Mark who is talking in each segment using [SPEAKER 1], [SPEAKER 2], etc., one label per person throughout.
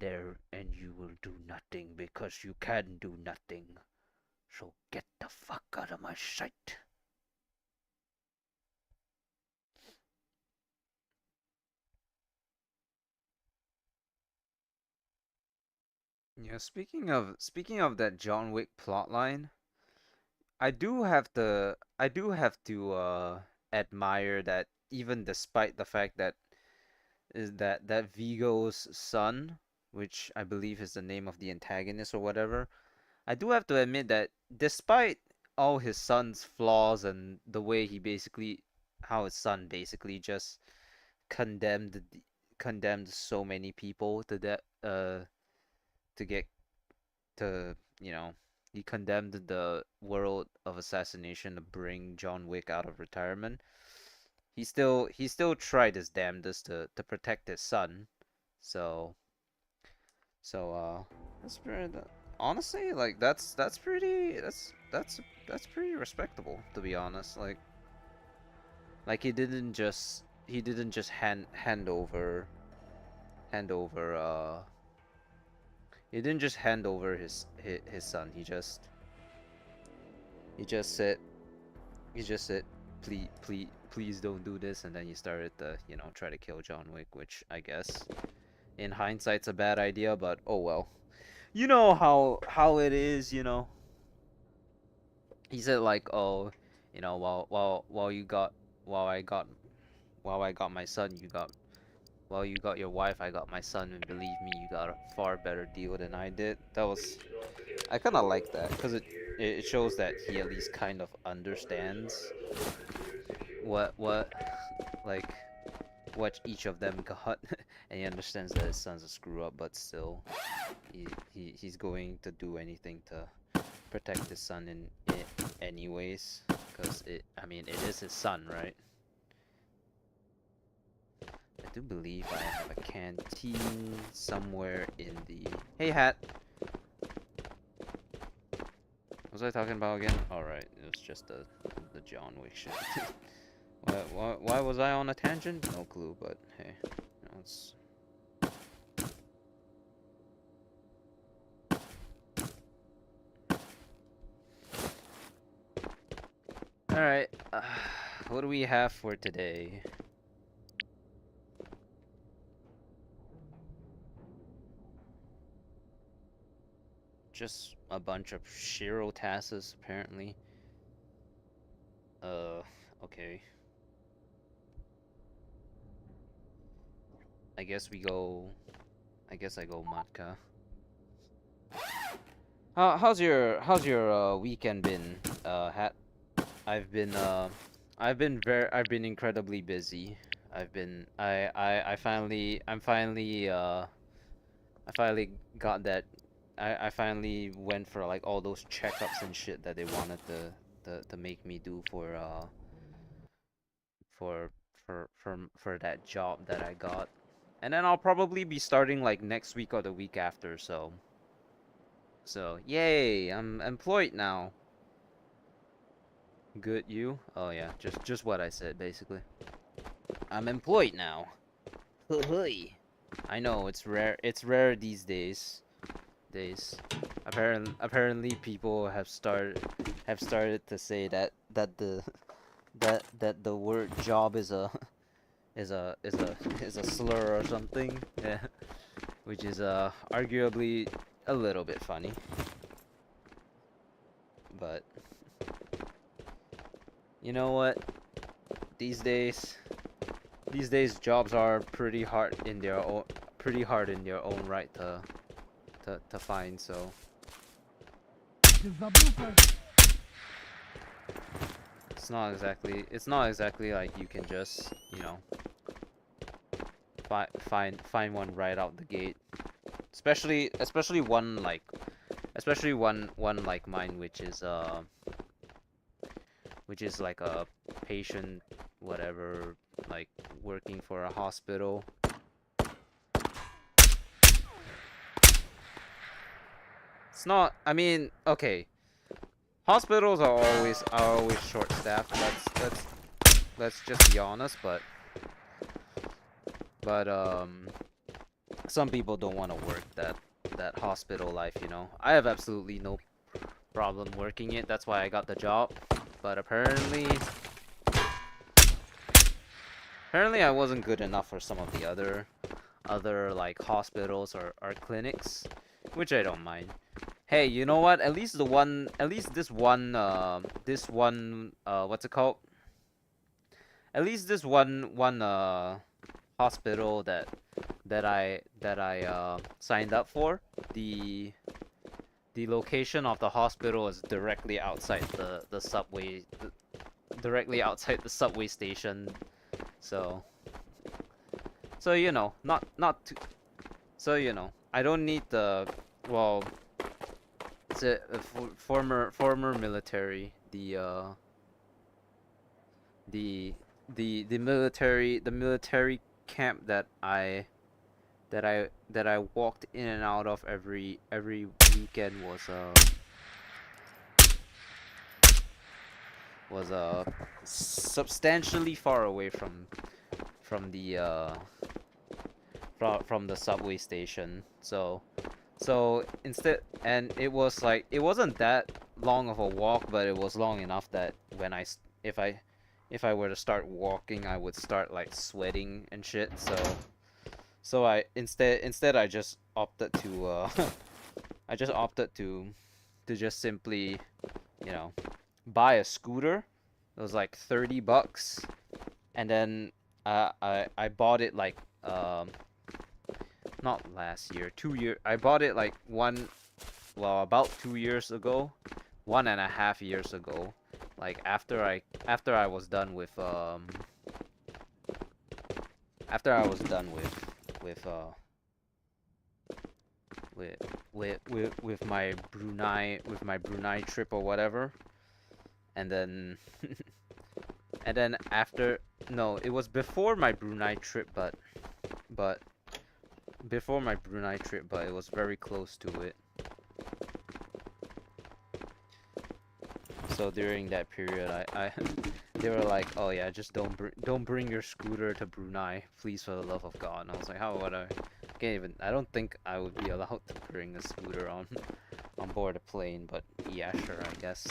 [SPEAKER 1] there and you will do nothing because you can do nothing. So get the fuck out of my sight. Yeah, speaking of that John Wick plotline, I do have to admire that even despite the fact that that Vigo's son, which I believe is the name of the antagonist or whatever, I do have to admit that despite all his son's flaws and the way how his son basically just condemned condemned so many people to get to he condemned the world of assassination to bring John Wick out of retirement. He still tried his damnedest to protect his son. So that's pretty. Honestly, like that's pretty. That's pretty respectable, to be honest. Like he didn't just hand over he didn't just hand over his son. He just said he just said please don't do this, and then he started to try to kill John Wick, which I guess in hindsight's a bad idea, but oh well. You know how it is, He said like, oh, while you got while I got while I got my son, while you got your wife, I got my son, and believe me, you got a far better deal than I did. I kind of like that because it shows that he at least kind of understands what like what each of them got, and he understands that his son's a screw up, but still, he's going to do anything to protect his son in anyways, because I mean, it is his son, right? I do believe I have a canteen somewhere in the... Hey, Hat! What was I talking about again? Alright, it was just the John Wick shit. Why was I on a tangent? No clue, but hey, it's... Alright, what do we have for today? Just a bunch of Shiro tasks, apparently. Okay. I guess I go Matka. How's your weekend been, Hat? I've been incredibly busy. I finally got that. I finally went for like all those checkups and shit that they wanted to make me do for for that job that I got. And then I'll probably be starting like next week or the week after, so yay, I'm employed now. Good, you? Oh yeah, just what I said basically. I'm employed now. Hey. I know it's rare these days. Apparently people have started to say that the word job is a is a slur or something. Yeah. Which is arguably a little bit funny. But you know what? These days jobs are pretty hard in their own right to find, so it's not exactly like you can just, find one right out the gate. Especially one like mine, which is like a patient whatever, like working for a hospital. It's not, I mean, okay. Hospitals are always short staffed. Let's just be honest, but some people don't want to work that hospital life, you know. I have absolutely no problem working it. That's why I got the job. But apparently I wasn't good enough for some of the other like hospitals or clinics, which I don't mind. Hey, you know what? At least this one what's it called? At least this one hospital that I signed up for, the the location of the hospital is directly outside the subway, directly outside the subway station. So you know, not too, so you know, I don't need the, well, it's a former military, the the military camp that I walked in and out of every weekend was substantially far away from the from the subway station. So instead, and it was like, it wasn't that long of a walk, but it was long enough that when if I were to start walking, I would start like sweating and shit. So I instead I just opted to I just opted to just simply, you know, buy a scooter. It was like $30, and then I bought it like not last year, 2 year. I bought it like about 2 years ago, 1.5 years ago. Like after I was done with after I was done with uh with my Brunei trip or whatever, and then and then after, no, it was before my Brunei trip, but before my Brunei trip, but it was very close to it. So during that period, I they were like, oh yeah, just don't bring your scooter to Brunei, please, for the love of God. And I was like, how would I? I don't think I would be allowed to bring a scooter on board a plane, but yeah, sure, I guess.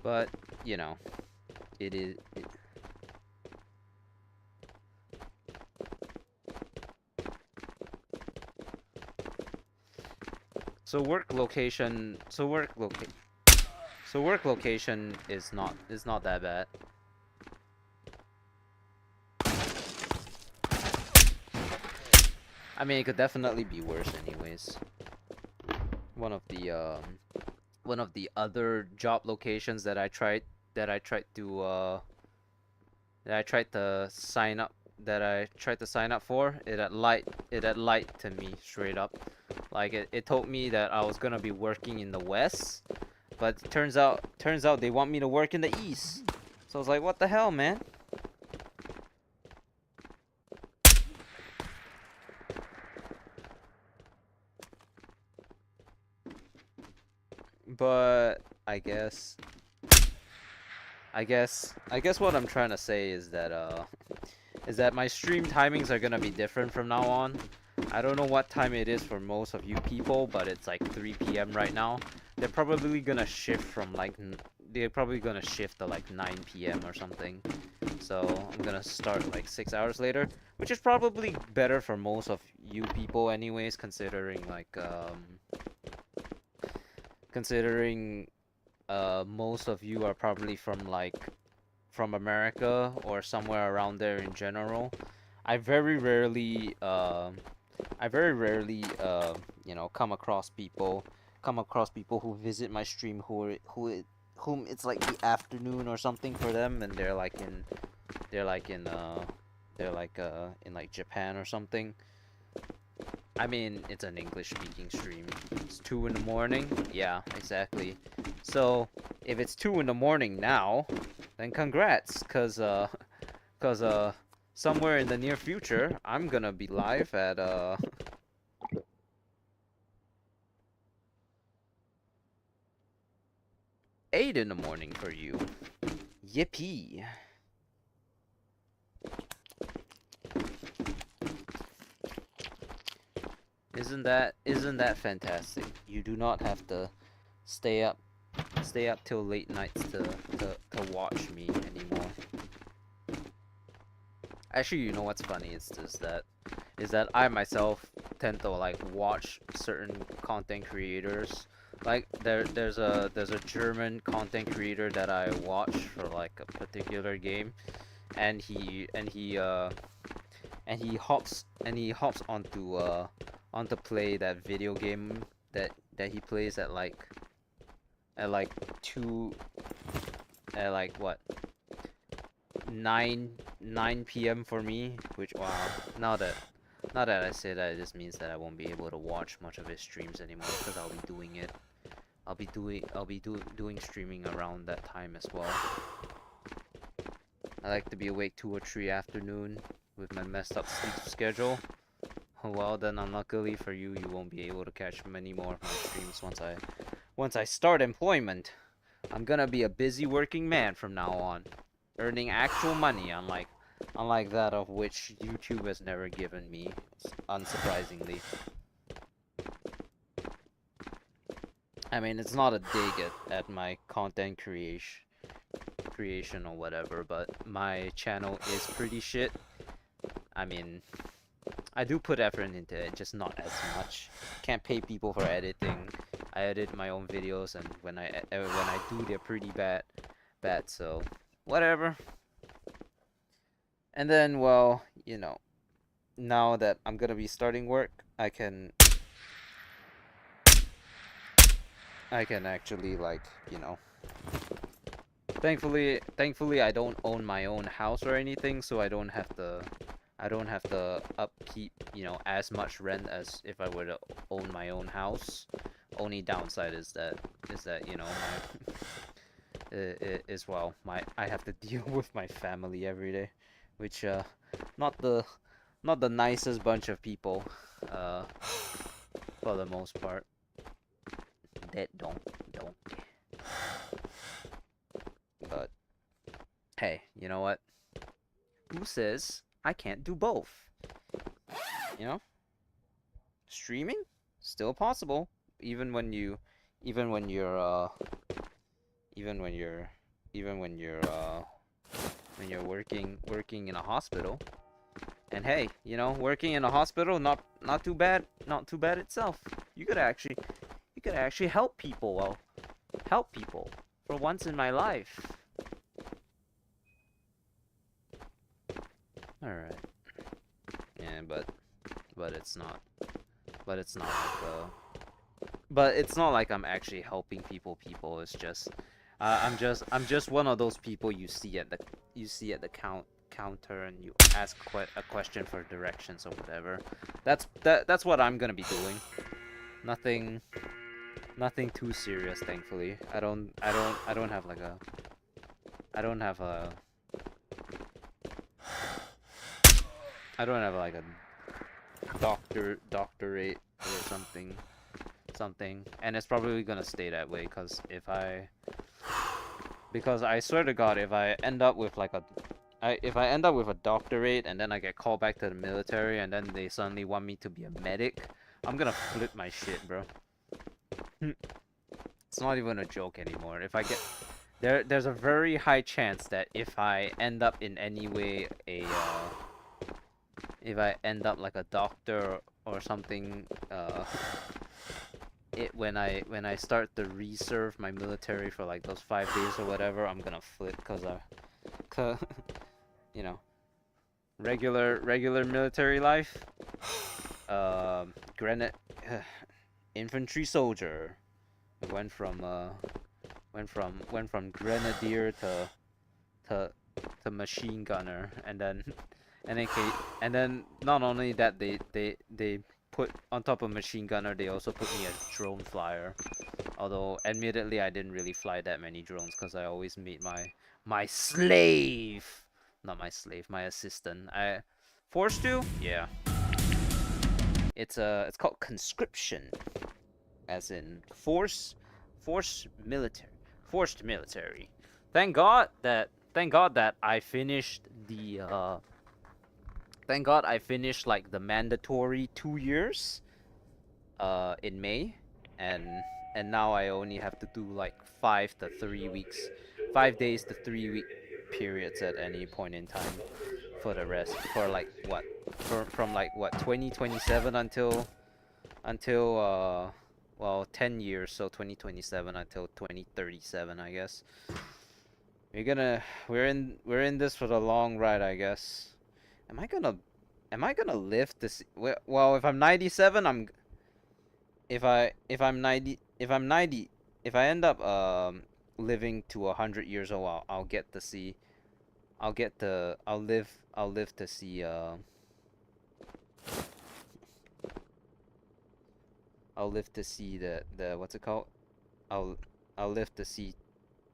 [SPEAKER 1] But you know, it is. So work location. So work location is not that bad. I mean, it could definitely be worse, anyways. One of the other job locations that I tried to that I tried to sign up for, it had lied to me straight up. Like it told me that I was gonna be working in the west, but turns out they want me to work in the east. So I was like, what the hell, man? But I guess what I'm trying to say is that my stream timings are gonna be different from now on. I don't know what time it is for most of you people, but it's like 3 p.m. right now. They're probably gonna shift to like 9 p.m. or something. So I'm gonna start like 6 hours later, which is probably better for most of you people anyways, considering most of you are probably from America or somewhere around there in general. I very rarely you know, come across people who visit my stream whom it's like the afternoon or something for them, and they're like in in like Japan or something. I mean, it's an English speaking stream. It's 2 in the morning. Yeah, exactly. So if it's 2 in the morning now, then congrats, cause somewhere in the near future, I'm gonna be live at 8 in the morning for you. Yippee. Isn't that fantastic? You do not have to stay up till late nights to watch me anymore. Actually, you know what's funny is that I myself tend to like watch certain content creators. Like there's a German content creator that I watch for like a particular game, and he hops onto play that video game that he plays at like 9 p.m. for me, which wow, now that I say that, it just means that I won't be able to watch much of his streams anymore because I'll be doing it. I'll be doing streaming around that time as well. I like to be awake 2 or 3 afternoon with my messed up sleep schedule. Well then, unluckily for you, you won't be able to catch many more of my streams once I start employment. I'm gonna be a busy working man from now on, earning actual money, unlike that of which YouTube has never given me, unsurprisingly. I mean, it's not a dig at my content creation or whatever, but my channel is pretty shit. I mean, I do put effort into it, just not as much. Can't pay people for editing. I edit my own videos, and when I do, they're pretty bad, so whatever. And then, well, you know, now that I'm gonna be starting work, I can actually, like, you know, thankfully I don't own my own house or anything, so I don't have to upkeep, you know, as much rent as if I were to own my own house. Only downside is that you know, I have to deal with my family every day, which not the nicest bunch of people, for the most part. That don't. But hey, you know what? Who says I can't do both? You know, streaming still possible, even when you're working in a hospital. And hey, you know, working in a hospital, not too bad itself. You could actually help people. Well, help people for once in my life. All right. Yeah, but it's not like I'm actually helping people. It's just I'm just one of those people you see at the counter, and you ask a question for directions or whatever. That's what I'm gonna be doing. Nothing too serious, thankfully. I don't have like a doctorate or something, and it's probably gonna stay that way, because I swear to God, if I end up with a doctorate and then I get called back to the military and then they suddenly want me to be a medic, I'm gonna flip my shit, bro. It's not even a joke anymore. If I get there's a very high chance that if I end up in any way if I end up like a doctor or something, when I start to reserve my military for like those 5 days or whatever, I'm gonna flip, cause you know, regular military life, granite infantry soldier, went from grenadier to machine gunner, and then not only that, they put on top of machine gunner, they also put me as drone flyer. Although admittedly I didn't really fly that many drones because I always made my slave, not my slave, my assistant. I forced to? Yeah. It's called conscription, as in force military. Forced military. Thank God that I finished the thank God I finished like the mandatory 2 years in May, and now I only have to do like 5 to 3 weeks, 5 days to 3 week periods at any point in time for the rest, for like what, from like what, 2027 until well, 10 years, so 2027 until 2037, I guess. We're in this for the long ride, I guess. Am I gonna live to see, well, if I'm 97, if I'm 90, if I end up living to 100 years old, I'll get to see, I'll live to see I'll live to see the what's it called? I'll I'll live to see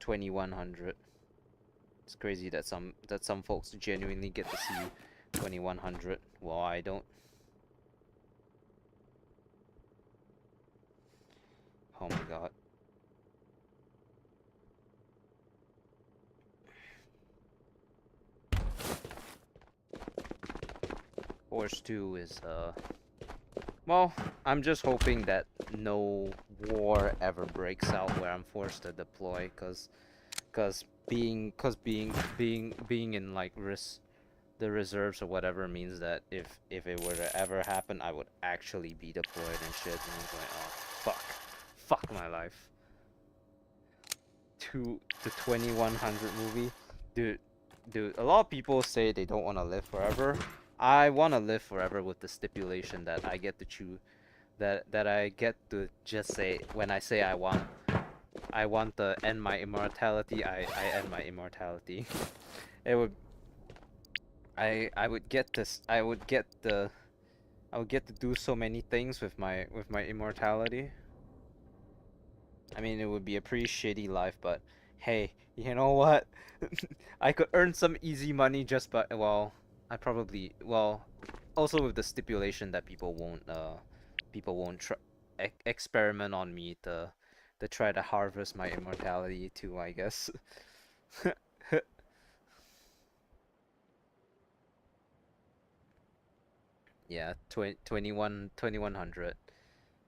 [SPEAKER 1] 2100. It's crazy that some folks genuinely get to see 2100. Well, I don't. Oh my god. Horse 2 is well, I'm just hoping that no war ever breaks out where I'm forced to deploy, cause being in like the reserves or whatever means that if it were to ever happen, I would actually be deployed and shit. And I'm like, oh fuck my life. To the 2100 movie, dude. A lot of people say they don't want to live forever. I want to live forever with the stipulation that I get to choose, that I get to just say, when I say I want to end my immortality, I end my immortality. It would I would get this I would get to do so many things with my immortality. I mean, it would be a pretty shitty life, but hey, you know what? I could earn some easy money just by, well, I probably, well, also with the stipulation that people won't try experiment on me to try to harvest my immortality too, I guess. Yeah, 2100.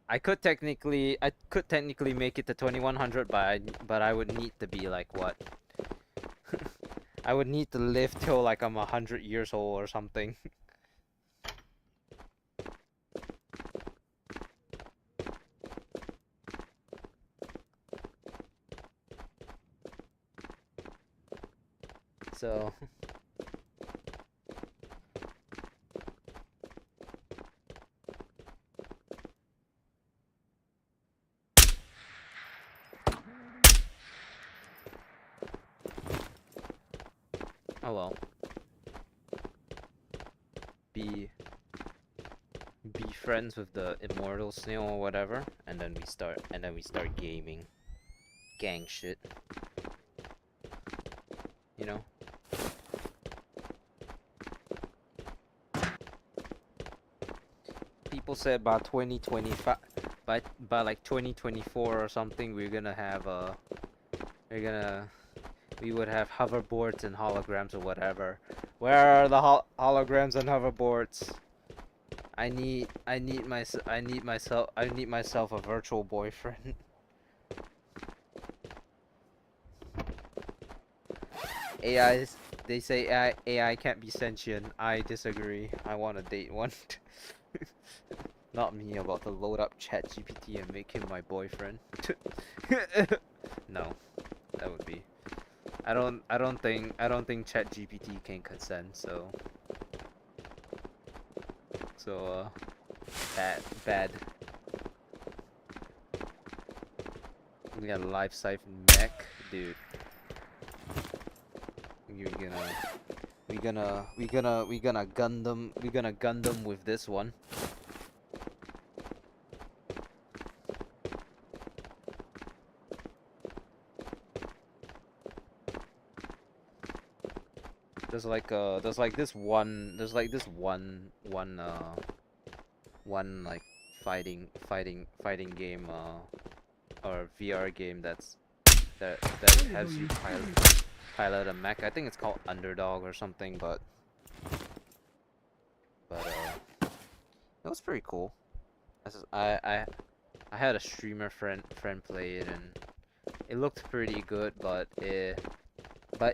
[SPEAKER 1] I could technically make it to 2100, but I would need to be like what? I would need to live till like I'm 100 years old or something. So oh well. Be friends with the immortal snail or whatever, and then we start gaming. Gang shit. You know? People said by 2025, by like 2024 or something, we're gonna have we would have hoverboards and holograms or whatever. Where are the holograms and hoverboards? I need myself a virtual boyfriend. AIs, they say AI can't be sentient. I disagree. I want to date one. Not me, about to load up ChatGPT and make him my boyfriend. No, that would be. I don't think ChatGPT can consent. So bad. We got a life siphon mech, dude. We gonna Gundam with this one. There's like this one like fighting game or VR game that's that has you pilot a mech. I think it's called Underdog or something, but it was pretty cool. I had a streamer friend play it, and it looked pretty good, but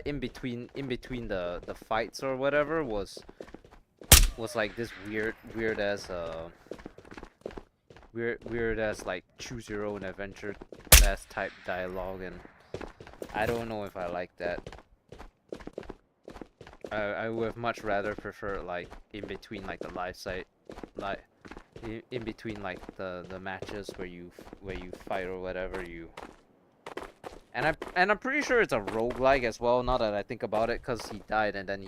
[SPEAKER 1] in between the fights or whatever was like this weird as like choose your own adventure as type dialogue, and I don't know if I like that. I would have much rather prefer like in between like the live site, like in between like the matches where you fight or whatever you. And I'm pretty sure it's a roguelike as well. Now that I think about it, cause he died and then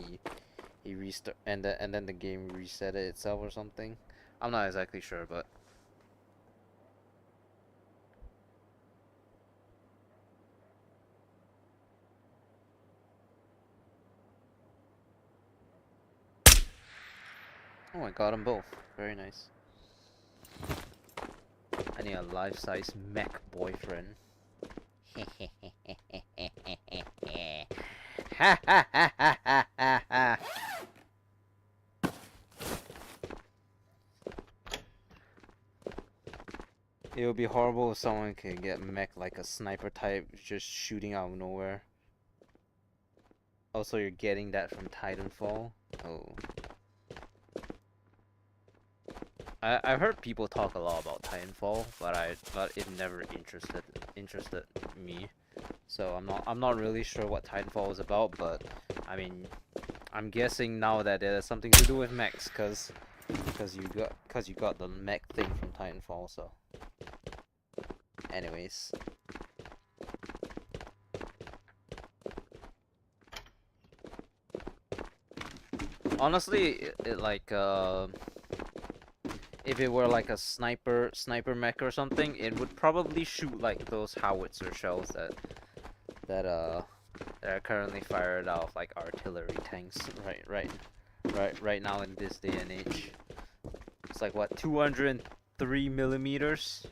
[SPEAKER 1] he restart and then the game reset it itself or something. I'm not exactly sure, but. Oh, I got them both. Very nice. I need a life-size mech boyfriend. It would be horrible if someone could get mech like a sniper type, just shooting out of nowhere. Also, you're getting that from Titanfall. Oh. I've heard people talk a lot about Titanfall, but it never interested me. So I'm not really sure what Titanfall is about, but I mean, I'm guessing now that it has something to do with mechs, cause you got the mech thing from Titanfall. So, anyways. Honestly, it like if it were like a sniper mech or something, it would probably shoot like those howitzer shells that are currently fired out of like artillery tanks right now in this day and age. It's like what, 203 millimeters.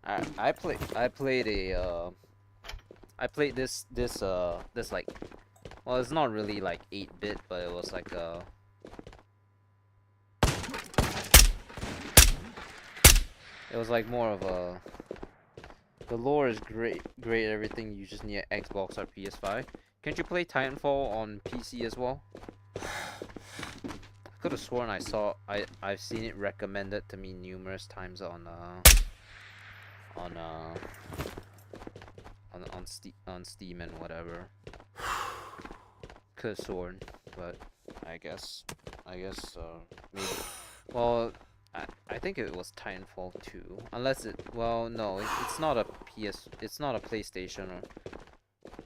[SPEAKER 1] I played this like, well, it's not really like 8-bit, but it was like it was like more of a. The lore is great, everything. You just need an Xbox or PS5. Can't you play Titanfall on PC as well? I could have sworn I've seen it recommended to me numerous times on Steam and whatever. Could have sworn, but I guess maybe. Well, I think it was Titanfall 2, unless well, no, it's not a PlayStation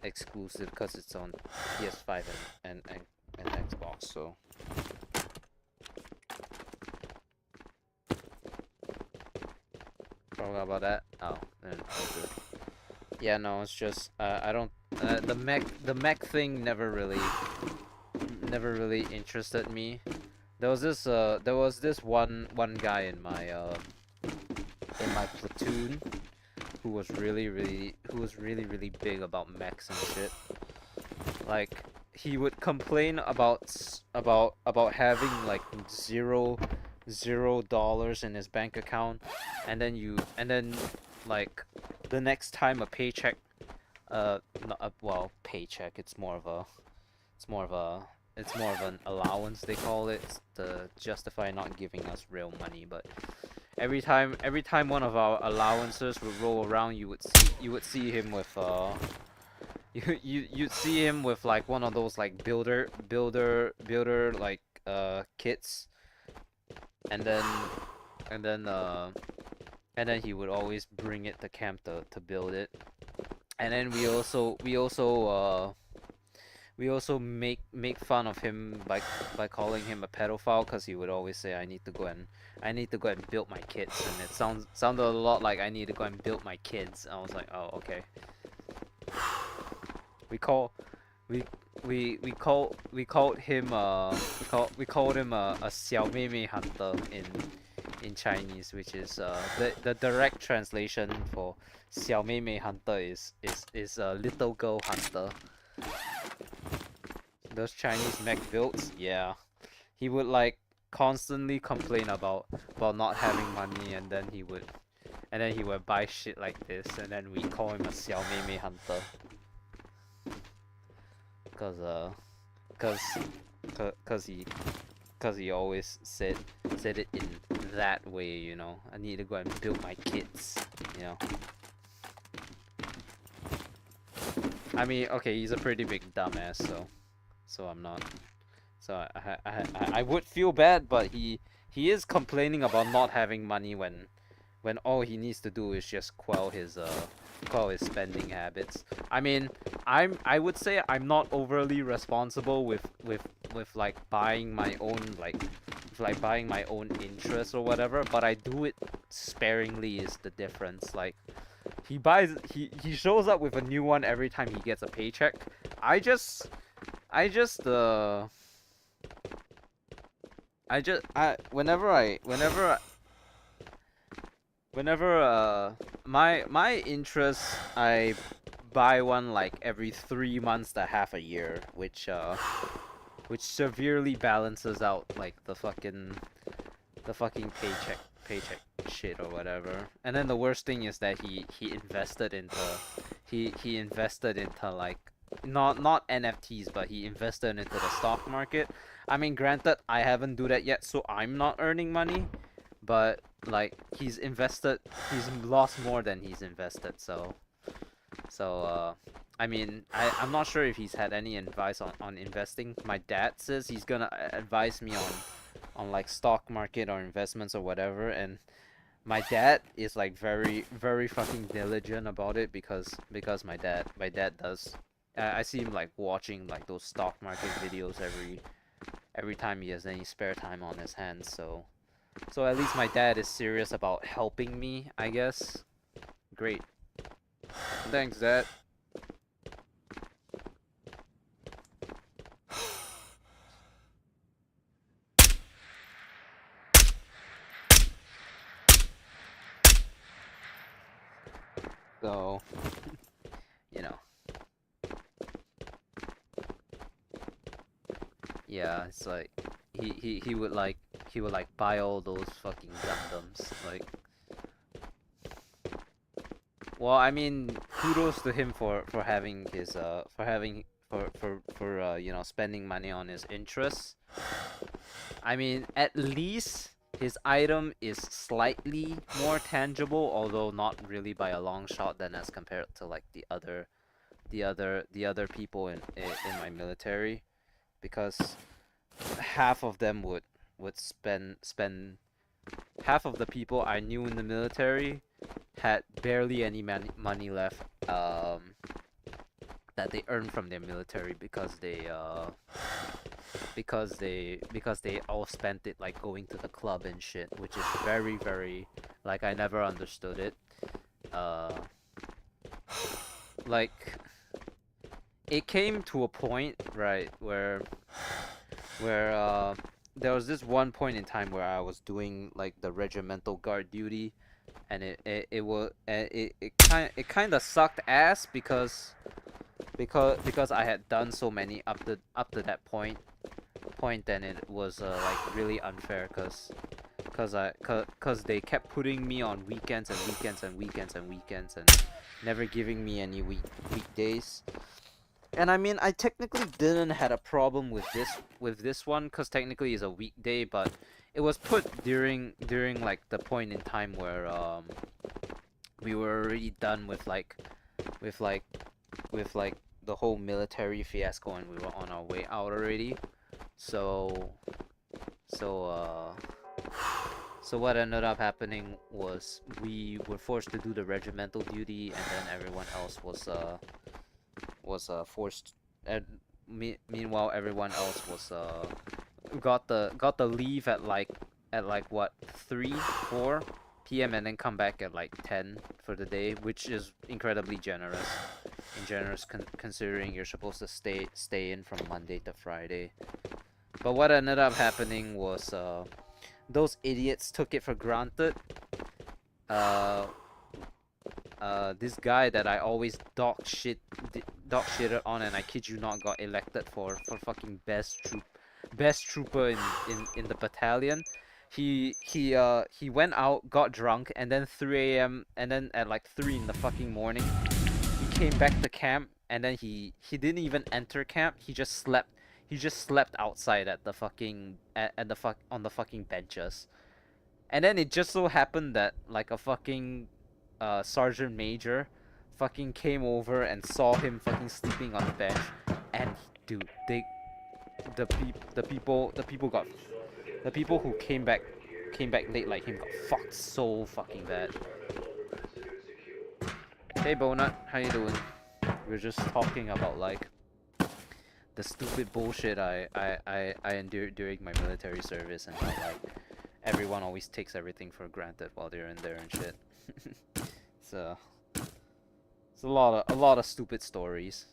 [SPEAKER 1] exclusive, because it's on PS5 and Xbox. So forgot about that. Oh, then good. Yeah, no, it's just I don't the mech thing never really interested me. There was this one guy in my platoon who was really big about mechs and shit. Like, he would complain about having like $0 in his bank account, and then like the next time a paycheck, well, paycheck, it's more of an allowance, they call it, to justify not giving us real money. But every time one of our allowances would roll around, you would see him with you'd see him with like one of those like builder like kits, and then he would always bring it to camp to build it. And then we also make fun of him by calling him a pedophile, because he would always say, I need to go and build my kids, and it sounded a lot like I need to go and build my kids. I was like, oh, okay. We called him a 小妹妹 hunter in Chinese, which is the direct translation for 小妹妹 hunter is little girl hunter. Those Chinese mech builds, yeah. He would like constantly complain about not having money, and then he would buy shit like this, and then we call him a 小妹妹 hunter. Cause he always said it in that way, you know. I need to go and build my kids, you know. I mean, okay, he's a pretty big dumbass, so I'm not. So I would feel bad, but he is complaining about not having money when all he needs to do is just quell his spending habits. I mean, I would say I'm not overly responsible with like buying my own buying my own interests or whatever, but I do it sparingly is the difference. Like he shows up with a new one every time he gets a paycheck. I just whenever my interests, I buy one like every 3 months to half a year, which severely balances out like the fucking paycheck shit or whatever. And then the worst thing is that he invested into like not NFTs, but he invested into the stock market. I mean, granted, I haven't do that yet, so I'm not earning money, but like he's lost more than he's invested. So I mean, I'm not sure if he's had any advice on investing. My dad says he's gonna advise me on like stock market or investments or whatever, and my dad is like very very fucking diligent about it because my dad does. I see him like watching like those stock market videos every time he has any spare time on his hands. So at least my dad is serious about helping me, I guess. Great. Thanks, Dad. So, you know. Yeah, it's like he would like buy all those fucking Gundams, like. Well, I mean, kudos to him for having his you know, spending money on his interests. I mean, at least his item is slightly more tangible, although not really by a long shot than as compared to like the other people in my military, because half of them would spend half of the people I knew in the military had barely any money left that they earned from their military because they all spent it like going to the club and shit, which is very very, like, I never understood it. Like, it came to a point, right, where there was this one point in time where I was doing like the regimental guard duty, and it kind of sucked ass because I had done so many up to that point, then it was like really unfair cause they kept putting me on weekends and weekends and weekends and weekends and never giving me any weekdays. And I mean, I technically didn't had a problem with this one, cause technically it's a weekday, but it was put during like the point in time where we were already done with the whole military fiasco, and we were on our way out already. So what ended up happening was we were forced to do the regimental duty, and then everyone else was forced. And meanwhile, everyone else was got the leave at like what, 3-4 p.m. and then come back at like 10 for the day, which is incredibly generous. Considering you're supposed to stay in from Monday to Friday. But what ended up happening was those idiots took it for granted. Uh, this guy that I always dog shitted on, and I kid you not, got elected for fucking best trooper in the battalion. He went out, got drunk, and then 3 a.m. and then at like 3 in the fucking morning, he came back to camp, and then he didn't even enter camp. He just slept. He just slept outside at the fucking at the fuck on the fucking benches. And then it just so happened that like a fucking sergeant major fucking came over and saw him fucking sleeping on the bench, and dude, the people who came back late like him got fucked so fucking bad. Hey Bonut, how you doing? We are just talking about like the stupid bullshit I endured during my military service, and how like everyone always takes everything for granted while they're in there and shit. So it's a lot of stupid stories,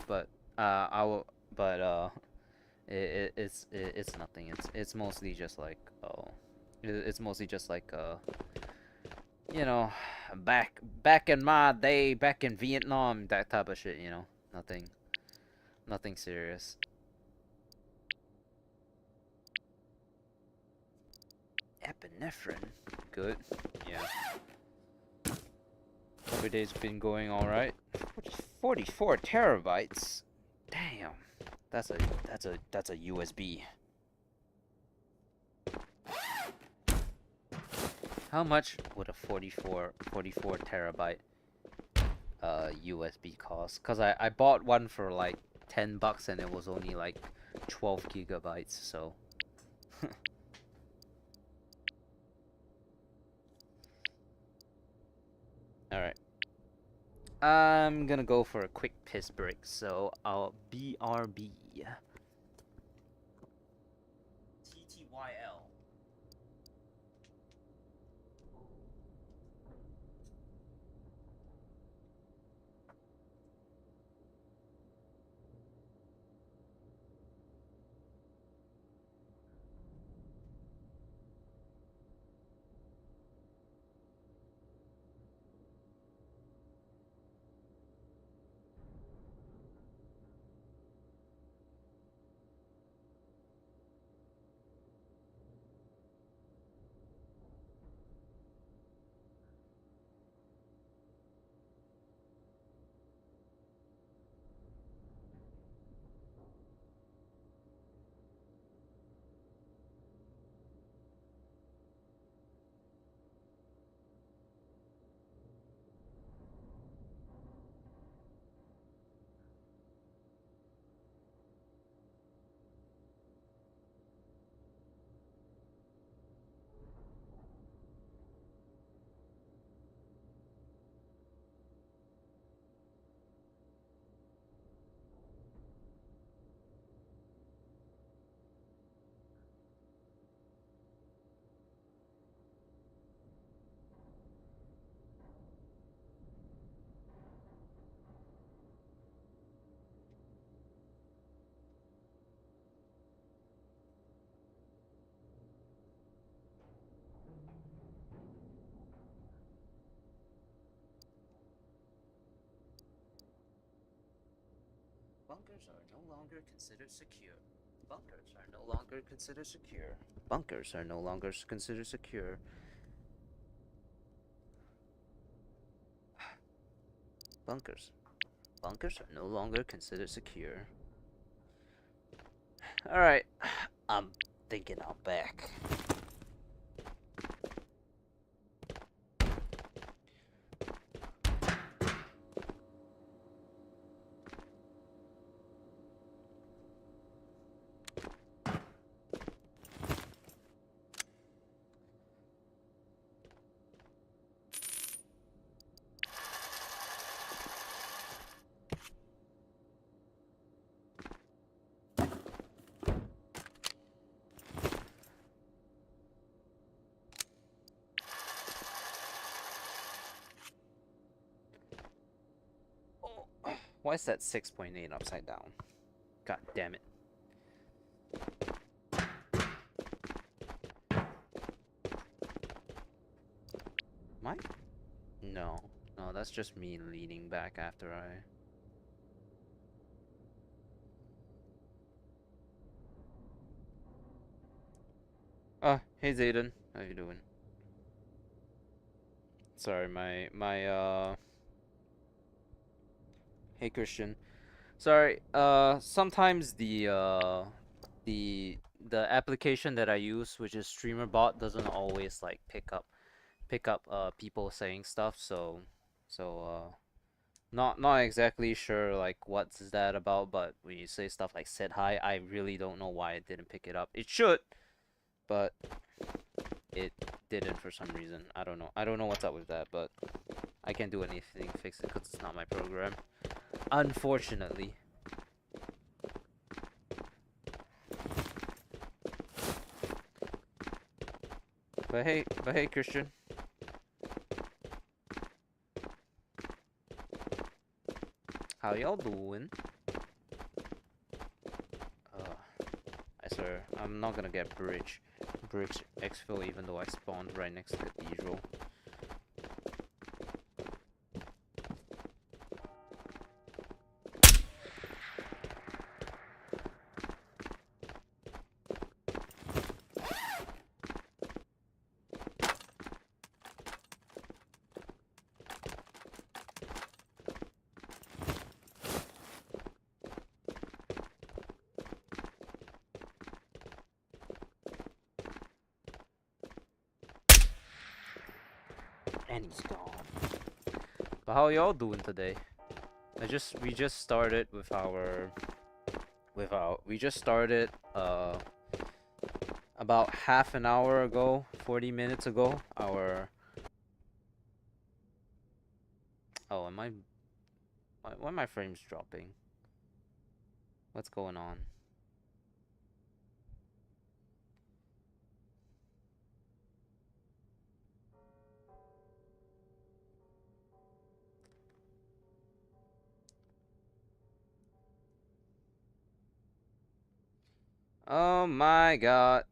[SPEAKER 1] but I will, but it's nothing. It's mostly just like it's mostly just like you know, back in my day, back in Vietnam, that type of shit. You know, nothing serious. Epinephrine, good. Yeah. Every day's been going all right. 44 terabytes. Damn. That's a USB. How much would a 44 terabyte USB cost? Cause I bought one for like $10 and it was only like 12 gigabytes, so alright. I'm gonna go for a quick piss break, so I'll BRB. TTYL. Bunkers are no longer considered secure. Bunkers are no longer considered secure. Bunkers are no longer considered secure. Bunkers. Bunkers are no longer considered secure. Alright. I'm thinking I'm back. Why is that 6.8 upside down? God damn it. Am I? No. No, that's just me leaning back after I... Hey Zayden. How you doing? Sorry, Hey Christian. Sorry, sometimes the application that I use, which is StreamerBot, doesn't always like pick up people saying stuff, so not exactly sure like what's that about, but when you say stuff like said hi, I really don't know why it didn't pick it up. It should, but it didn't for some reason. I don't know. I don't know what's up with that, but I can't do anything to fix it because it's not my program. Unfortunately. But hey, Christian. How y'all doing? I swear, I'm not gonna get bridge exfil even though I spawned right next to Cathedral. And he's gone. But how y'all doing today? We just started with our we just started about half an hour ago, 40 minutes ago. Our Oh, why are my frames dropping? What's going on? Oh my god.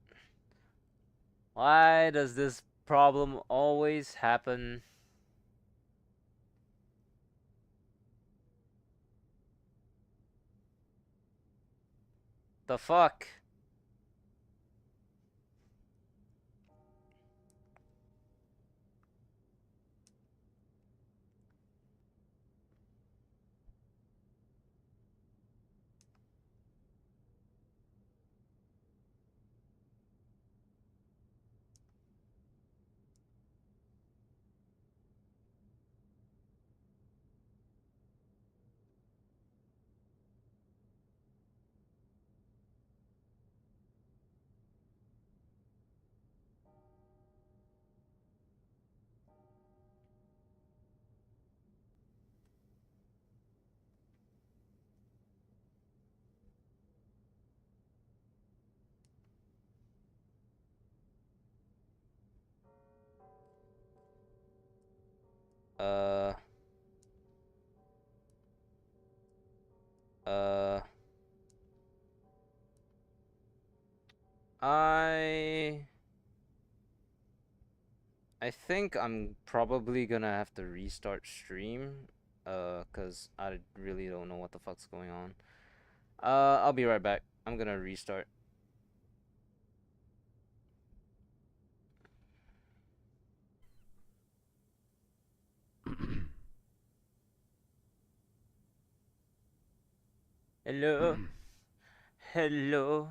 [SPEAKER 1] Why does this problem always happen? The fuck? Uh, uh, I I think I'm probably gonna have to restart stream, cause I really don't know what the fuck's going on. I'll be right back. I'm gonna restart. Hello, hello.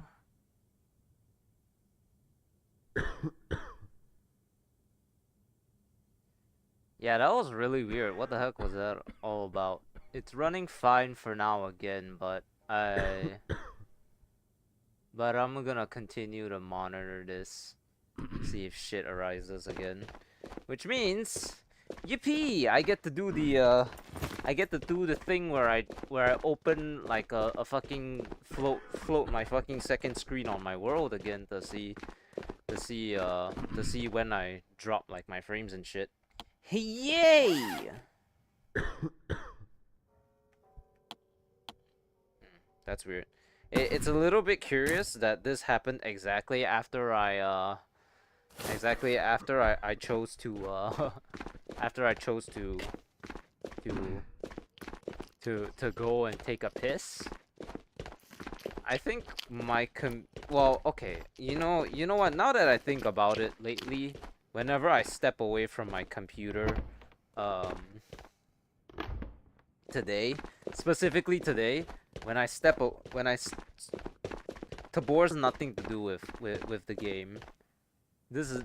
[SPEAKER 1] Yeah, that was really weird. What the heck was that all about? It's running fine for now again, but I'm gonna continue to monitor this, see if shit arises again. Which means, yippee! I get to do the thing where I open like a fucking float my fucking second screen on my world again to see when I drop like my frames and shit. Yay! That's weird. It's a little bit curious that this happened exactly after I chose to after I chose to go and take a piss, I think my well, okay, you know what? Now that I think about it, lately, whenever I step away from my computer, um, today, specifically today, when I step when I Tabor's nothing to do with the game. This is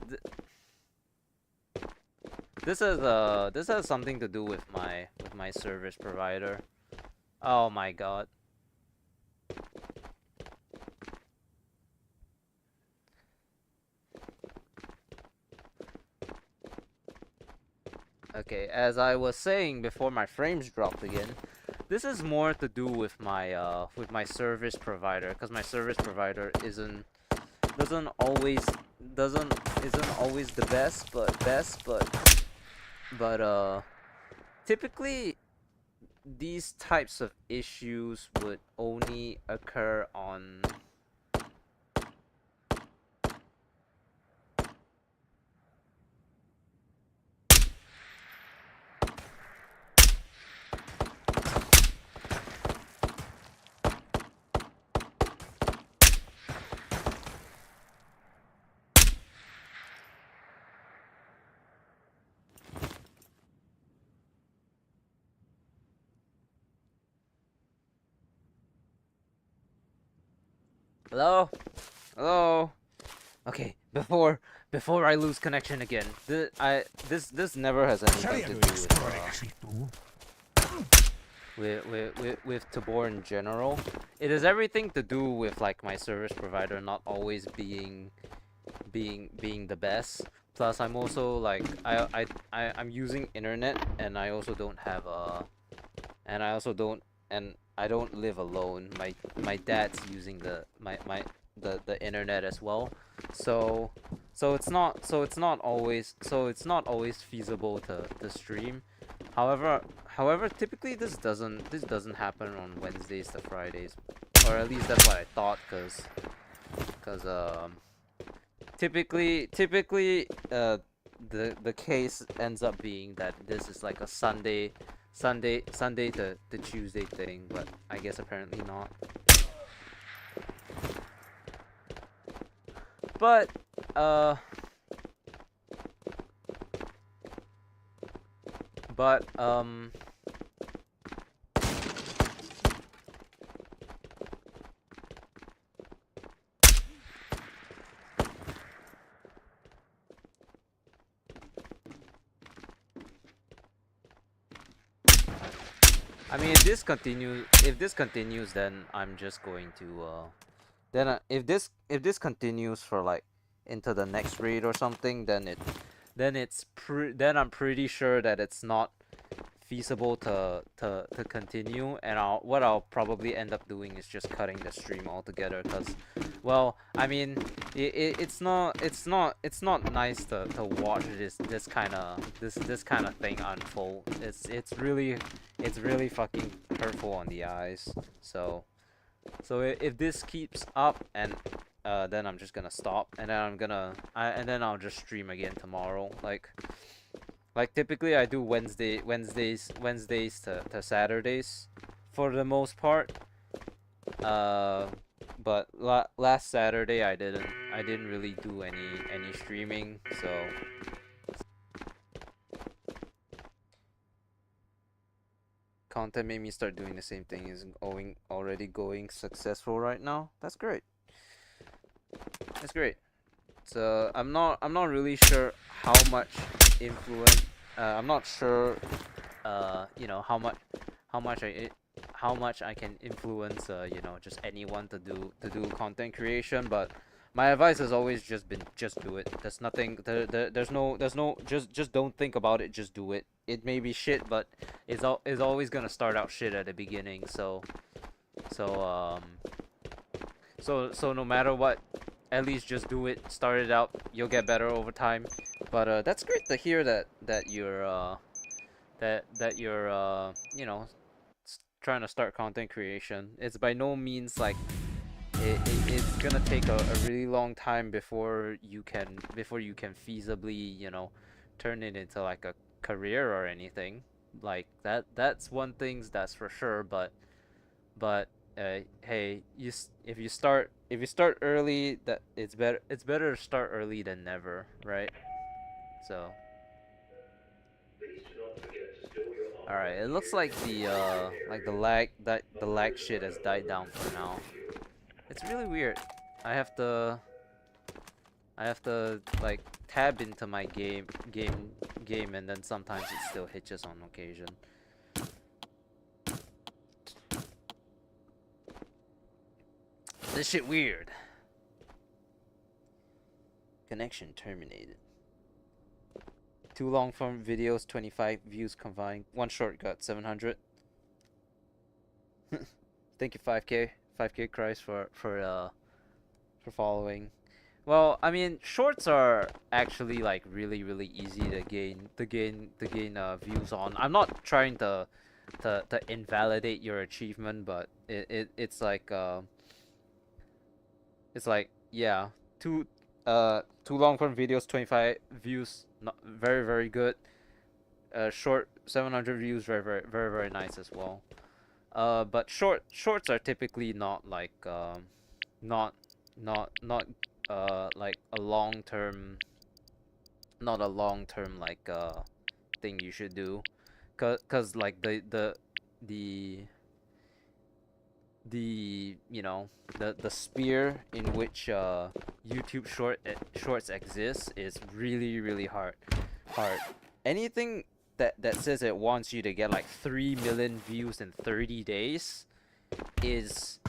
[SPEAKER 1] this has something to do with my service provider. Oh my god. Okay, as I was saying before my frames dropped again, this is more to do with my service provider, because my service provider doesn't always doesn't isn't always the best, but typically these types of issues would only occur on Hello? Hello? Okay, before I lose connection again. This never has anything to do with Tabor in general. It has everything to do with like my service provider not always being the best. Plus I'm also like I'm using internet, and I also don't have and I also don't and I don't live alone. My dad's using the internet as well. So it's not always feasible to stream. However, typically this doesn't happen on Wednesdays to Fridays, or at least that's what I thought, cause typically the case ends up being that this is like a Sunday to Tuesday thing, but I guess apparently not. But but I mean, if this continues, then I'm just going to if this continues for like into the next raid or something, then then I'm pretty sure that it's not feasible to continue, and what I'll probably end up doing is just cutting the stream altogether, because well, I mean, it's not nice to watch this kind of thing unfold. It's really fucking hurtful on the eyes. So if this keeps up, and then I'm just gonna stop, and then I'll just stream again tomorrow. Like typically I do Wednesdays to Saturdays for the most part. But last Saturday I didn't really do any streaming, so content made me start doing the same thing. Is already going successful right now. That's great. That's great. So I'm not really sure how much influence. I'm not sure. You know how much I can influence. You know, just anyone to do content creation. But my advice has always just been just do it. There's nothing. There's no. Just don't think about it. Just do it. It may be shit, but it's always gonna start out shit at the beginning. So no matter what, at least just do it. Start it out. You'll get better over time. But that's great to hear that you're you know, trying to start content creation. It's by no means like it's gonna take a really long time before you can feasibly, you know, turn it into like career or anything. Like that's one thing that's for sure. But hey, if you start early, that it's better to start early than never, right? So, all right. It looks like the lag shit has died down for now. It's really weird. I have to I have to like tab into my game, and then sometimes it still hitches on occasion. This shit weird. Connection terminated. 2 long form videos, 25 views combined. 1 short got 700. Thank you 5k Christ for following. Well, I mean, shorts are actually like really easy to gain views on. I'm not trying to invalidate your achievement, but it's like yeah, two two long form videos, 25 views, not very good. Short 700 views, very nice as well. But shorts are typically not like not not like a long term, not a long term like thing you should do, cause like the you know the sphere in which YouTube shorts exists is really hard. Anything that says it wants you to get like 3 million views in 30 days is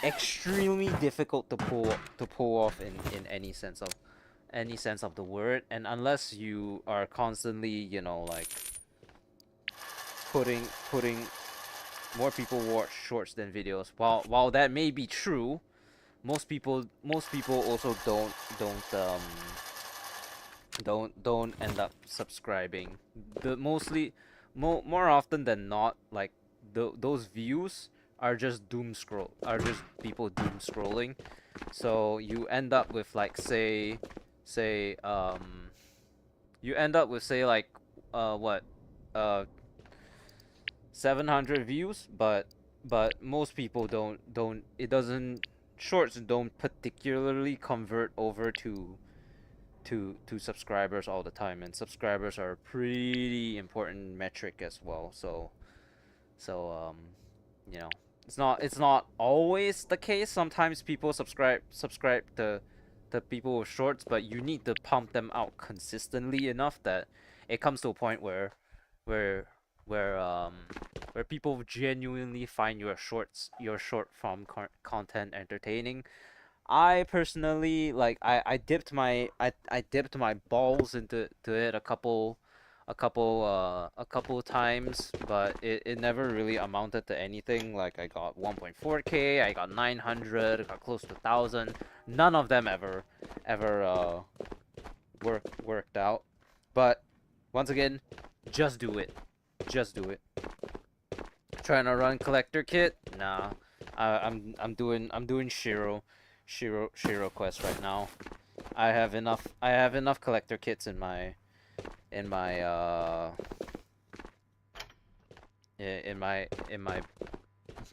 [SPEAKER 1] extremely difficult to pull off in any sense of the word, and unless you are constantly, you know, like putting more people watch shorts than videos. While that may be true, most people also don't end up subscribing. The mostly more often than not, like those views are just people doom scrolling. So you end up with like say you end up with say like what uh 700 views, but most people don't it doesn't shorts don't particularly convert over to subscribers all the time, and subscribers are a pretty important metric as well. So you know, it's not always the case. Sometimes people subscribe to people with shorts, but you need to pump them out consistently enough that it comes to a point where where um where people genuinely find your short form content entertaining. I personally like I dipped my balls into it a couple times, but it never really amounted to anything. Like I got 1.4k, I got 900, I got close to 1,000. None of them ever worked out. But once again, just do it. Just do it. Trying to run collector kit? Nah. I'm doing Shiro quest right now. I have enough collector kits in my in my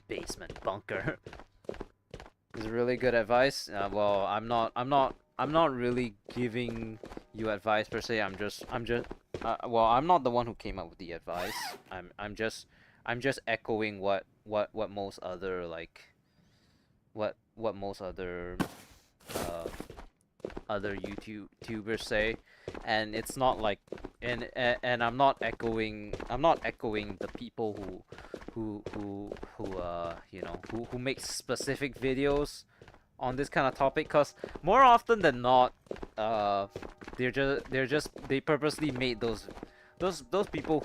[SPEAKER 1] basement bunker. Is really good advice. Well, I'm not really giving you advice per se. Well, I'm not the one who came up with the advice. I'm just echoing what most other like what most uh other YouTubers say, and it's not like and I'm not echoing the people who you know who make specific videos on this kind of topic, cause more often than not they purposely made those people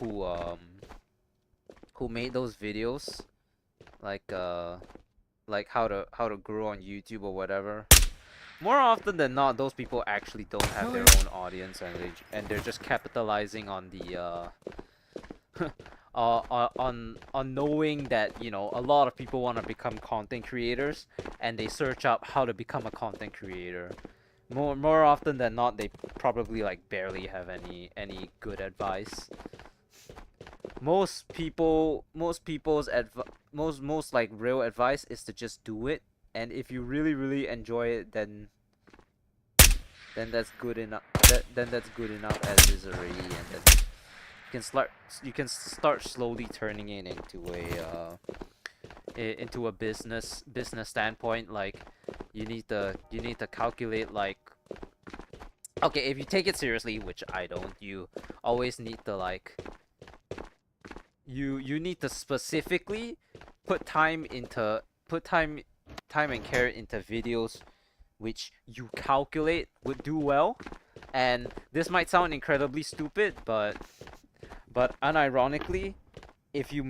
[SPEAKER 1] who made those videos like how to grow on YouTube or whatever. More often than not, those people actually don't have their own audience, and they're just capitalizing on the on knowing that, you know, a lot of people want to become content creators, and they search up how to become a content creator. more often than not, they probably like barely have any good advice. Most like real advice is to just do it, and if you really enjoy it, then that's good enough. Then that's good enough as is already, and then you can start slowly turning it into a business standpoint. Like you need to calculate, like, okay, if you take it seriously, which I don't, you always need to like you need to specifically put time into time and care into videos which you calculate would do well. And this might sound incredibly stupid, but unironically, if you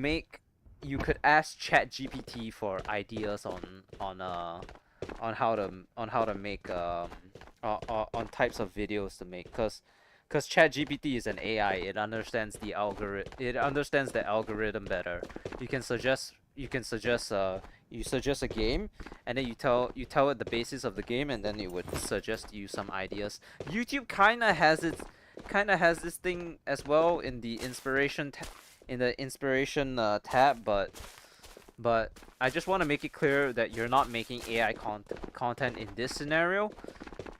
[SPEAKER 1] could ask ChatGPT for ideas on how to make on types of videos to make, cause ChatGPT is an AI. It understands the algorithm. It understands the algorithm better. You suggest a game, and then you tell it the basis of the game, and then it would suggest you some ideas. YouTube kind of has this thing as well in the inspiration tab, but I just want to make it clear that you're not making AI content in this scenario.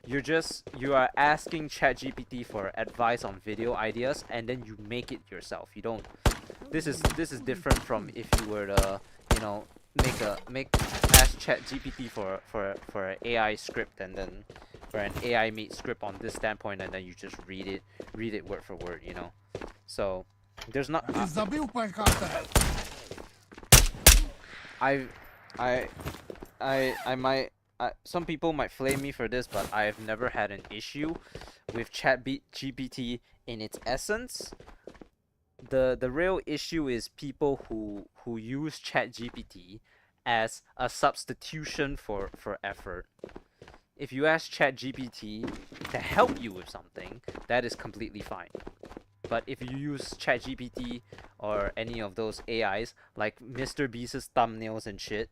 [SPEAKER 1] You are asking ChatGPT for advice on video ideas, and then you make it yourself. You don't. This is different from if you were to, you know, ask ChatGPT for an AI script, and then for an AI made script on this standpoint, and then you just read it word for word, you know. So there's not. I might. Some people might flame me for this, but I've never had an issue with ChatGPT in its essence. The real issue is people who use ChatGPT as a substitution for effort. If you ask ChatGPT to help you with something, that is completely fine. But if you use ChatGPT or any of those AIs like Mr. Beast's thumbnails and shit,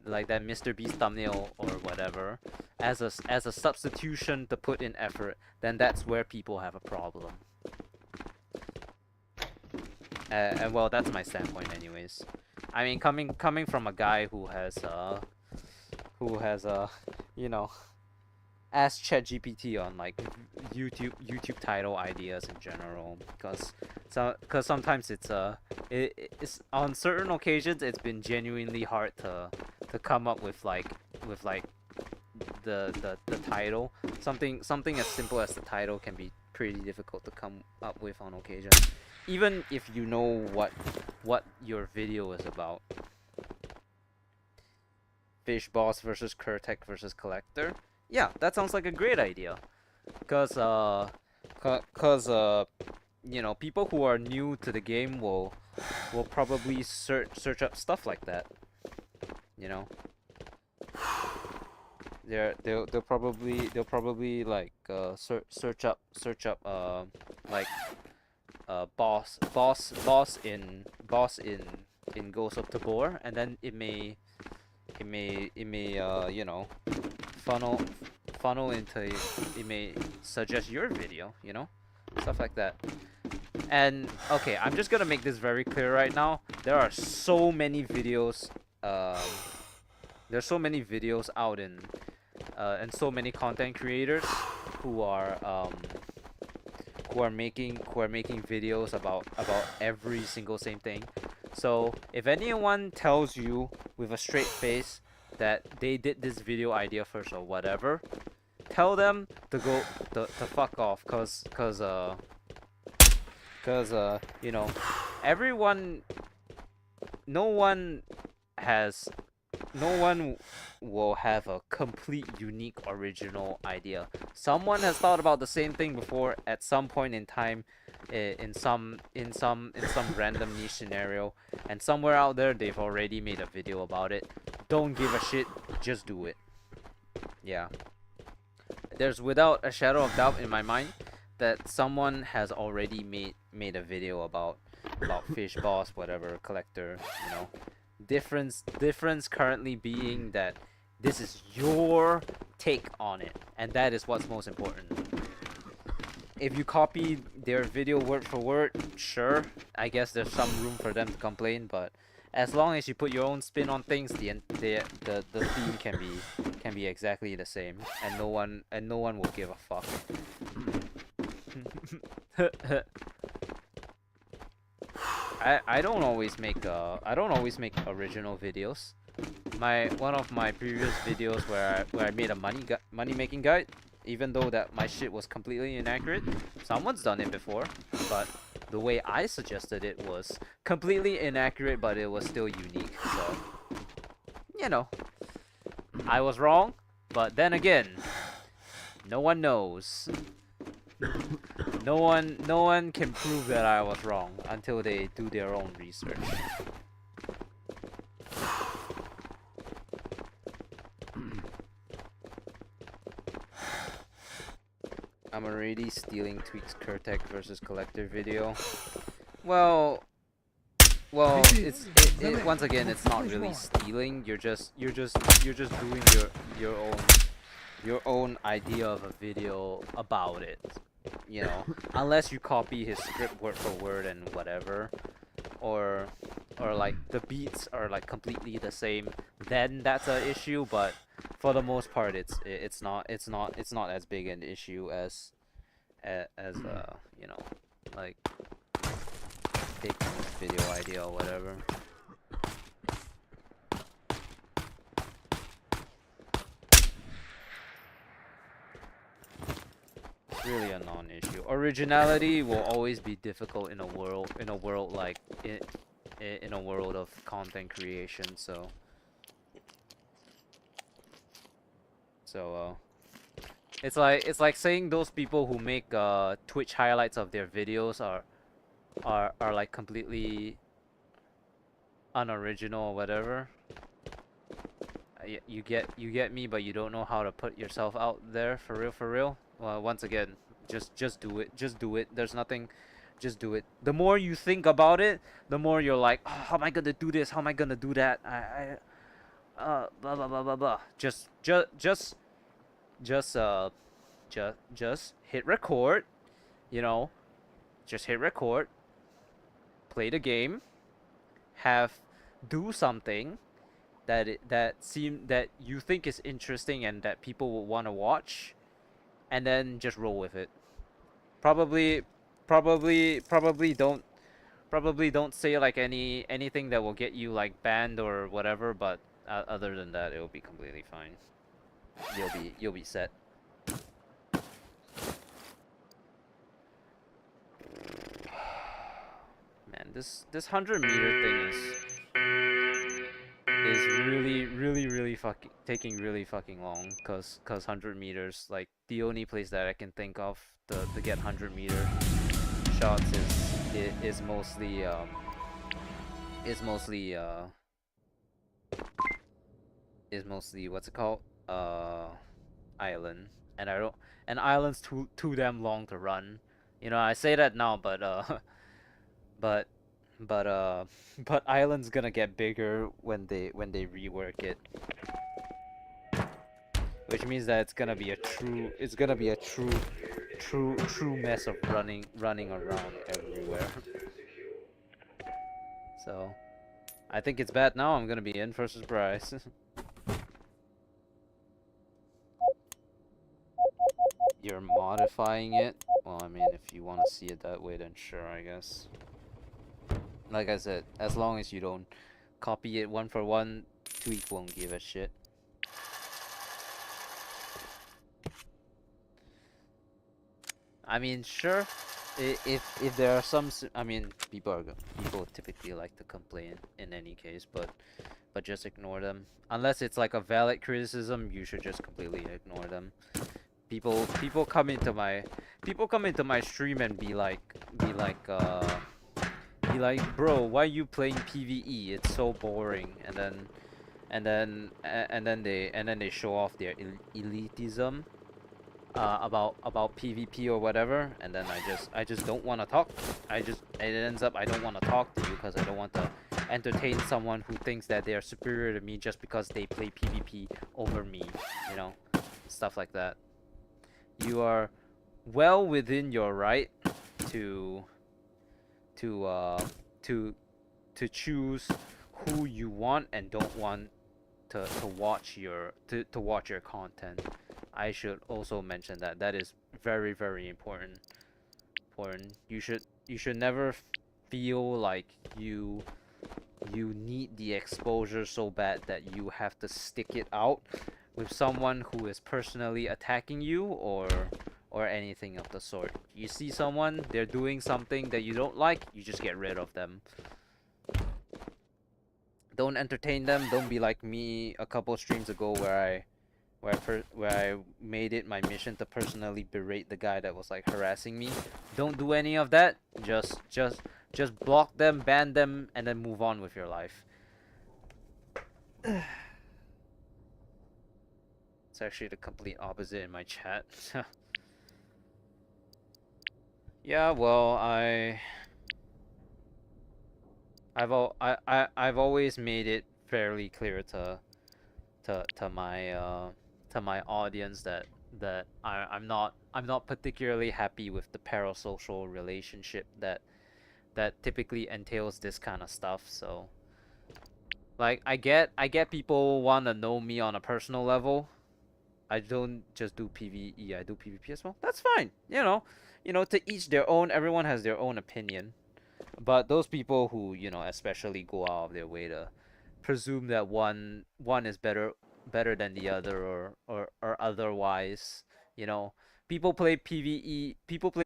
[SPEAKER 1] like that Mr. Beast thumbnail or whatever, as a substitution to put in effort, then that's where people have a problem. And well, that's my standpoint, anyways. I mean, coming from a guy who has you know, asked ChatGPT on like YouTube title ideas in general, because sometimes it's on certain occasions it's been genuinely hard to come up with like the title. Something as simple as the title can be pretty difficult to come up with on occasion, even if you know what your video is about. Fish boss versus Kurtek versus collector. Yeah, that sounds like a great idea. Cause you know, people who are new to the game will probably search up stuff like that. You know, they'll probably like search up like boss in Ghost of Tabor, and then it may you know, funnel into, it may suggest your video, you know, stuff like that. And okay, I'm just gonna make this very clear right now. There are so many videos there's so many videos out in and so many content creators who are making videos about every single same thing. So if anyone tells you with a straight face that they did this video idea first or whatever, tell them to go to fuck off, cause you know, no one will have a complete unique original idea. Someone has thought about the same thing before at some point in time, in some random niche scenario, and somewhere out there they've already made a video about it. Don't give a shit, just do it. Yeah, there's without a shadow of doubt in my mind that someone has already made a video about fish boss, whatever, collector, you know. Difference currently being that This is your take on it, and that is what's most important. If you copy their video word for word, sure, I guess there's some room for them to complain, but as long as you put your own spin on things, the theme can be exactly the same, and no one will give a fuck. I don't always make original videos. One of my previous videos where I made a money making guide, even though that my shit was completely inaccurate, someone's done it before, but the way I suggested it was completely inaccurate, but it was still unique. So, you know, I was wrong, but then again, no one knows. No one can prove that I was wrong until they do their own research. I'm already stealing Tweak's Kurtek versus Collector video. Well, it's once again, it's not really stealing. You're just doing your own idea of a video about it. You know, unless you copy his script word for word and whatever, or like the beats are like completely the same, then that's an issue. But for the most part, it's not as big an issue as you know, like taking this video idea or whatever. Really a non-issue. Originality will always be difficult in a world like in a world of content creation. So it's like saying those people who make Twitch highlights of their videos are like completely unoriginal or whatever. You get me, but you don't know how to put yourself out there for real. Well, once again, just do it. Just do it. There's nothing. Just do it. The more you think about it, the more you're like, oh, how am I gonna do this? How am I gonna do that? Blah blah blah blah blah. Just hit record. You know, just hit record. Play the game. Do something that you think is interesting and that people will want to watch, and then just roll with it. Probably don't say like anything that will get you like banned or whatever, but other than that, it will be completely fine. You'll be set. Man, this 100-meter thing is really taking really fucking long, cause 100 meters, like the only place that I can think of to get 100-meter shots is mostly what's it called, island, and island's too damn long to run. You know, I say that now, but but island's gonna get bigger when they rework it, which means that it's gonna be a true mess of running around everywhere. So I think it's bad now. I'm gonna be in versus Bryce. You're modifying it? Well, I mean, if you want to see it that way, then sure, I guess. Like I said, as long as you don't copy it one for one, Tweak won't give a shit. I mean, sure, if there are some, I mean, people typically like to complain in any case, but just ignore them. Unless it's like a valid criticism, you should just completely ignore them. People come into my stream and be like, bro, why are you playing PVE? It's so boring. And then they show off their elitism about PvP or whatever, and then I just don't want to talk. It ends up I don't want to talk to you because I don't want to entertain someone who thinks that they are superior to me just because they play PvP over me, you know, stuff like that. You are well within your right to to uh to to choose who you want and don't want to watch your content. I should also mention that that is very, very important. You should never feel like you need the exposure so bad that you have to stick it out with someone who is personally attacking you or anything of the sort. You see someone, they're doing something that you don't like, you just get rid of them. Don't entertain them. Don't be like me a couple streams ago where I made it my mission to personally berate the guy that was like harassing me. Don't do any of that. Just block them, ban them, and then move on with your life. It's actually the complete opposite in my chat. Yeah, well, I've always made it fairly clear to my audience that I'm not particularly happy with the parasocial relationship that typically entails this kind of stuff. So like I get people want to know me on a personal level. I don't just do PvE, I do PvP as well. That's fine. To each their own. Everyone has their own opinion. But those people who, especially go out of their way to presume that one is better than the other or otherwise, you know, people play PvE, people play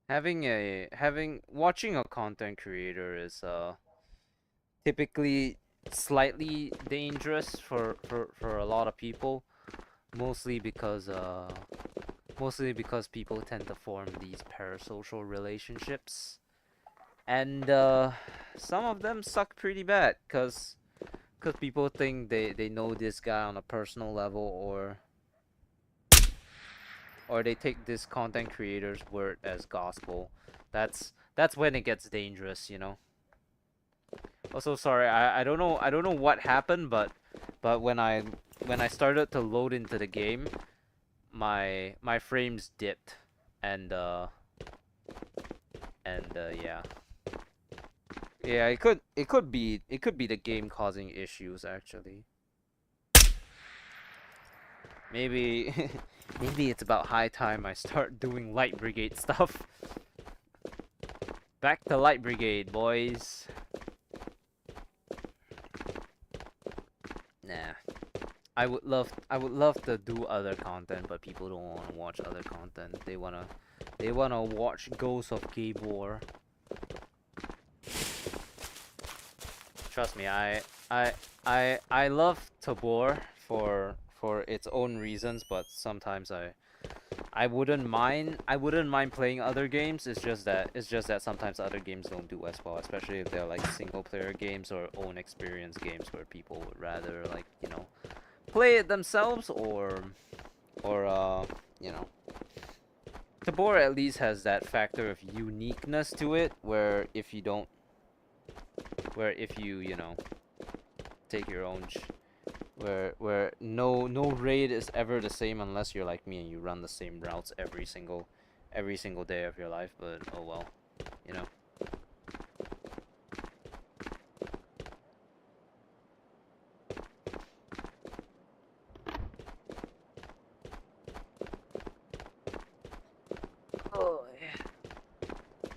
[SPEAKER 1] having watching a content creator is typically slightly dangerous for a lot of people, mostly because people tend to form these parasocial relationships. And some of them suck pretty bad because people think they know this guy on a personal level, or they take this content creator's word as gospel. That's when it gets dangerous. Also, sorry, I don't know what happened, but when I started to load into the game, my frames dipped, and yeah. Yeah, it could be the game causing issues actually. Maybe maybe it's about high time I start doing Light Brigade stuff. Back to Light Brigade, boys. Nah. I would love to do other content, but people don't want to watch other content. They wanna watch Ghosts of Gabor. Trust me, I love Tabor for its own reasons, but sometimes I wouldn't mind playing other games. It's just that sometimes other games don't do as well, especially if they're like single player games or own experience games where people would rather like, play it themselves or you know. Tabor at least has that factor of uniqueness to it where if you take your own where no raid is ever the same unless you're like me and you run the same routes every single day of your life. But oh well, you know. Oh yeah.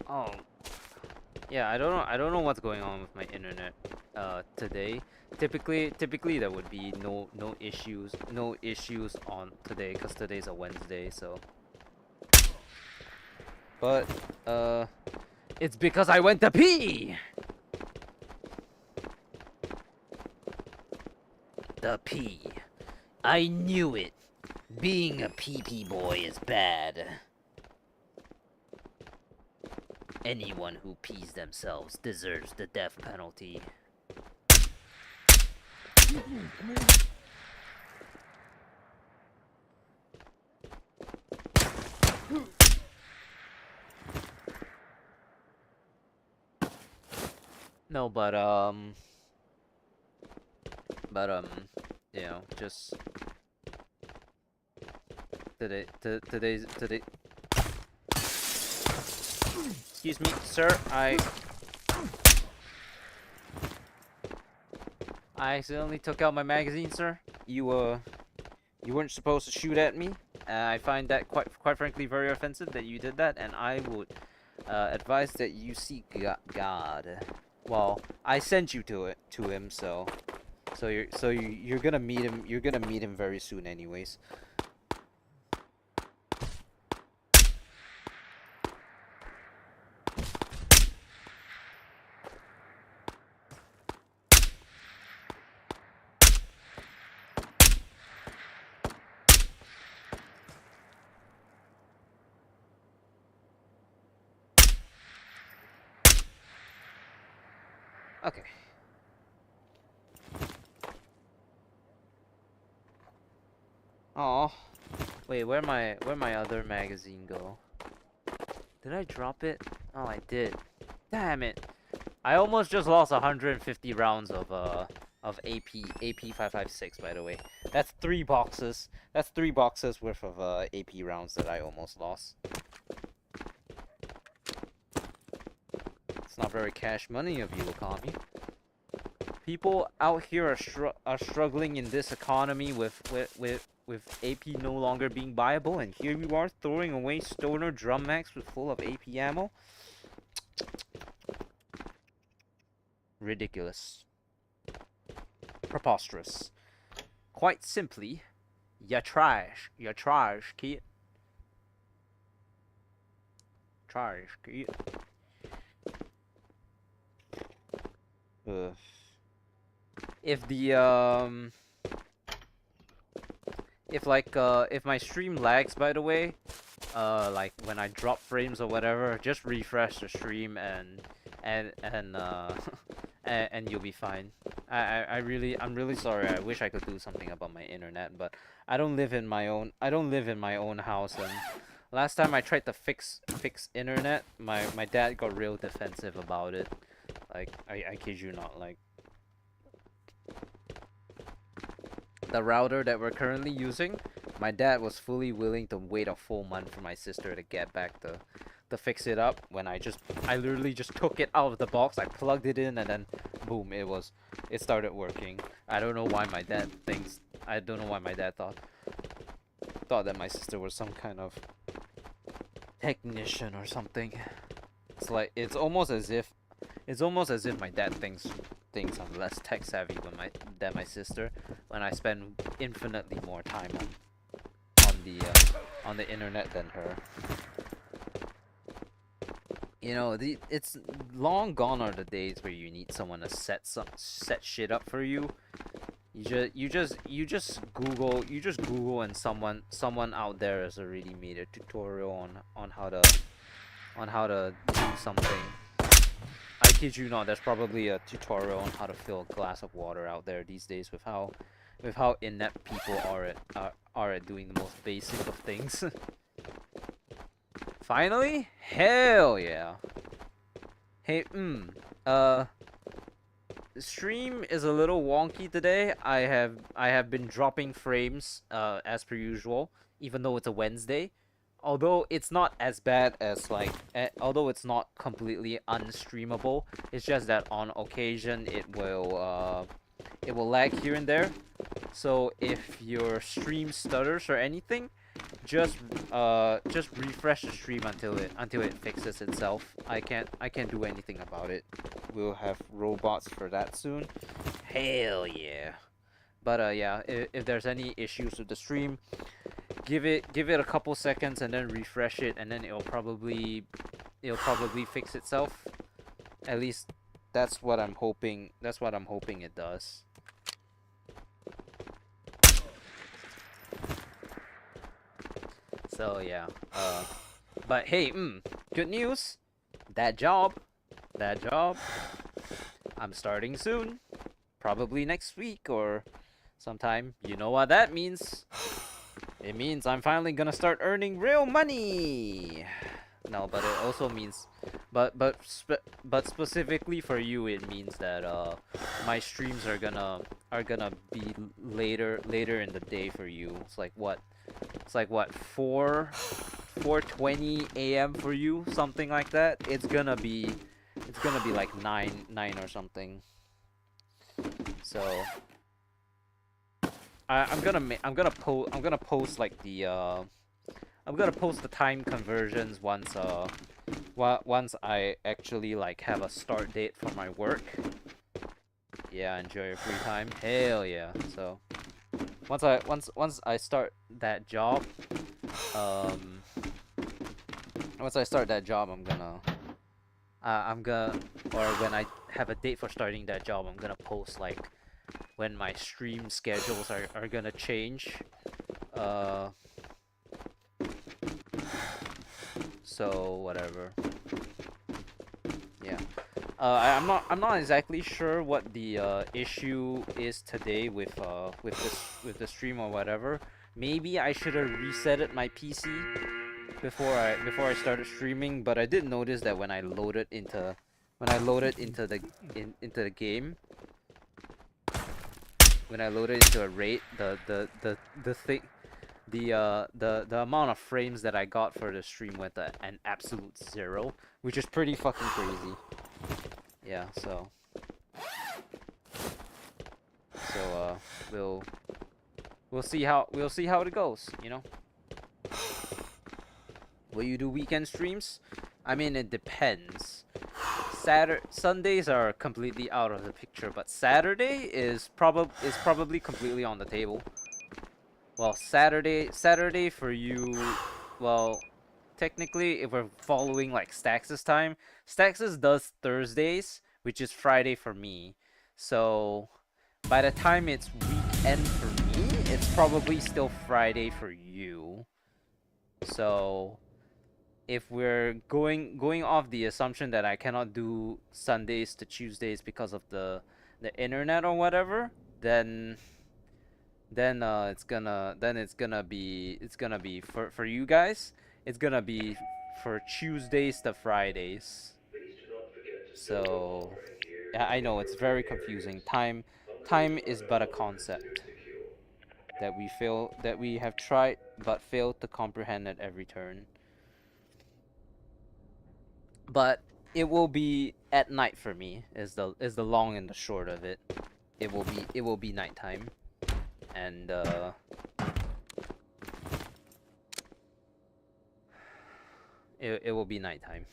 [SPEAKER 1] Oh yeah, I don't know what's going on with my internet today. Typically there would be no issues on today because today's a Wednesday. So but it's because I went to pee. The pee. I knew it. Being a pee boy is bad. Anyone who pees themselves deserves the death penalty. No, but you know, just today. Excuse me, sir. I accidentally took out my magazine, sir. You weren't supposed to shoot at me. I find that quite frankly very offensive that you did that, and I would advise that you seek God. Well, I sent you to him, so you're gonna meet him. You're gonna meet him very soon, anyways. Okay. Oh, wait, where my other magazine go? Did I drop it? Oh, I did. Damn it! I almost just lost 150 rounds of AP 556. By the way, that's 3 boxes. That's 3 boxes worth of AP rounds that I almost lost. It's not very cash money of you, Okami. People out here are struggling in this economy with AP no longer being viable, and here you are throwing away stoner drum mags with full of AP ammo. Ridiculous. Preposterous. Quite simply, you're trash. You're trash, kid. Trash, kid. If the if my stream lags, by the way, like when I drop frames or whatever, just refresh the stream and and you'll be fine. I'm really sorry. I wish I could do something about my internet, but I don't live in my own house, and last time I tried to fix internet, my dad got real defensive about it. Like I kid you not, like the router that we're currently using, my dad was fully willing to wait a full month for my sister to get back to fix it up, when I literally just took it out of the box, I plugged it in, and then boom, it started working. I don't know why my dad thought that my sister was some kind of technician or something. It's almost as if my dad thinks I'm less tech savvy than my sister, when I spend infinitely more time on the internet than her. You know, it's long gone are the days where you need someone to set shit up for you. You just Google and someone out there has already made a tutorial on how to do something. I kid you not, there's probably a tutorial on how to fill a glass of water out there these days, with how inept people are at doing the most basic of things. Finally? Hell yeah. Hey, the stream is a little wonky today. I have been dropping frames as per usual, even though it's a Wednesday. Although it's not as bad as although it's not completely unstreamable, it's just that on occasion it will lag here and there. So if your stream stutters or anything, just refresh the stream until it fixes itself. I can't do anything about it. We'll have robots for that soon. Hell yeah. But yeah, if there's any issues with the stream, give it a couple seconds and then refresh it, and then it'll probably fix itself. At least that's what I'm hoping it does. So yeah, but hey, good news. That job, I'm starting soon. Probably next week or sometime. You know what that means? It means I'm finally gonna start earning real money. No, but it also means, but specifically for you, it means that my streams are gonna be later in the day for you. It's like what? It's like what 4:20 a.m. for you, something like that. It's gonna be like nine or something. So I'm gonna post like the I'm gonna post the time conversions once I actually like have a start date for my work. Yeah, enjoy your free time. Hell yeah. So once I start that job, um once I start that job, I'm gonna or when I have a date for starting that job, I'm gonna post like when my stream schedules are gonna change. Uh so whatever. Yeah. I'm not exactly sure what the issue is today with the stream or whatever. Maybe I should have resetted my PC before I started streaming, but I did notice that when I loaded into the game, when I loaded into a raid, the thing the amount of frames that I got for the stream went at an absolute 0, which is pretty fucking crazy. Yeah, so we'll see how it goes, you know. Will you do weekend streams? I mean, it depends. Sundays are completely out of the picture, but Saturday is probably completely on the table. Well, Saturday for you, well, technically, if we're following like Stax's time, Stax's does Thursdays, which is Friday for me. So by the time it's weekend for me, it's probably still Friday for you. So if we're going off the assumption that I cannot do Sundays to Tuesdays because of the internet or whatever, then it's gonna be for you guys. It's gonna be for Tuesdays to Fridays. So yeah, I know it's very confusing. Time is but a concept that we have tried but failed to comprehend at every turn. But it will be at night for me. Is the long and the short of it. It will be nighttime, and it will be nighttime.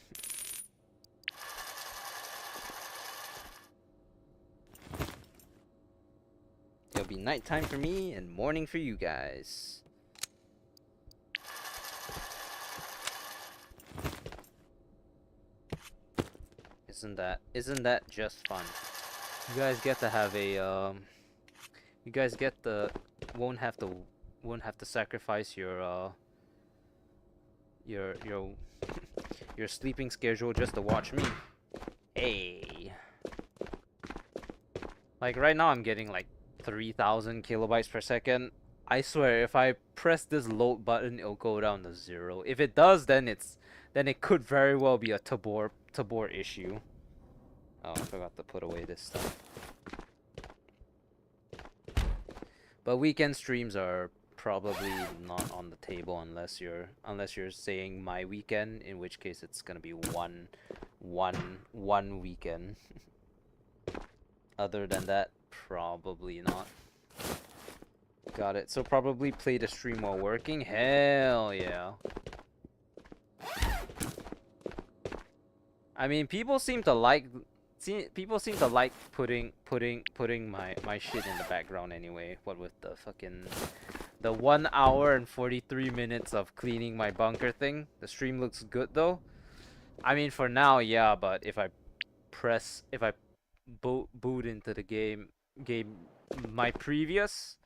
[SPEAKER 1] It'll be nighttime for me and morning for you guys. Isn't that just fun? You guys get to have a you guys get the won't have to won't have to sacrifice your your sleeping schedule just to watch me. Hey. Like right now I'm getting like 3,000 kilobytes per second. I swear if I press this load button it'll go down to 0. If it does, then it could very well be a Tabor issue. Oh, I forgot to put away this stuff. But weekend streams are probably not on the table unless you're saying my weekend, in which case it's gonna be one weekend. Other than that, probably not. Got it. So probably play the stream while working. Hell yeah. I mean, people seem to like putting my shit in the background anyway. What with the 1 hour and 43 minutes of cleaning my bunker thing. The stream looks good though. I mean, for now, yeah, but if I boot into the game my previous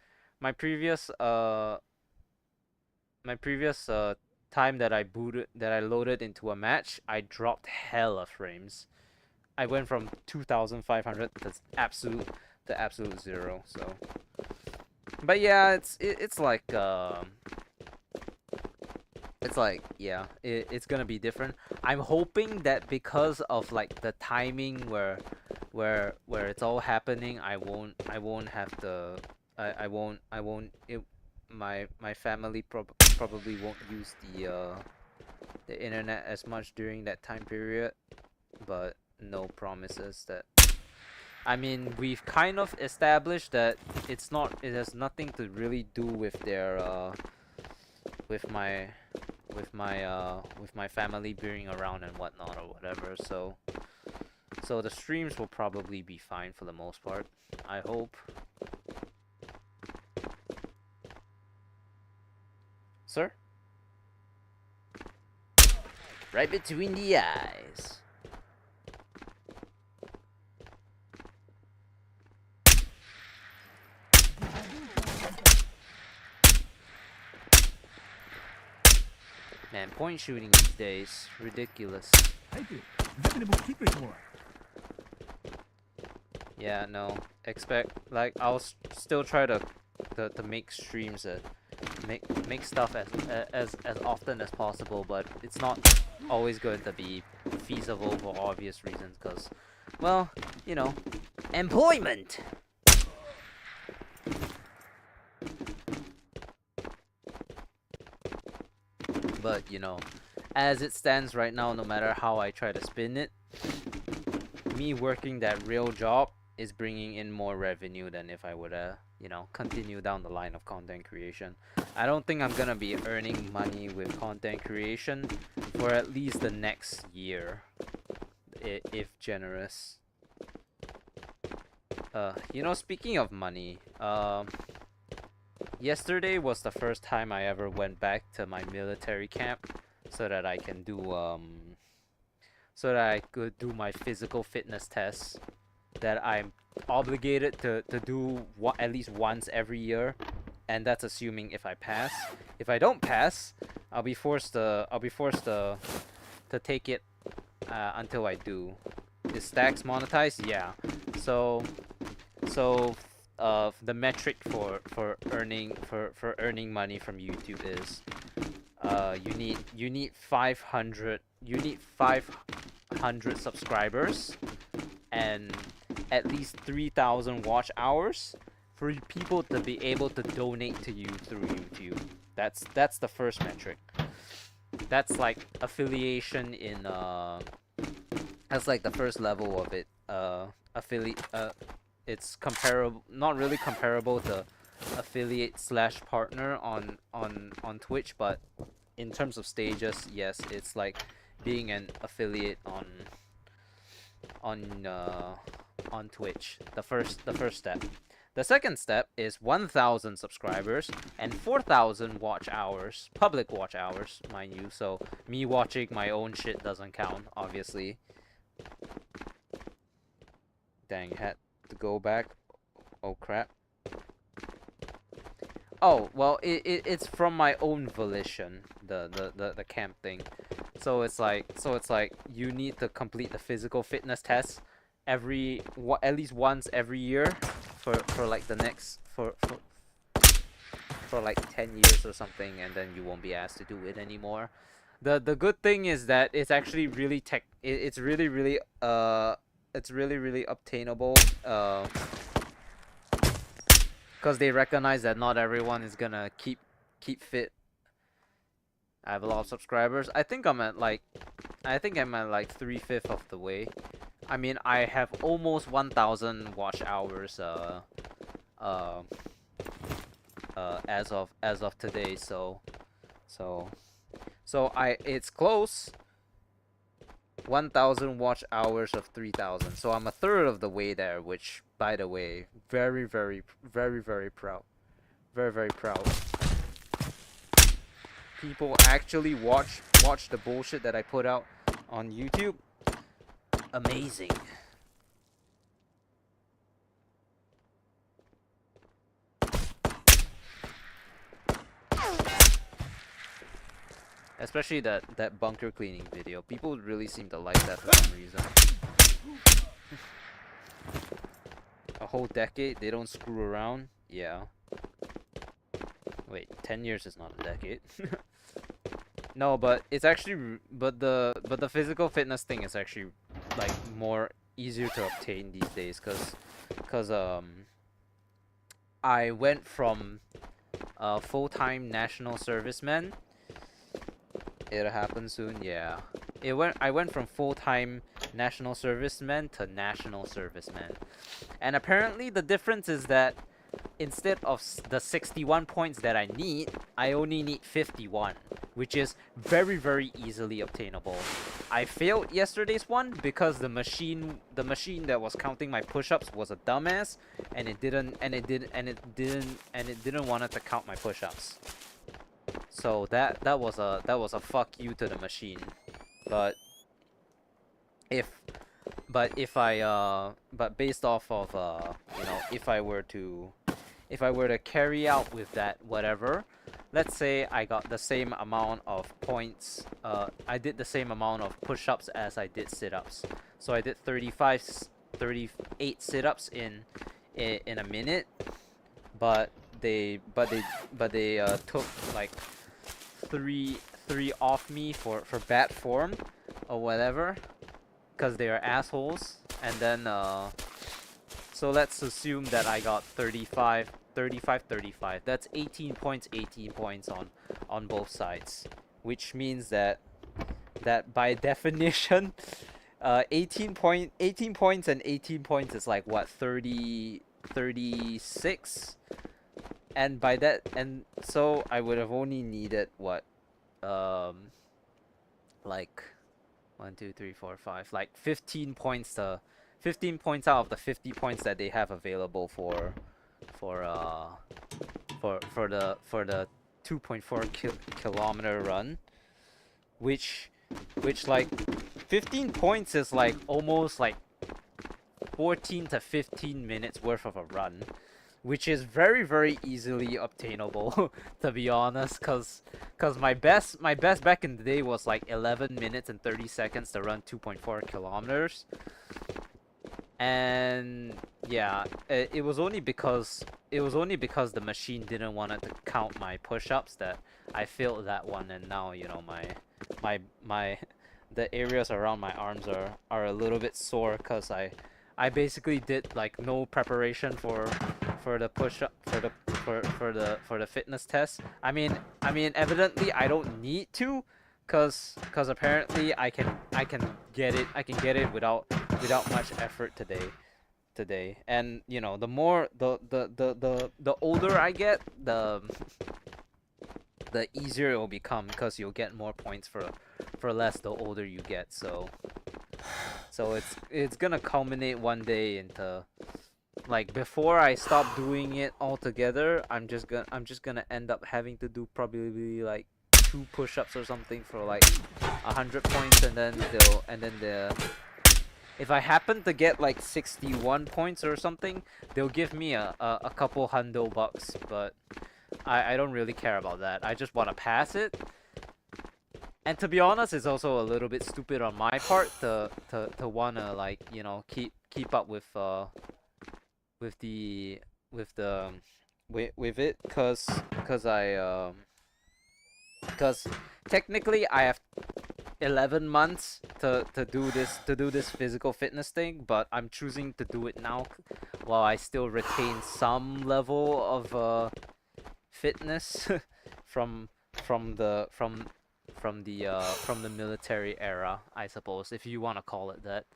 [SPEAKER 1] time that I loaded into a match, I dropped hella frames. I went from 2,500 to absolute 0. So, but yeah, it's like It's like, yeah, it's gonna be different. I'm hoping that because of like the timing where it's all happening, I won't have the I won't it, my family probably won't use the internet as much during that time period, but no promises that. I mean, we've kind of established that it has nothing to really do with their with my with my family being around and whatnot or whatever. So the streams will probably be fine for the most part. I hope. Sir? Right between the eyes. Man, point shooting these days, ridiculous. Yeah, no. Expect like still try to make streams that make stuff as often as possible, but it's not always going to be feasible for obvious reasons, cause, well, you know, employment. But you know, as it stands right now, no matter how I try to spin it, me working that real job is bringing in more revenue than if I would you know, continue down the line of content creation. I don't think I'm gonna be earning money with content creation for at least the next year, if generous. You know, speaking of money, yesterday was the first time I ever went back to my military camp so that I can do so that I could do my physical fitness tests that I'm obligated to do at least once every year, and that's assuming if I pass. If I don't pass, I'll be forced to take it until I do. Is stacks monetized? Yeah. So the metric for earning money from YouTube is you need 500 subscribers and at least 3,000 watch hours for people to be able to donate to you through YouTube. That's the first metric. That's like affiliation in that's like the first level of it. It's comparable, not really comparable to affiliate slash partner on Twitch, but in terms of stages, yes, it's like being an affiliate on Twitch. The first step. The second step is 1,000 subscribers and 4,000 watch hours, public watch hours, mind you. So me watching my own shit doesn't count, obviously. Dang, had to go back. Oh crap. Oh, well, it's from my own volition, the camp thing. So it's like you need to complete the physical fitness test at least once every year for like the next for like 10 years or something, and then you won't be asked to do it anymore. The good thing is that it's actually really it's really obtainable because they recognize that not everyone is gonna keep fit. I have a lot of subscribers. I think I'm at like 3/5 of the way. I mean, I have almost 1,000 watch hours as of today, so it's close. 1,000 watch hours of 3,000, so I'm a third of the way there, which, by the way, very proud. Very proud. People actually watch the bullshit that I put out on YouTube. Amazing. Especially that bunker cleaning video. People really seem to like that for some reason. A whole decade, they don't screw around? Yeah. Wait, 10 years is not a decade. No, but it's actually but the physical fitness thing is actually like more easier to obtain these days, cause I went from a full-time national serviceman. It'll happen soon, yeah. I went from full-time national serviceman to national serviceman. And apparently the difference is that instead of the 61 points that I need, I only need 51, which is very, very easily obtainable. I failed yesterday's one because the machine that was counting my push-ups was a dumbass, and it didn't want it to count my push-ups. So that was a fuck you to the machine. But if but based off of if I were to carry out with that whatever, let's say I got the same amount of points, I did the same amount of push-ups as I did sit-ups. So I did 38 sit-ups in a minute, but they took like three off me for bad form or whatever, because they are assholes. And then so let's assume that I got 35. That's 18 points on both sides, which means that by definition 18 points and 18 points is like what, 36, and by that, and so I would have only needed what, like 1 2 3 4 5, like 15 points out of the 50 points that they have available for the 2.4 kilometer run, which like 15 points is like almost like 14 to 15 minutes worth of a run, which is very, very easily obtainable to be honest, cause my best back in the day was like 11 minutes and 30 seconds to run 2.4 kilometers. And yeah, it was only because the machine didn't want it to count my push-ups that I failed that one. And now, you know, my the areas around my arms are a little bit sore because I basically did like no preparation for the push-up for the fitness test. I mean evidently I don't need to, cause apparently I can get it without much effort today. And you know, the more the older I get, the easier it will become, because you'll get more points for less the older you get. So it's gonna culminate one day into, like, before I stop doing it altogether, I'm just gonna end up having to do probably like 2 push-ups or something for like 100 points, and then if I happen to get like 61 points or something, they'll give me a couple hundo bucks. But I don't really care about that. I just want to pass it. And to be honest, it's also a little bit stupid on my part to wanna, like, you know, keep up with it, cause technically I have 11 months to do this physical fitness thing, but I'm choosing to do it now while I still retain some level of fitness from the military era, I suppose, if you want to call it that,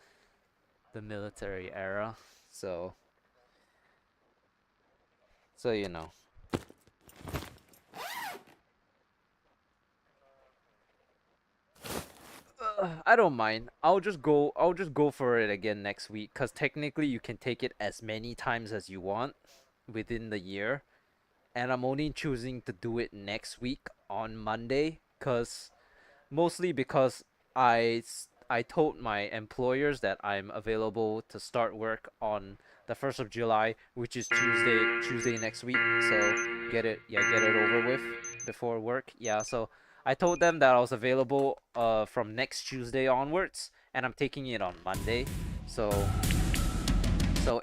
[SPEAKER 1] the military era. So you know. I don't mind. I'll just go for it again next week, cuz technically you can take it as many times as you want within the year. And I'm only choosing to do it next week on Monday, mostly because I told my employers that I'm available to start work on the 1st of July, which is Tuesday next week. So get it over with before work. Yeah, so I told them that I was available from next Tuesday onwards, and I'm taking it on Monday. So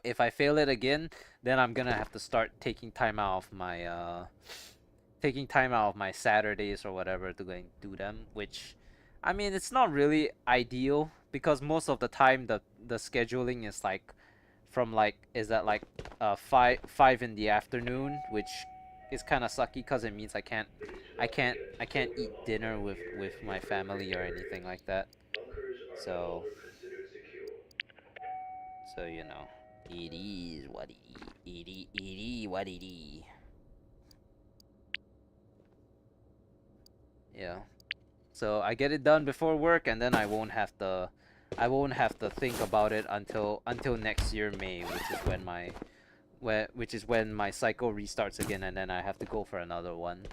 [SPEAKER 1] if I fail it again, then I'm gonna have to start taking time out of my taking time out of my Saturdays or whatever to go and do them, which I mean it's not really ideal because most of the time the scheduling is like from like is that like 5 in the afternoon, which is kind of sucky because it means I can't eat dinner with my family or anything like that. So you know, it is what it is. It is what it is. Yeah. So I get it done before work, and then I won't have to think about it until next year May, which is when my cycle restarts again, and then I have to go for another one.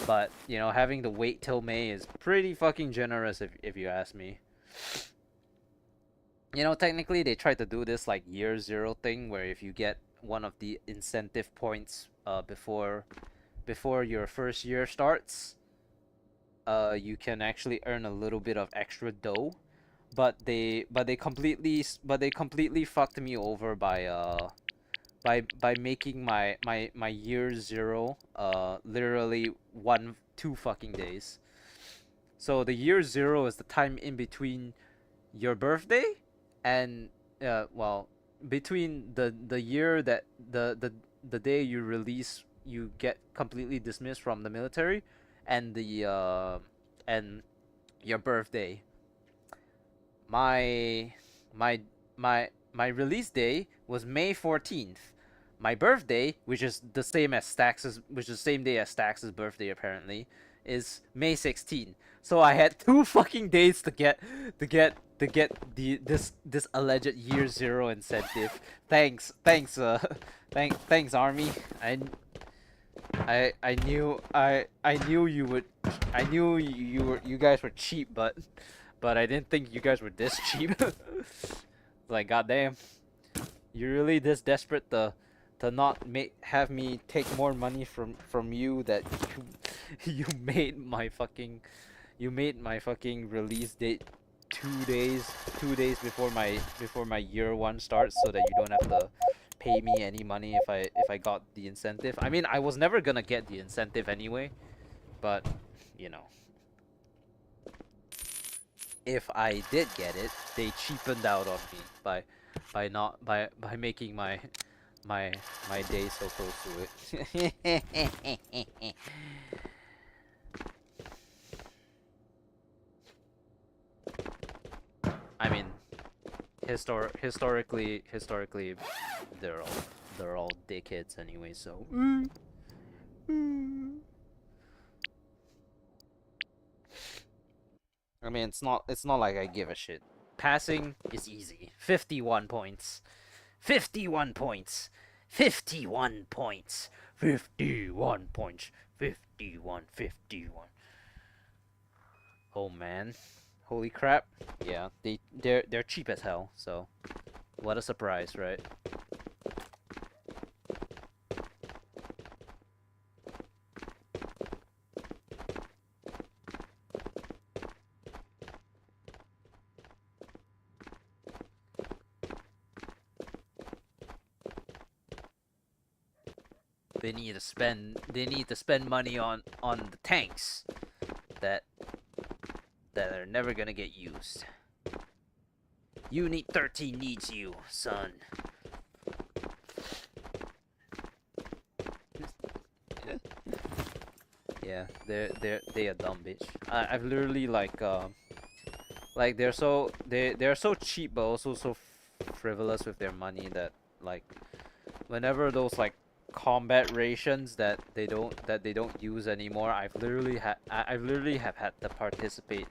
[SPEAKER 1] But you know, having to wait till May is pretty fucking generous if you ask me. You know, technically they tried to do this like year zero thing where if you get one of the incentive points before your first year starts, you can actually earn a little bit of extra dough. But they completely fucked me over by making my year zero literally 2 fucking days. So the year zero is the time in between your birthday and well, between the year that the day you get completely dismissed from the military and the and your birthday. My my my my release day was May 14th. My birthday, which is the same as Stax's, which is the same day as Stax's birthday apparently, is May 16th. So I had 2 fucking days to get this alleged year zero incentive. Thanks thanks army. I knew you would. I knew you guys were cheap, but I didn't think you guys were this cheap. Like goddamn, you're really this desperate to not have me take more money from you that you you made my fucking release date 2 days before my year one starts, so that you don't have to pay me any money if I got the incentive. I mean, I was never gonna get the incentive anyway, but you know, if I did get it, they cheapened out on me by not by making my my day so close to it. I mean, historically, they're all they're all dickheads anyway. So. I mean, it's not like I give a shit. Passing is easy. 51 points. 51 points. 51 points. 51 points. 51, 51. Oh man. Holy crap. Yeah, they're cheap as hell, so what a surprise, right? They need to spend money on the tanks that that are never gonna get used. Unit 13 needs you, son. Yeah, they a dumb bitch. I've literally like they're so cheap but also so frivolous with their money that like whenever those like combat rations that they don't use anymore, I've literally have had to participate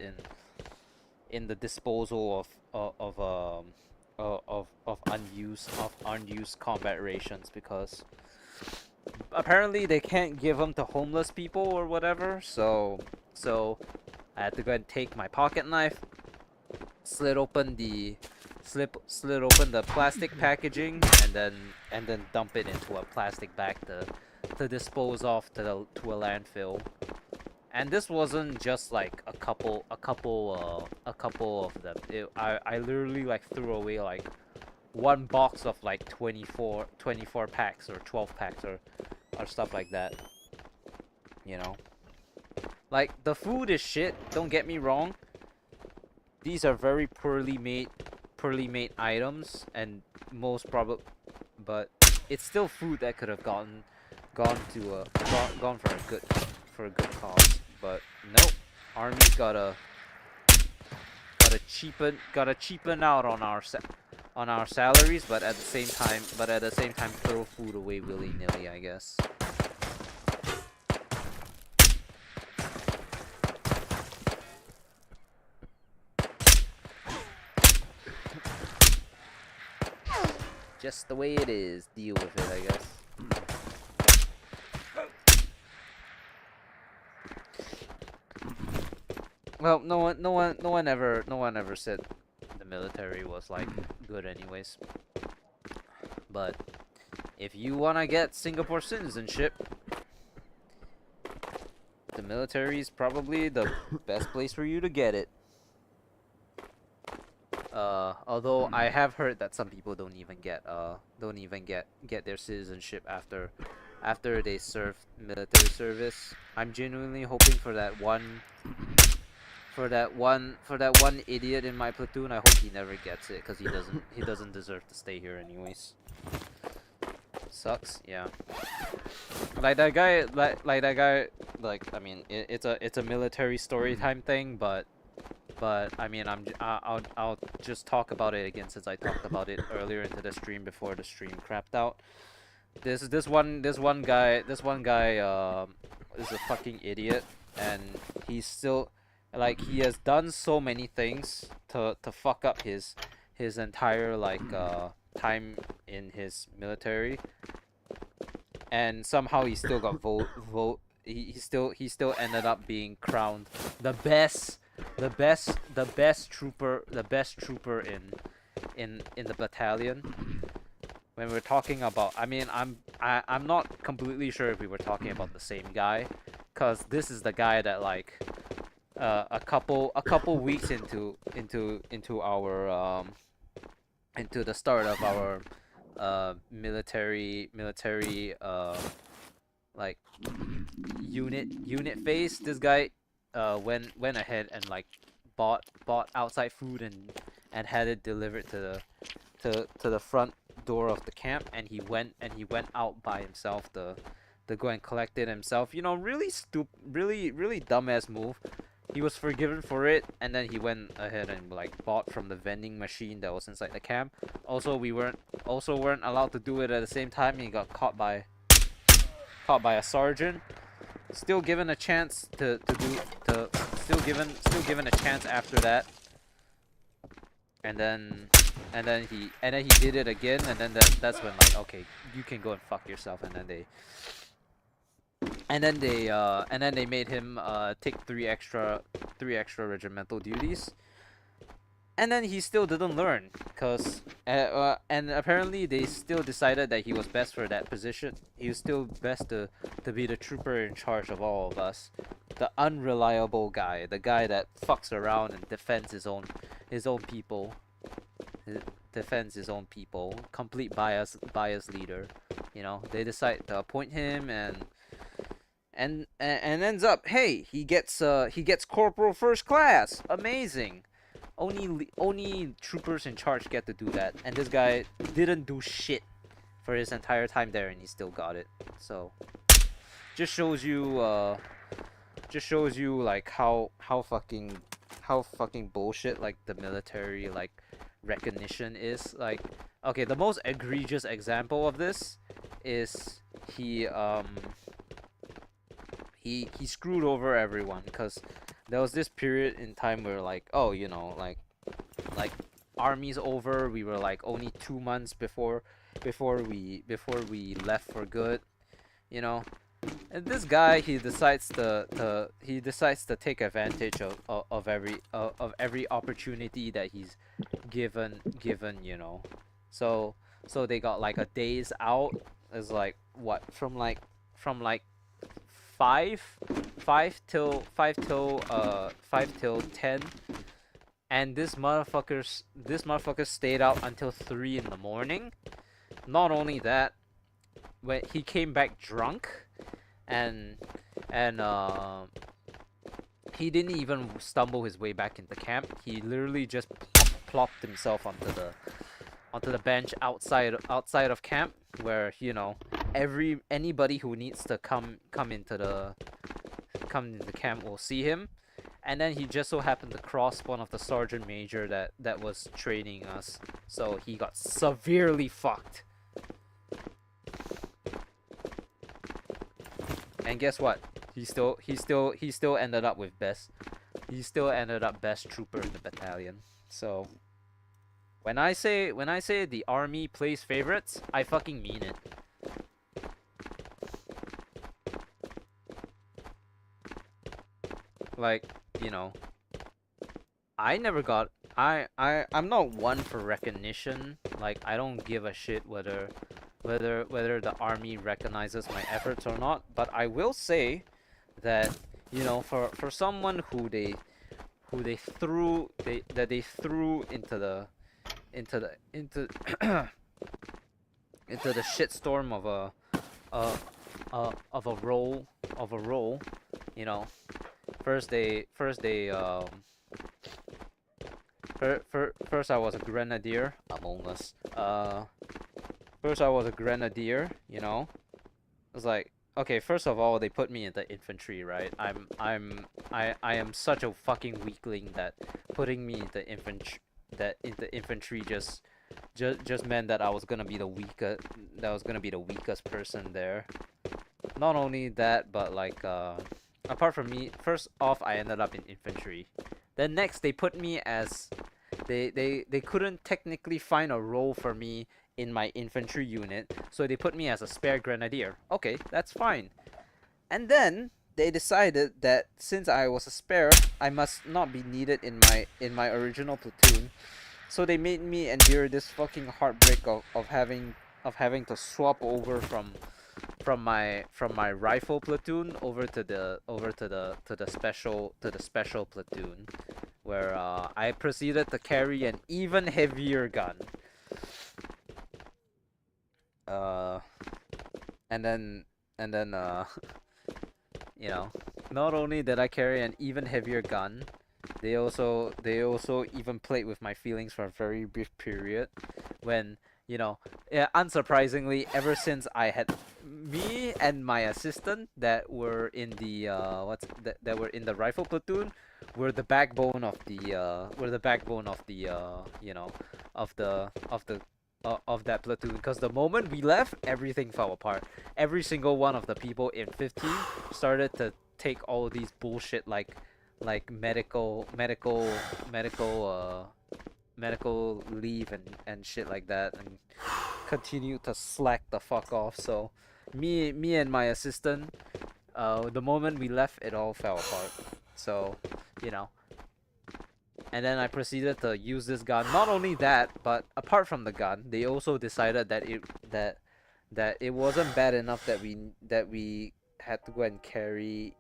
[SPEAKER 1] in the disposal of unused combat rations because apparently they can't give them to homeless people or whatever. So I had to go and take my pocket knife, slit open the slit open the plastic packaging, and then dump it into a plastic bag to dispose off to a landfill. And this wasn't just like a couple of them. I literally like threw away like one box of like 24 packs or 12 packs or stuff like that. you know. Like, the food is shit, don't get me wrong. These are very poorly made items, and most probably, but it's still food that could have gone for a good cause. But nope, Army's gotta cheapen out on our salaries, but at the same time throw food away willy nilly, I guess. Just the way it is. Deal with it, I guess. Well, no one ever said the military was like good, anyways. But if you wanna get Singapore citizenship, the military is probably the best place for you to get it. Although I have heard that some people don't even get their citizenship after they serve military service. I'm genuinely hoping for that one idiot in my platoon. I hope he never gets it, because he doesn't deserve to stay here anyways. Sucks, yeah. Like that guy, like I mean, it's a military story time thing, but I mean, I'll just talk about it again, since I talked about it earlier into the stream before the stream crapped out. This one guy is a fucking idiot, and he's still, like, he has done so many things to fuck up his entire time in his military, and somehow he still got he still ended up being crowned the best trooper in the battalion. When we're talking about, I mean, I'm not completely sure if we were talking about the same guy, cause this is the guy that, like, a couple weeks into our into the start of our military like unit phase, this guy went ahead and, like, bought outside food and had it delivered to the front door of the camp, and he went out by himself to go and collect it himself. You know, really really dumbass move. He was forgiven for it, and then he went ahead and, like, bought from the vending machine that was inside the camp. Also, we weren't allowed to do it at the same time. He got caught by a sergeant. Still given a chance still given a chance after that. And then he did it again, and then that's when, like, okay, you can go and fuck yourself. And then they made him take three extra regimental duties. And then he still didn't learn, cause and apparently they still decided that he was best for that position. He was still best to be the trooper in charge of all of us, the unreliable guy, the guy that fucks around and defends his own people, complete bias leader. You know, they decide to appoint him, and ends up, hey, he gets corporal first class. Amazing. Only troopers in charge get to do that, and this guy didn't do shit for his entire time there, and he still got it. So just shows you like how fucking bullshit, like, the military, like, recognition is. Like, okay, the most egregious example of this is he screwed over everyone, because there was this period in time where, like, oh, you know, like army's over. We were, like, only 2 months before we left for good, you know. And this guy, he decides to take advantage of every opportunity that he's given, you know. So they got, like, a days out. Is like, what, from 5 till 10, and this motherfucker stayed out until 3 in the morning. Not only that, when he came back drunk, and and he didn't even stumble his way back into camp. He literally just plopped himself onto the bench outside of camp, where anybody who needs to come into camp will see him. And then he just so happened to cross one of the sergeant major that was training us, so he got severely fucked. And guess what? He still ended up with best. He still ended up best trooper in the battalion. So when I say the army plays favorites, I fucking mean it. Like, I'm not one for recognition. Like, I don't give a shit whether the army recognizes my efforts or not. But I will say that, for someone who they threw into the into the shitstorm of a role, first I was a grenadier among us. First I was a grenadier, It was like, okay, first of all, they put me into infantry, right? I am such a fucking weakling that putting me into infantry just meant that I was gonna be the weakest person there. Not only that, but like apart from me, first off, I ended up in infantry. Then next, they put me as they couldn't technically find a role for me in my infantry unit, so they put me as a spare grenadier. Okay, that's fine. And then they decided that since I was a spare, I must not be needed in my original platoon. So they made me endure this fucking heartbreak of having to swap over from my rifle platoon over to the special platoon, where I proceeded to carry an even heavier gun. And then not only did I carry an even heavier gun, they also even played with my feelings for a very brief period, when unsurprisingly, ever since I had me and my assistant that were in the that were in the rifle platoon, were the backbone of the of that platoon, because the moment we left, everything fell apart. Every single one of the people in 15 started to take all of these bullshit like medical leave and shit like that, and continue to slack the fuck off. So me and my assistant, the moment we left, it all fell apart. So and then I proceeded to use this gun. Not only that, but apart from the gun, they also decided that it wasn't bad enough that we had to go and carry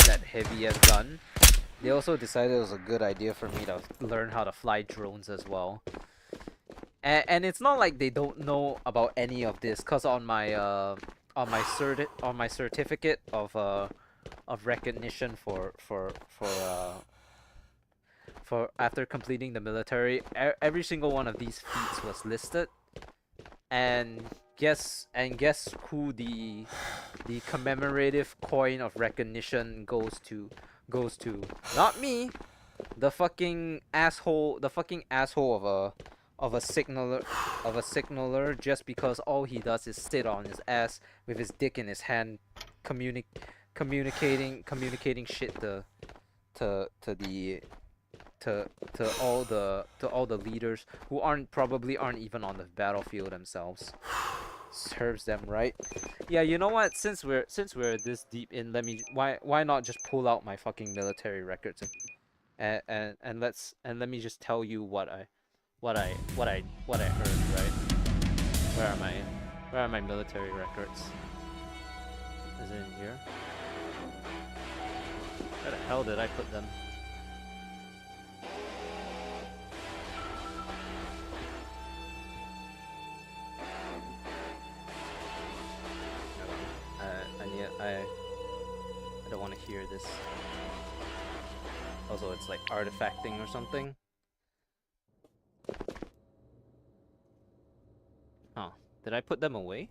[SPEAKER 1] that heavy ass gun. They also decided it was a good idea for me to learn how to fly drones as well. And it's not like they don't know about any of this, cause on my certificate of recognition for after completing the military, every single one of these feats was listed. And guess who the commemorative coin of recognition goes to? Not me, the fucking asshole of a signaler, just because all he does is sit on his ass with his dick in his hand, communicating shit to all the leaders who probably aren't even on the battlefield themselves. Serves them right. Yeah, you know what? Since we're this deep in, why not just pull out my fucking military records and let me just tell you what I heard, right? Where are my military records? Is it in here? Where the hell did I put them? this. Also, it's like artifacting or something. Huh. Did I put them away?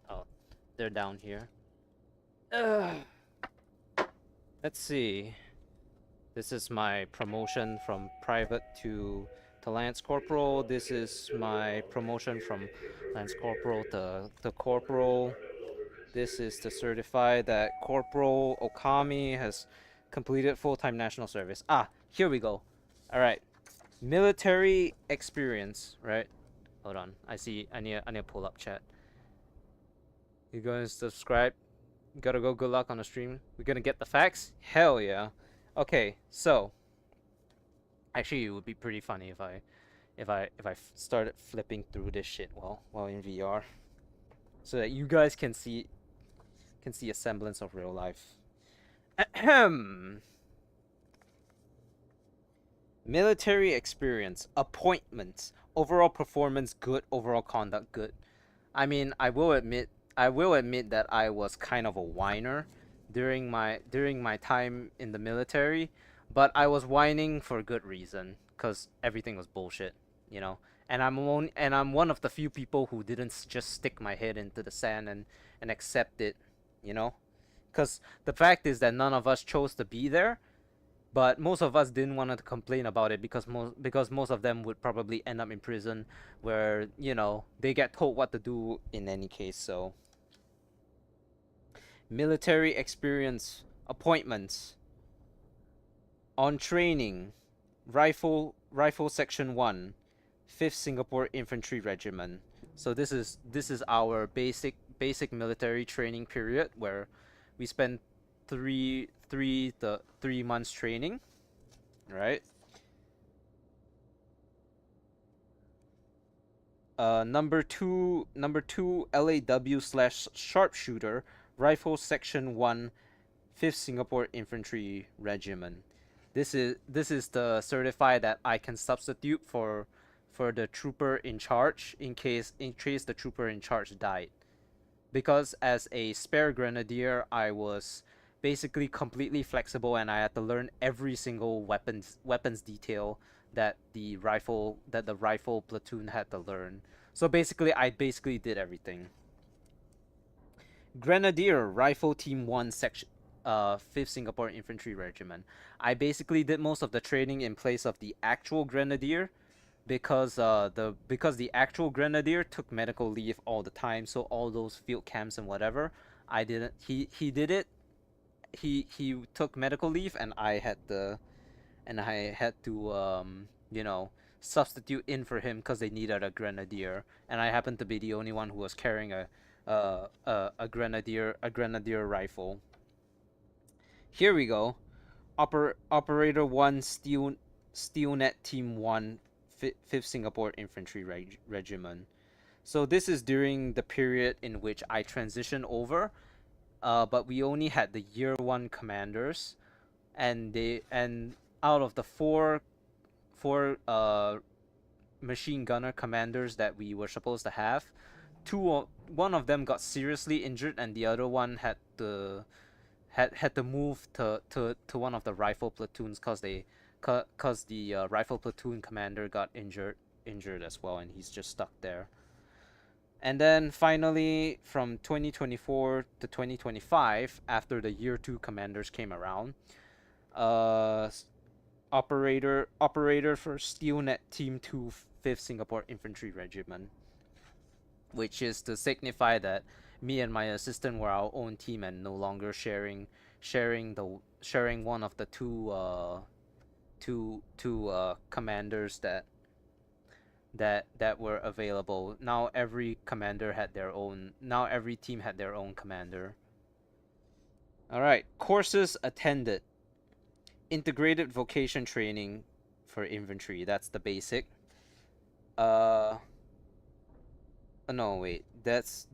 [SPEAKER 1] Oh, they're down here. Let's see. This is my promotion from private to Lance Corporal. This is my promotion from Lance Corporal to Corporal. This is to certify that Corporal Okami has completed full-time national service. Ah, here we go. All right. Military experience, right? Hold on. I need to pull up chat. You gonna subscribe? Gotta go. Good luck on the stream. We're gonna get the facts. Hell yeah. Okay, so actually, it would be pretty funny if I started flipping through this shit while in VR, so that you guys can see a semblance of real life. Ahem. Military experience, appointments, overall performance good, overall conduct good. I mean, I will admit that I was kind of a whiner during my time in the military, but I was whining for good reason, cause everything was bullshit, you know. And I'm one of the few people who didn't just stick my head into the sand and accept it, you know. Cause the fact is that none of us chose to be there, but most of us didn't want to complain about it because most of them would probably end up in prison, where they get told what to do in any case. So military experience, appointments, on training, rifle section 1, 5th Singapore Infantry Regiment. So this is our basic military training period, where we spend 3 months training, right? Number two LAW/sharpshooter, rifle section 1, 5th Singapore Infantry Regiment. This is the certify that I can substitute for the trooper in charge in case the trooper in charge died. Because as a spare grenadier, I was basically completely flexible, and I had to learn every single weapons detail that the rifle platoon had to learn. So I did everything. Grenadier, Rifle Team 1 section, 5th Singapore Infantry Regiment. I basically did most of the training in place of the actual grenadier, because the actual grenadier took medical leave all the time, so all those field camps and whatever, I didn't. He did it. He took medical leave, and I had to substitute in for him because they needed a grenadier, and I happened to be the only one who was carrying a grenadier rifle. Here we go. Operator 1, Steelnet Team 1, 5th Singapore Infantry Regiment. So this is during the period in which I transitioned over, but we only had the year 1 commanders, and out of the four machine gunner commanders that we were supposed to have, one of them got seriously injured, and the other one had to move to one of the rifle platoons because the rifle platoon commander got injured as well, and he's just stuck there. And then finally, from 2024 to 2025, after the year 2 commanders came around, operator for Steelnet Team 2, 5th Singapore Infantry Regiment, which is to signify that me and my assistant were our own team and no longer sharing one of the two commanders that were available. Now every team had their own commander. All right, courses attended. Integrated vocation training for infantry. That's the basic. No, wait. That's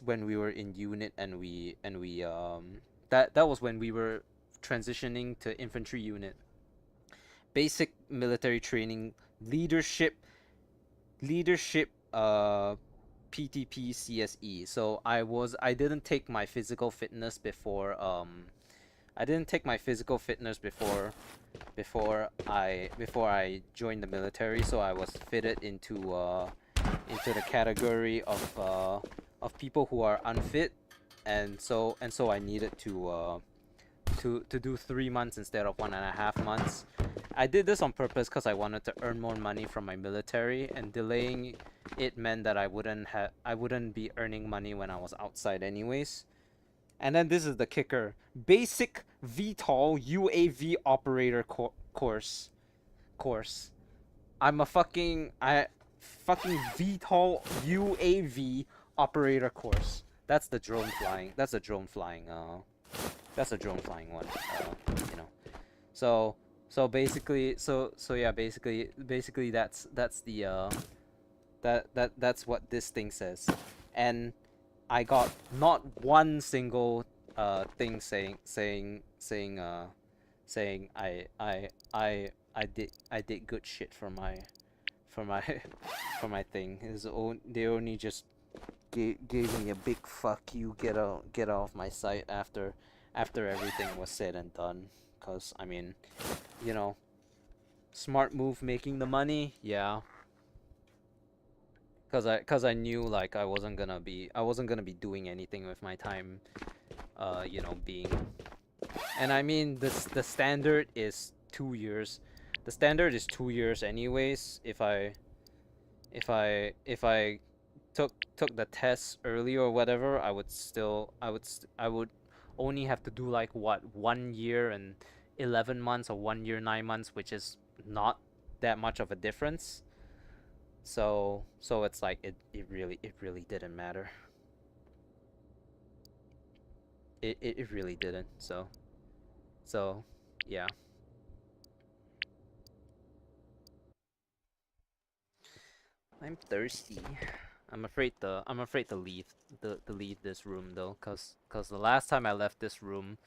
[SPEAKER 1] when we were in unit, and we that was when we were transitioning to infantry unit. Basic military training, leadership PTP CSE. So I didn't take my physical fitness before I didn't take my physical fitness before I joined the military, so I was fitted into the category of people who are unfit, and so I needed to do 3 months instead of 1.5 months. I did this on purpose because I wanted to earn more money from my military, and delaying it meant that I wouldn't be earning money when I was outside anyways. And then this is the kicker: basic VTOL UAV operator course. I'm a fucking VTOL UAV operator course. That's the drone flying. That's a drone flying. That's a drone flying one. You know. So basically, yeah, basically that's the that's what this thing says, and I got not one single thing saying I did good shit for my for my for my thing. They only just gave me a big fuck you, get out of my sight after everything was said and done. Cause I mean, you know, smart move making the money, yeah. Cause I knew like I wasn't gonna be doing anything with my time, you know, being. And I mean the standard is 2 years. The standard is 2 years anyways. If I took the test early or whatever, I would only have to do like what 1 year and 11 months or 1 year 9 months, which is not that much of a difference. So it's like it really didn't matter. It really didn't. So yeah. I'm thirsty. I'm afraid to leave this room though, cause the last time I left this room,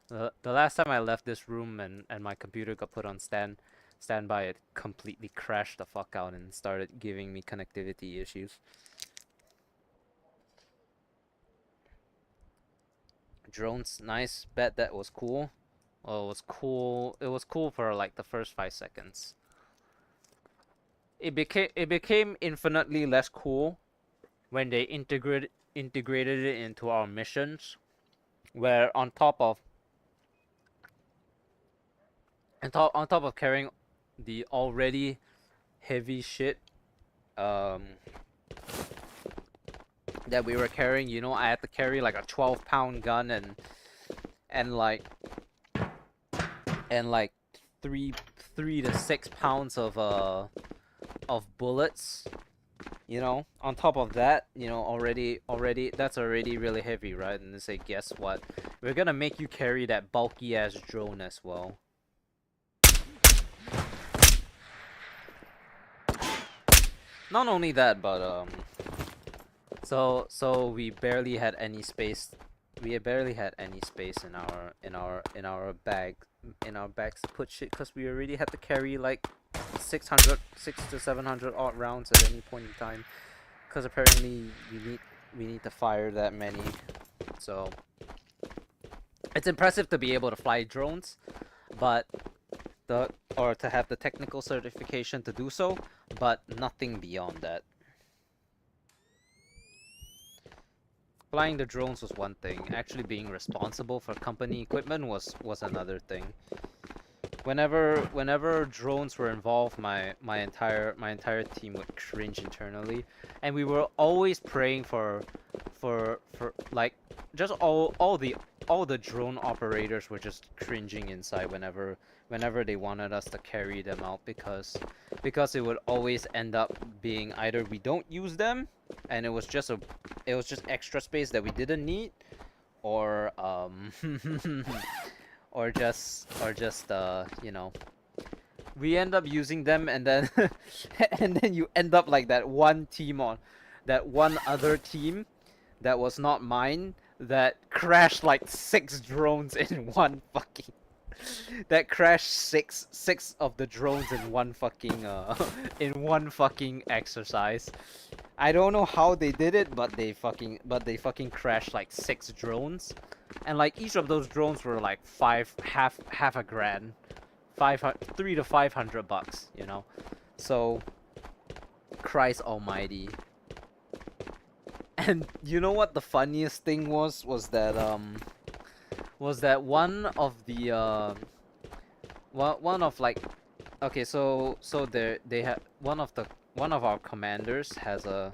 [SPEAKER 1] the last time I left this room and my computer got put on standby, it completely crashed the fuck out and started giving me connectivity issues. Drones, nice. Bet that was cool. Well, it was cool. It was cool for like the first 5 seconds. It became infinitely less cool when they integrated it into our missions, where on top of carrying the already heavy shit that we were carrying, you know, I had to carry like a 12-pound gun and like 3 to 6 pounds of bullets, you know. On top of that, you know, already that's already really heavy, right? And they say, guess what, we're gonna make you carry that bulky ass drone as well. Not only that, but so we barely had any space. We barely had any space in our bags to put shit, because we already had to carry like 6 to 700 odd rounds at any point in time, because apparently we need to fire that many. So it's impressive to be able to fly drones, but or to have the technical certification to do so, but nothing beyond that. Flying the drones was one thing. Actually being responsible for company equipment was another thing. Whenever drones were involved, my entire team would cringe internally, and we were always praying for like just all the drone operators were just cringing inside whenever they wanted us to carry them out, because it would always end up being either we don't use them and it was just extra space that we didn't need, or or just you know, we end up using them, and then and then you end up like that one other team that was not mine that crashed like 6 drones in one fucking that crashed six of the drones in one fucking in one fucking exercise. I don't know how they did it, but they fucking crashed like 6 drones, and like each of those drones were like half a grand, 3 to 500 bucks, you know. So, Christ Almighty. And you know what the funniest thing was that one of the one of like, okay, so they have one of our commanders has a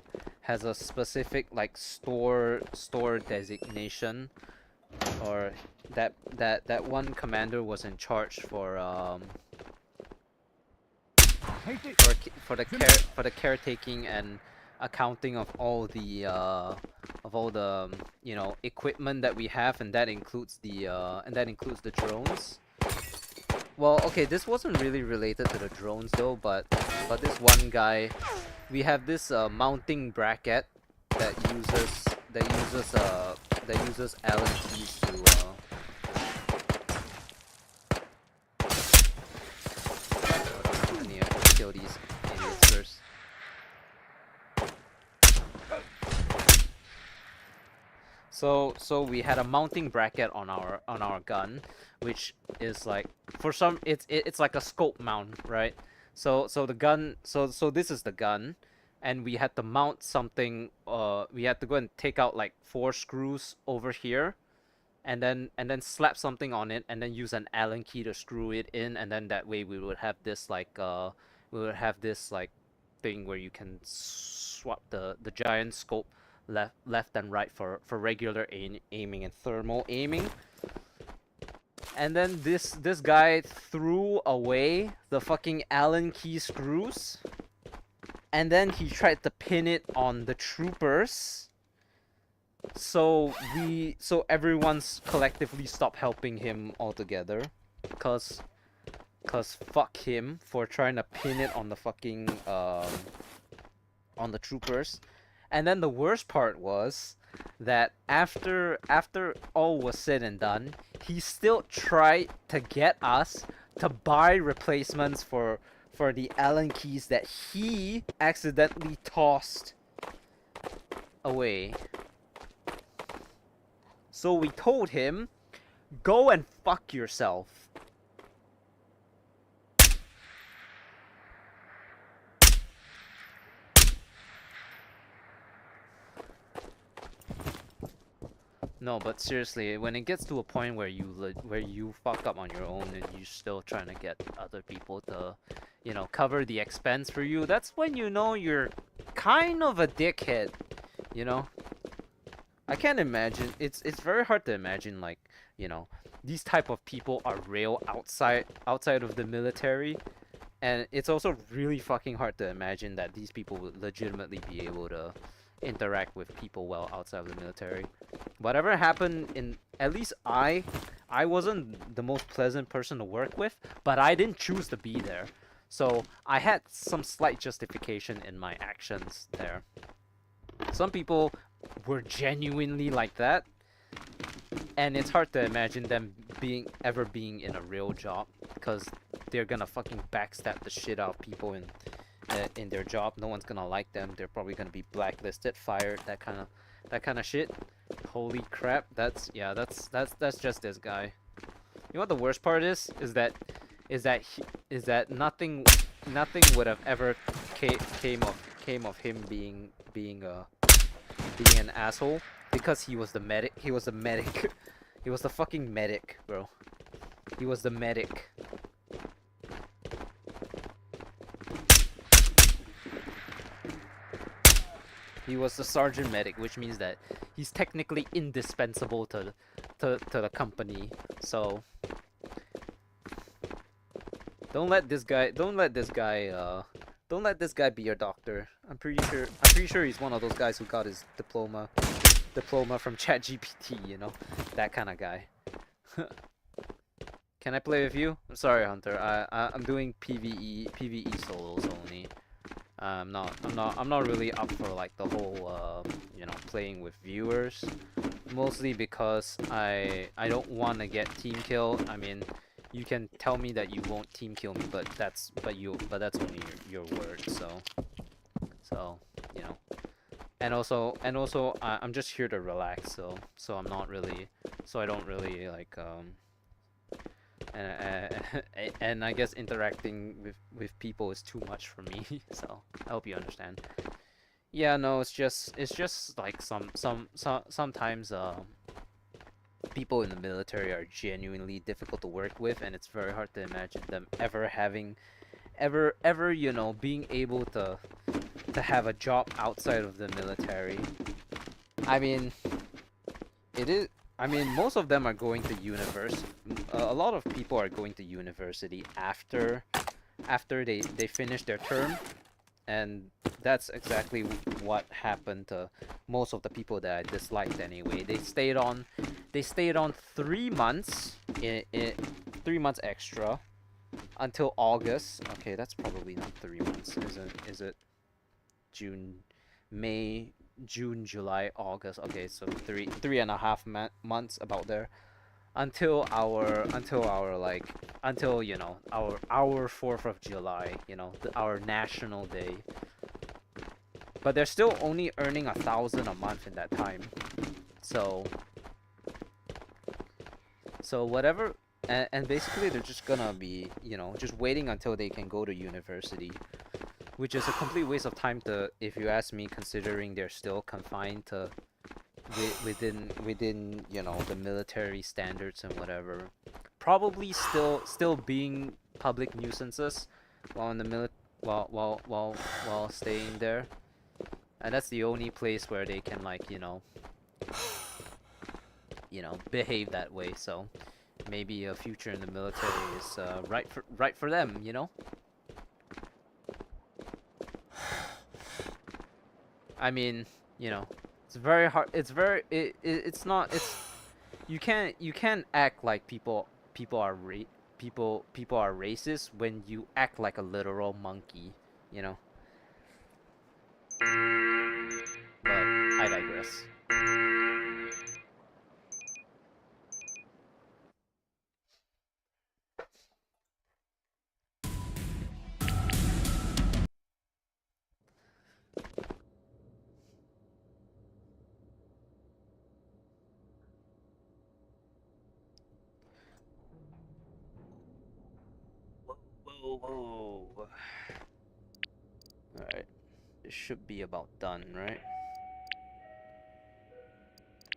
[SPEAKER 1] specific like store designation, or that one commander was in charge for for the caretaking and accounting of all the you know, equipment that we have, and that includes the drones. Well, okay, this wasn't really related to the drones though, but this one guy, we have this mounting bracket that uses Allen keys to I need to kill these idiots first. So we had a mounting bracket on our gun, which is like, for some, it's like a scope mount, right? So the gun, so this is the gun, and we had to mount something. We had to go and take out like 4 screws over here, and then slap something on it, and then use an Allen key to screw it in, and then that way we would have this like thing where you can swap the giant scope left and right for regular aiming and thermal aiming. And then this guy threw away the fucking Allen key screws, and then he tried to pin it on the troopers. So everyone's collectively stopped helping him altogether, cause fuck him for trying to pin it on the fucking on the troopers. And then the worst part was that after all was said and done, he still tried to get us to buy replacements for the Allen keys that he accidentally tossed away. So we told him, go and fuck yourself. No, but seriously, when it gets to a point where you fuck up on your own and you're still trying to get other people to, you know, cover the expense for you, that's when you know you're kind of a dickhead, you know? I can't imagine, it's very hard to imagine, like, you know, these type of people are real outside of the military, and it's also really fucking hard to imagine that these people would legitimately be able to interact with people well outside of the military. Whatever happened, in at least I wasn't the most pleasant person to work with, but I didn't choose to be there, so I had some slight justification in my actions there. Some people were genuinely like that, and it's hard to imagine them being in a real job, because they're gonna fucking backstab the shit out of people in their job. No one's gonna like them. They're probably gonna be blacklisted, fired, that kind of shit. Holy crap! That's just this guy. You know what the worst part is? Is that nothing would have ever came of him being an asshole, because he was the medic. He was the medic. He was the fucking medic, bro. He was the medic. He was the sergeant medic, which means that he's technically indispensable to the company. So don't let this guy be your doctor. I'm pretty sure he's one of those guys who got his diploma from ChatGPT, you know, that kind of guy. Can I play with you? I'm sorry, Hunter. I'm doing PVE solos only. I'm not really up for like the whole you know, playing with viewers, mostly because I don't want to get team killed. I mean, you can tell me that you won't team kill me, but that's only your word. So you know. And also, I'm just here to relax. So I'm not really. So I don't really like and I guess interacting with people is too much for me. So I hope you understand. Yeah, no, it's just like sometimes people in the military are genuinely difficult to work with, and it's very hard to imagine them ever having ever being able to have a job outside of the military. I mean, it is. I mean, most of them are going to university. A lot of people are going to university after they finish their term, and that's exactly what happened to most of the people that I disliked anyway. They stayed on 3 months in 3 months extra until August. Okay, that's probably not 3 months, is it? June, May, June, July, August. Okay, so three and a half months about there until our like until our 4th of July, our national day. But they're still only earning 1,000 a month in that time. So whatever, and basically they're just gonna be just waiting until they can go to university, which is a complete waste of time to, if you ask me, considering they're still confined to within the military standards and whatever. Probably still being public nuisances while in the while staying there, and that's the only place where they can like behave that way. So maybe a future in the military is right for them. I mean, it's very hard. It's not. You can't act like people are racist when you act like a literal monkey, you know. But I digress. Whoa, whoa. All right, this should be about done, right?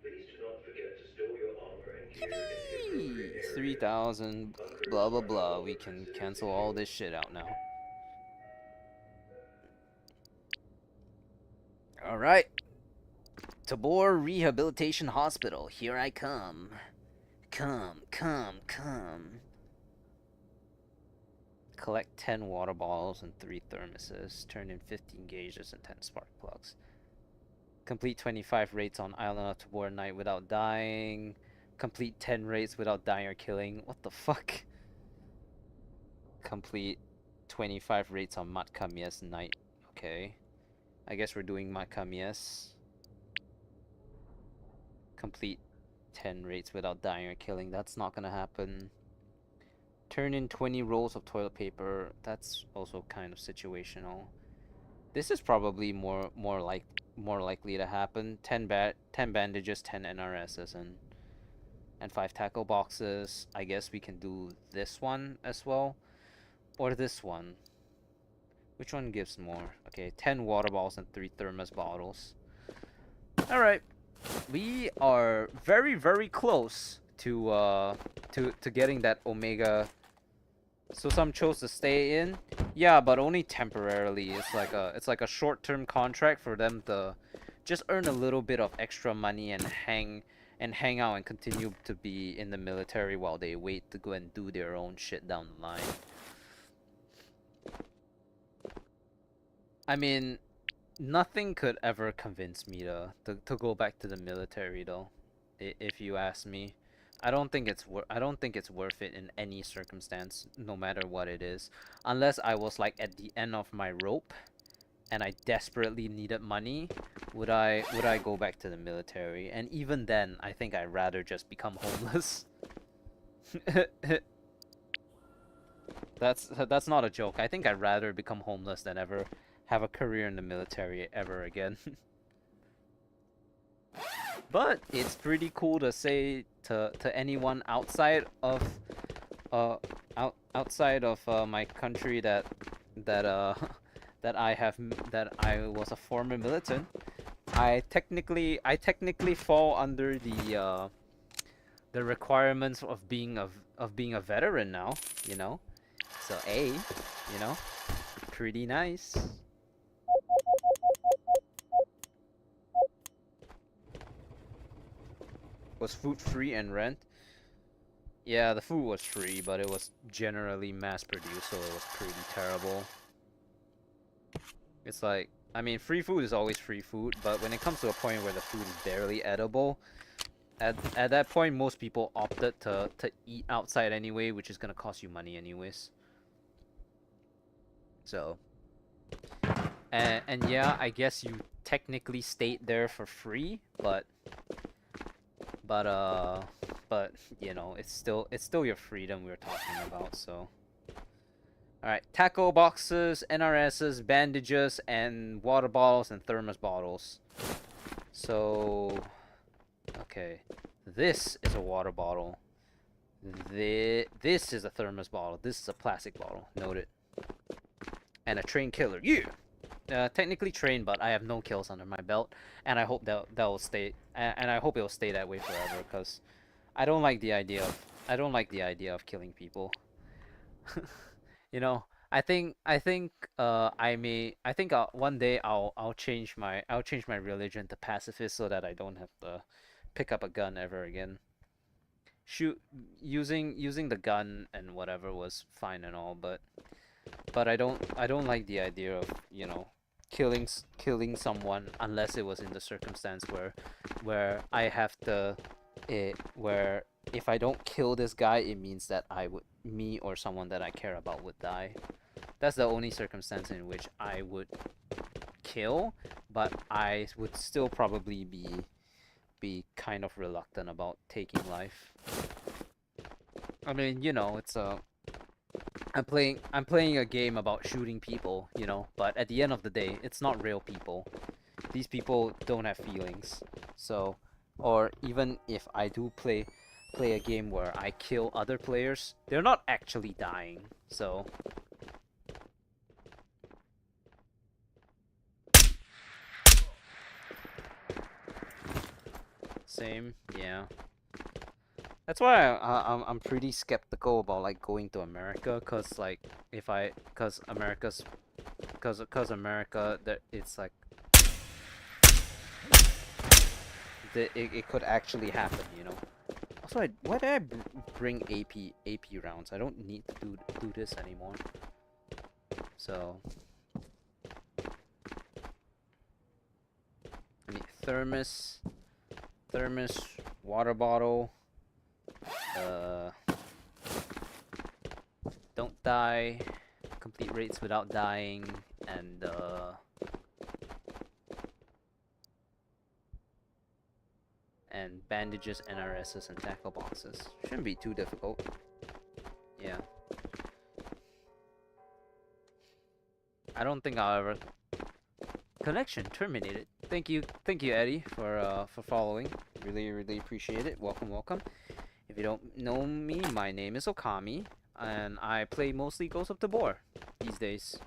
[SPEAKER 2] Please do not forget to store your armor and gear in the appropriate area.
[SPEAKER 1] 3,000, blah blah blah. We can cancel all this shit out now. All right. Tabor Rehabilitation Hospital, here I come. Come, come, come. Collect 10 water bottles and 3 thermoses. Turn in 15 gauges and 10 spark plugs. Complete 25 raids on Island of Tabor night without dying. Complete 10 raids without dying or killing. What the fuck? Complete 25 raids on Matkamies night. Okay. I guess we're doing Matkamies. Complete 10 raids without dying or killing. That's not gonna happen. Turn in 20 rolls of toilet paper. That's also kind of situational. This is probably more likely to happen. 10 bandages, 10 NRSs, and 5 tackle boxes. I guess we can do this one as well, or this one. Which one gives more? Okay, 10 water bottles and 3 thermos bottles. All right, we are very close to getting that Omega. So some chose to stay in, yeah, but only temporarily. It's like a short-term contract for them to just earn a little bit of extra money and hang out and continue to be in the military while they wait to go and do their own shit down the line. I mean, nothing could ever convince me to go back to the military though, if you ask me. I don't think it's worth it in any circumstance, no matter what it is, unless I was like at the end of my rope and I desperately needed money. Would I go back to the military? And even then, I think I'd rather just become homeless. That's not a joke. I think I'd rather become homeless than ever have a career in the military ever again. But it's pretty cool to say to anyone uh outside of my country that that I was a former militant. I technically fall under the requirements of being a veteran now, you know. So you know, pretty nice. Was food free and rent? Yeah, the food was free, but it was generally mass produced, so it was pretty terrible. It's like, I mean, free food is always free food, but when it comes to a point where the food is barely edible, at that point, most people opted to eat outside anyway, which is gonna cost you money anyways. So, and yeah, I guess you technically stayed there for free, but uh, but you know, it's still your freedom we're talking about. So, all right, tackle boxes, NRSs, bandages, and water bottles and thermos bottles. So, okay, this is a water bottle. This is a thermos bottle. This is a plastic bottle. Note it. And a train killer. Yeah. Technically trained, but I have no kills under my belt, and I hope that will stay. And I hope it will stay that way forever, because I don't like the idea of killing people. You know, I think one day I'll change my religion to pacifist so that I don't have to pick up a gun ever again. Shoot, using the gun and whatever was fine and all, but I don't like the idea of, killing someone unless it was in the circumstance where I have to, where if I don't kill this guy, it means that me or someone that I care about would die. That's the only circumstance in which I would kill, but I would still probably be kind of reluctant about taking life. I mean, it's a I'm playing a game about shooting people, but at the end of the day, it's not real people. These people don't have feelings. So, or even if I do play a game where I kill other players, they're not actually dying. So, same, yeah. That's why I'm pretty skeptical about like going to America, cause like cause America, that it's like it could actually happen. Also, why did I bring AP rounds? I don't need to do this anymore. So, I need thermos, water bottle. Don't die, complete rates without dying, and bandages, NRSs, and tackle boxes. Shouldn't be too difficult. Yeah. I don't think I'll ever. Connection terminated. Thank you, Eddie, for following. Really appreciate it. Welcome. If you don't know me, my name is Okami, and I play mostly Ghost of Tabor these days.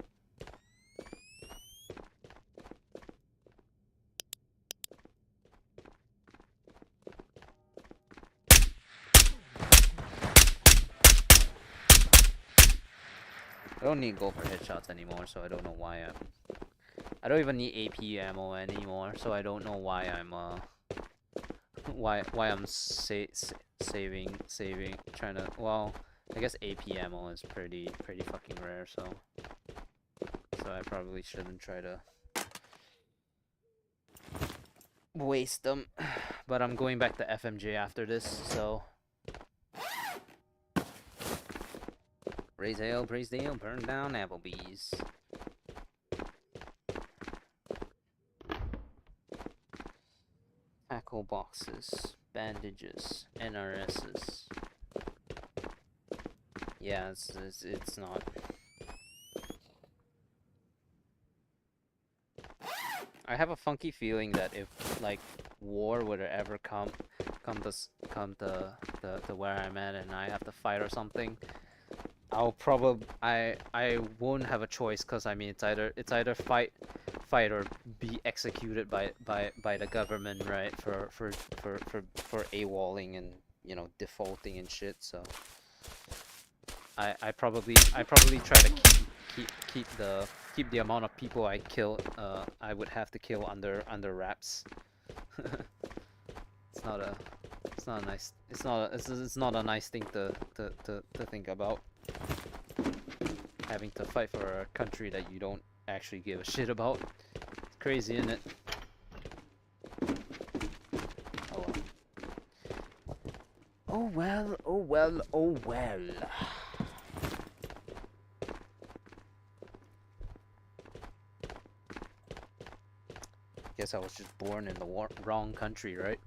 [SPEAKER 1] I don't need gold for headshots anymore, so I don't know why I don't even need AP ammo anymore, so I don't know why I'm why I'm saving trying to. Well, I guess AP ammo is pretty fucking rare, so I probably shouldn't try to waste them. But I'm going back to FMJ after this, so praise hail, burn down Applebee's. Tackle boxes, bandages, NRSs. Yeah, it's not. I have a funky feeling that if like war would ever come to where I'm at and I have to fight or something, I won't have a choice, because I mean it's either fight or be executed by the government, right? For AWOLing and defaulting and shit. So I probably try to keep the amount of people I would have to kill under wraps. It's not a nice, it's not a nice thing to think about, having to fight for a country that you don't actually give a shit about. It's crazy, isn't it? Oh well. Oh well, oh well, oh well. Guess I was just born in the wrong country, right?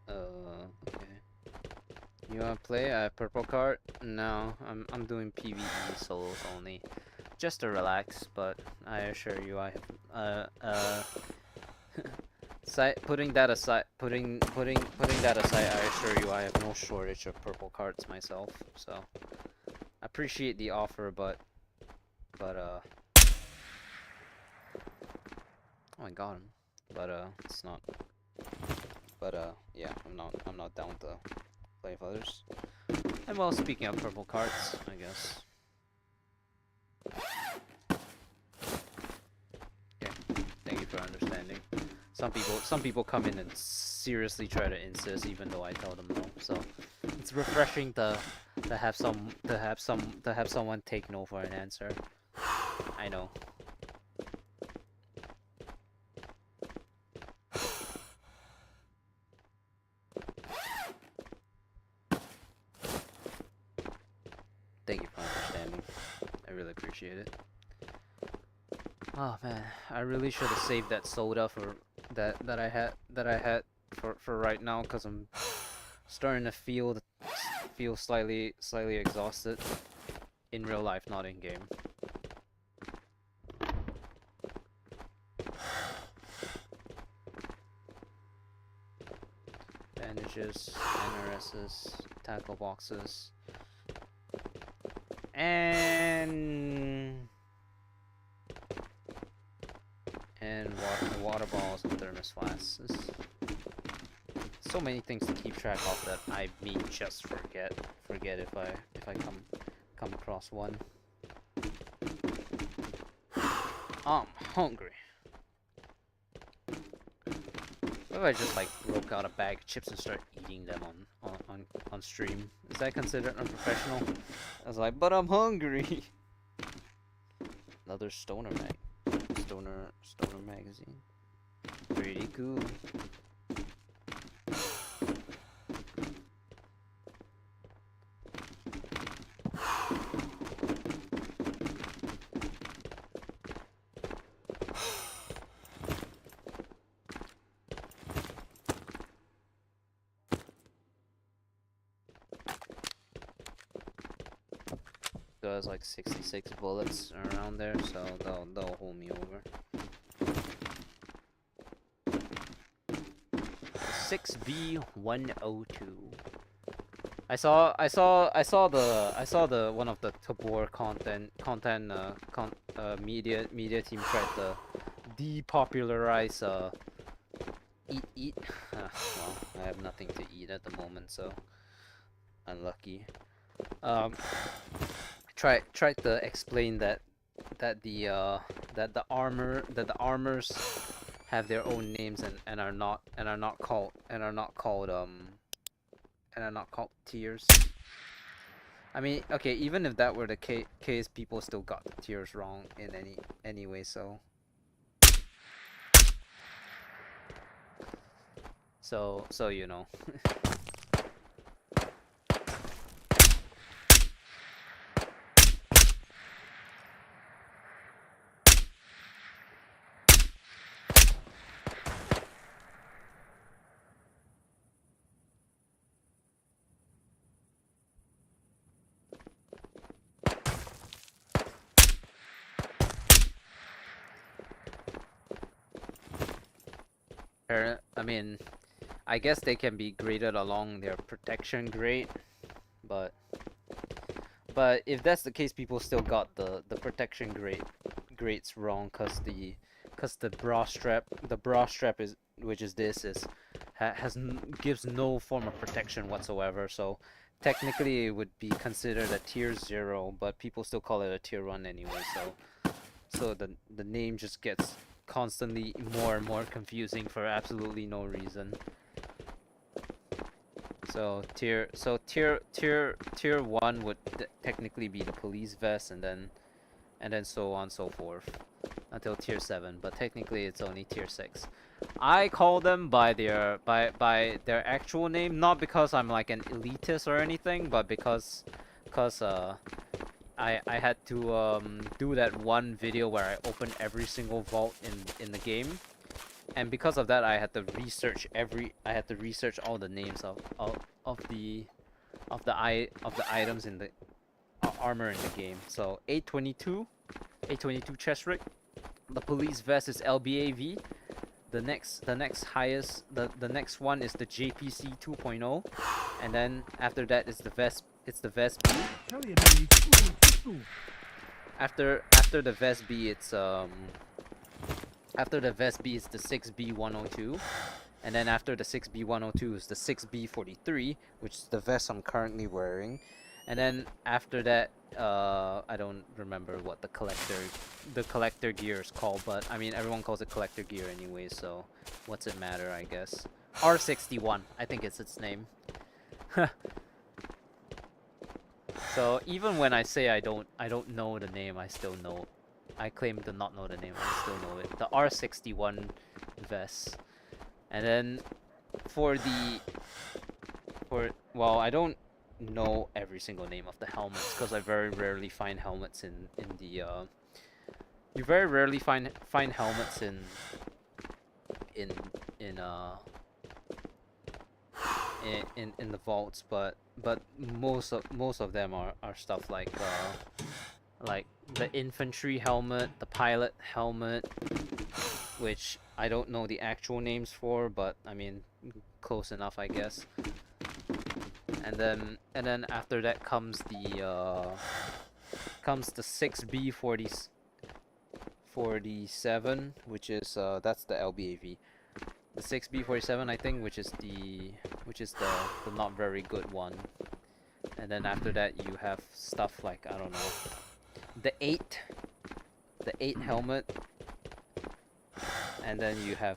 [SPEAKER 1] Oh. Okay. You wanna play a purple card? No, I'm doing PVE solos only, just to relax. But I assure you, I have putting that aside, I assure you, I have no shortage of purple cards myself. So I appreciate the offer, but oh, I got him. But it's not. But yeah, I'm not down to play with others. And well, speaking of purple cards, I guess. Okay, thank you for understanding. Some people come in and seriously try to insist, even though I tell them no. So it's refreshing to have someone take no for an answer. I know. Thank you for understanding. I really appreciate it. Oh man, I really should have saved that soda for that I had for right now, because I'm starting to feel slightly exhausted in real life, not in game. Bandages, NRSs, tackle boxes, and water bottles and thermos flasks. So many things to keep track of that I may just forget if I come across one. I'm hungry. What if I just like broke out a bag of chips and start eating them on stream? Is that considered unprofessional? I was like, but I'm hungry. Another stoner magazine. Pretty cool. So has like 66 bullets around there, so they'll hold me over. 6B102. I saw the one of the Tabor media team tried to depopularize eat. Well, I have nothing to eat at the moment, so unlucky. Tried to explain that the armors have their own names and are not called tiers. I mean, okay, even if that were the case, people still got the tiers wrong in anyway. So you know. I mean, I guess they can be graded along their protection grade, but if that's the case, people still got the protection grades wrong, cause the bra strap is, which is this, is gives no form of protection whatsoever. So technically it would be considered a tier 0, but people still call it a tier 1 anyway. So the name just gets constantly more and more confusing for absolutely no reason. So tier 1 would technically be the police vest, and then so on and so forth until tier 7, but technically it's only tier 6. I call them by their actual name, not because I'm like an elitist or anything, but because I had to do that one video where I opened every single vault in the game, and because of that I had to research all the names of the items in the armor in the game. So 822 chest rig. The police vest is LBAV. The next highest, the next one is the JPC 2.0, and then after that is the vest. It's the vest B. After the vest B, it's after the vest B is the 6B 102, and then after the 6B 102 is the 6B 43, which is the vest I'm currently wearing, and then after that, I don't remember what the collector gear is called, but I mean everyone calls it collector gear anyway, so what's it matter, I guess. R61, I think it's its name. So even when I say I don't know the name, I still know. I claim to not know the name, I still know it. The R61 vest. And then well, I don't know every single name of the helmets because I very rarely find helmets in the you very rarely find helmets in the vaults, but most of them are stuff like the infantry helmet, the pilot helmet, which I don't know the actual names for, but I mean close enough, I guess. And then after that comes the 6B 47, which is that's the LBAV. The 6B 47, I think, which is the not very good one. And then after that you have stuff like, I don't know, the 8 helmet, and then you have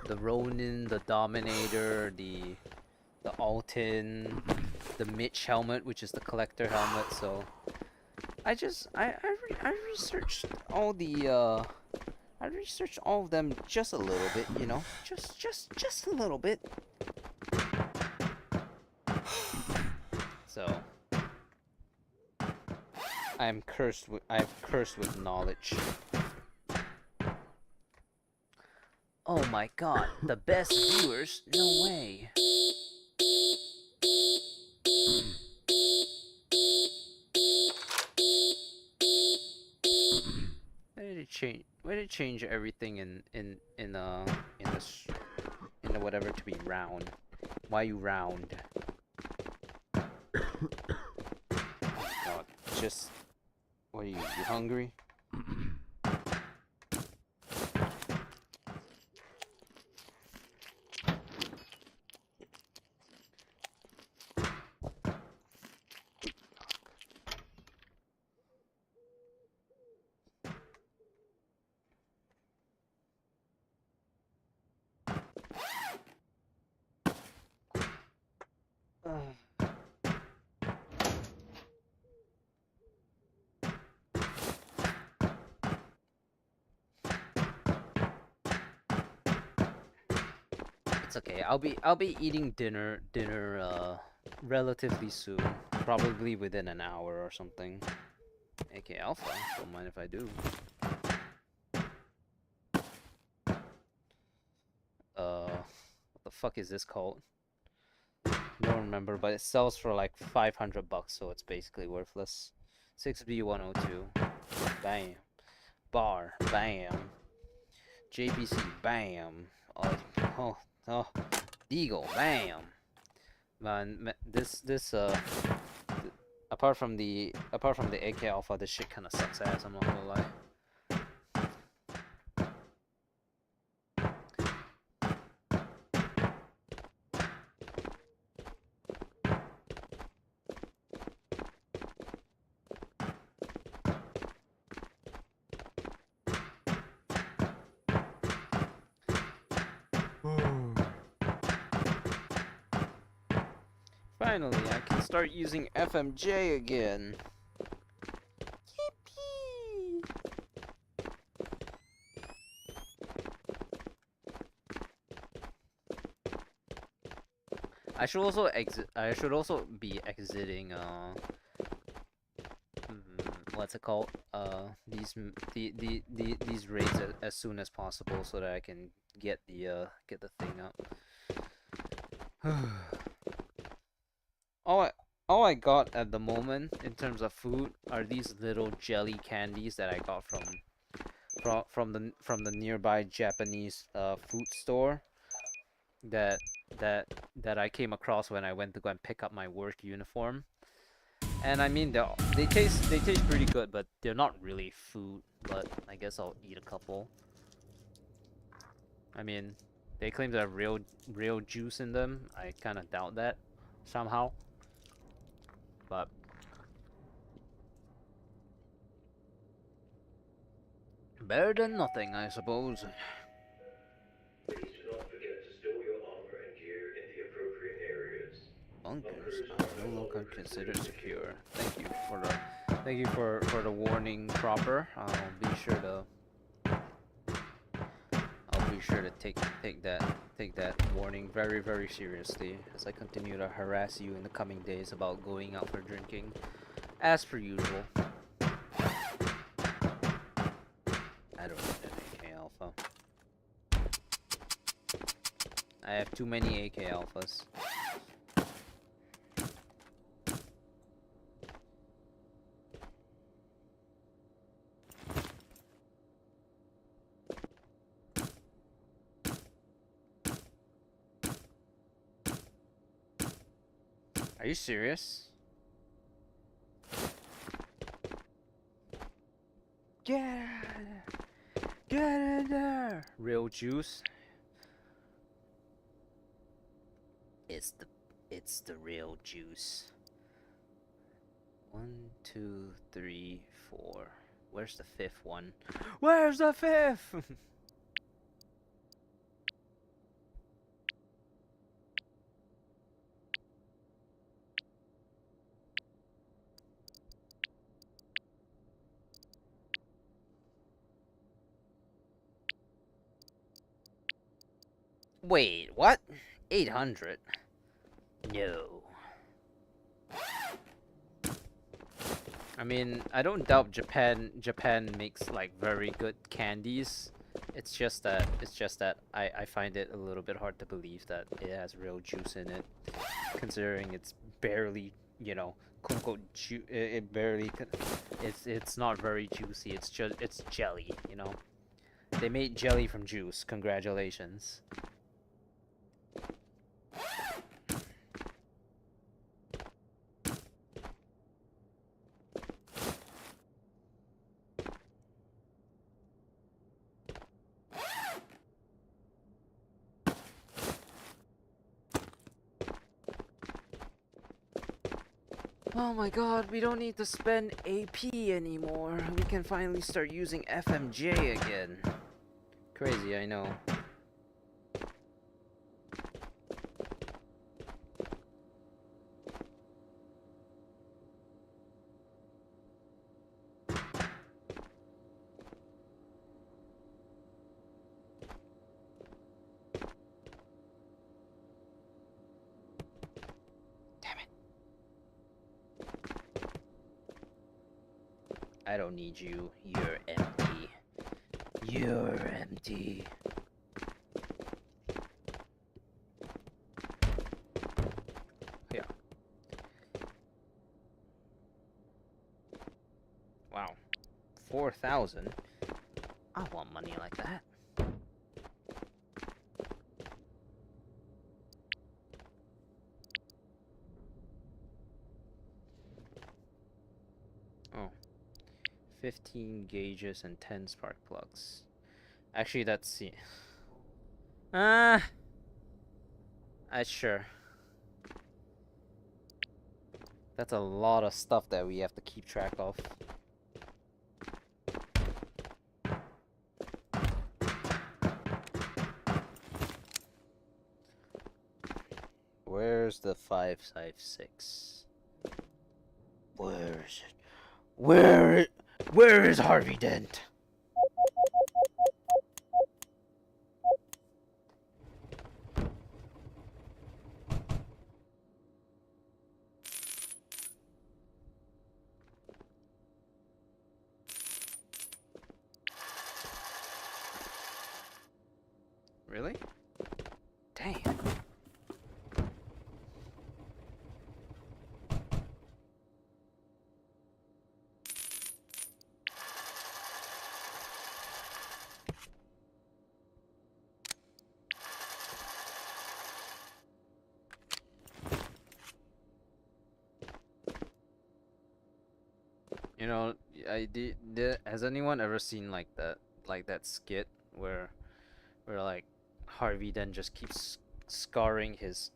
[SPEAKER 1] the Ronin, the Dominator, the Altin, the Mitch helmet, which is the collector helmet. So I researched all the I researched all of them just a little bit, you know, just a little bit. So I'm cursed with knowledge. Oh my god, the best viewers? No way. Why did it change everything in the whatever to be round? Why you round? Oh god, just what are you hungry? okay. I'll be eating dinner relatively soon, probably within an hour or something. AK Alpha, don't mind if I do. What the fuck is this called? Don't remember, but it sells for like 500 bucks, so it's basically worthless. 6B102, bam. Bar, bam. JPC, bam. Oh, oh, Eagle, bam. Man, apart from the AK Alpha, this shit kind of sucks ass. I'm not gonna lie. Finally, I can start using FMJ again. Yippee! I should also exit. I should also be exiting. What's it called? These raids as soon as possible so that I can get the thing up. All I got at the moment in terms of food are these little jelly candies that I got from the nearby Japanese food store that I came across when I went to go and pick up my work uniform. And I mean they taste pretty good, but they're not really food, but I guess I'll eat a couple. I mean, they claim to have real juice in them. I kind of doubt that somehow. But better than nothing, I suppose.
[SPEAKER 2] Please do not forget to store your armor and gear in the appropriate areas.
[SPEAKER 1] Bunkers are no longer considered secure. Thank you for the warning, Cropper. I'll be sure to take that warning very seriously as I continue to harass you in the coming days about going out for drinking, as per usual. I don't need an AK Alpha. I have too many AK Alphas. Are you serious? Get in there! Real juice. It's the real juice. 1, 2, 3, 4. Where's the fifth one? Where's the fifth? Wait, what? 800? No. I mean, I don't doubt Japan makes like very good candies. It's just that I find it a little bit hard to believe that it has real juice in it, considering it's barely, you know, quote unquote it barely it's not very juicy. It's jelly, you know. They made jelly from juice. Congratulations. Oh my god, we don't need to spend AP anymore. We can finally start using FMJ again. Crazy, I know. I don't need you. You're empty. You're empty. Yeah. Wow. 4,000? I want money like that. Oh. 15 gauges and 10 spark plugs. Actually, that's... sure. That's a lot of stuff that we have to keep track of. Where's the 556? Where is it? Where is Harvey Dent? Really? Dang. You know, has anyone ever seen like that skit where like Harvey then just keeps scarring his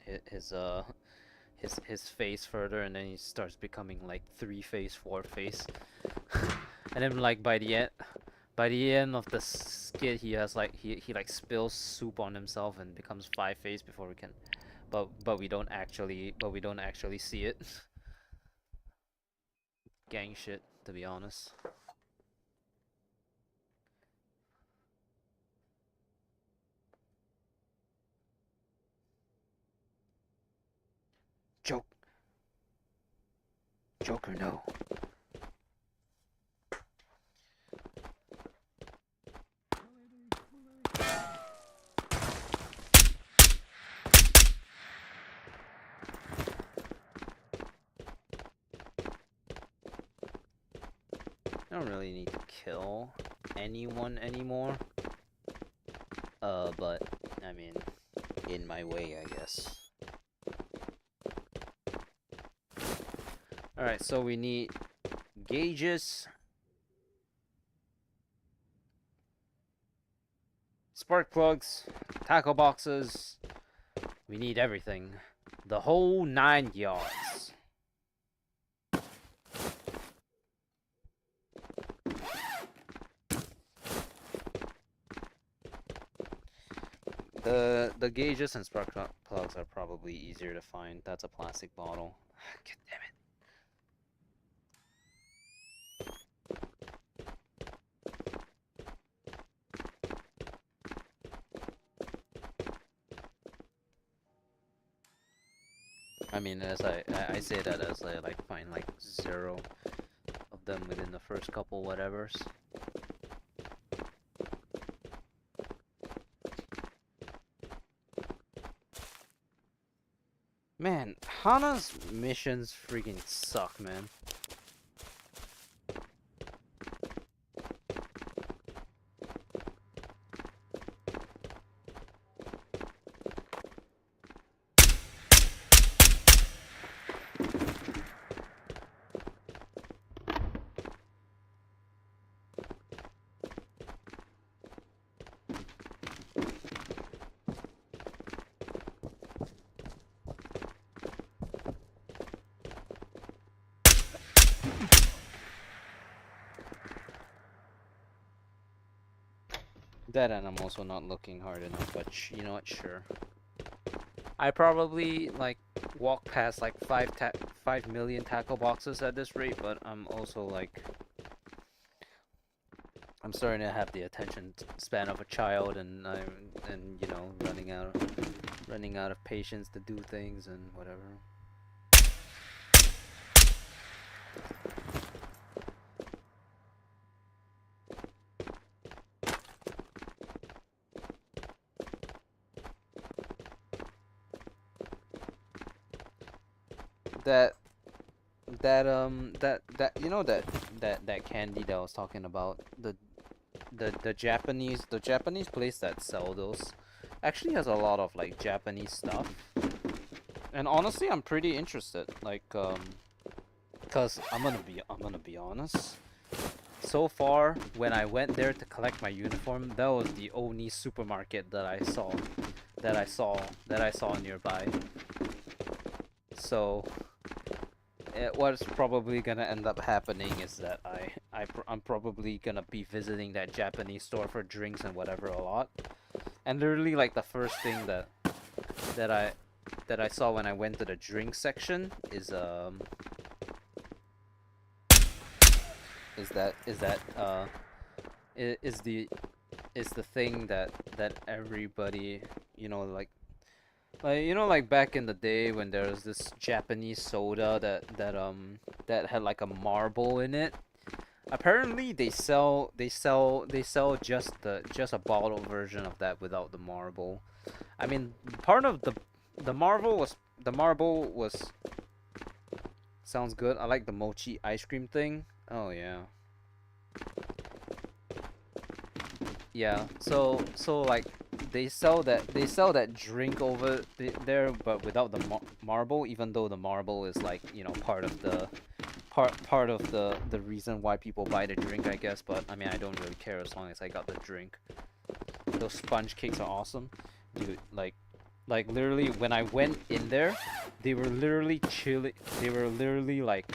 [SPEAKER 1] face further, and then he starts becoming like 3-face, 4-face, and then like by the end of the skit, he has like he like spills soup on himself and becomes 5-face before we can, but we don't actually see it. Gang shit, to be honest. Joker, no. I don't really need to kill anyone anymore. But I mean, in my way, I guess. Alright, so we need gauges, spark plugs, tackle boxes. We need everything. The whole 9 yards. The gauges and spark plugs are probably easier to find. That's a plastic bottle. God damn it. I mean, as I say that as I like find like 0 of them within the first couple whatevers. Man, Hana's missions freaking suck, man. That, and I'm also not looking hard enough, but you know what, sure. I probably like walk past like 5 million tackle boxes at this rate, but I'm also like, I'm starting to have the attention span of a child, and you know, running out of patience to do things and whatever. that that you know that candy that I was talking about, the Japanese place that sell those actually has a lot of like Japanese stuff. And honestly, I'm pretty interested. Like, cause I'm gonna be honest. So far, when I went there to collect my uniform, that was the only supermarket that I saw nearby. So, what's probably gonna end up happening is that I'm probably gonna be visiting that Japanese store for drinks and whatever a lot. And literally, like the first thing that I that I saw when I went to the drink section is that is the thing that everybody, you know, like you know, like back in the day when there was this Japanese soda that had like a marble in it. Apparently they sell just a bottle version of that without the marble. I mean, part of the marble was sounds good. I like the mochi ice cream thing. Oh yeah. Yeah. So like they sell that drink over there, but without the marble. Even though the marble is like, you know, part of the reason why people buy the drink, I guess. But I mean, I don't really care as long as I got the drink. Those sponge cakes are awesome, dude. Like literally when I went in there, they were literally chilling. They were literally like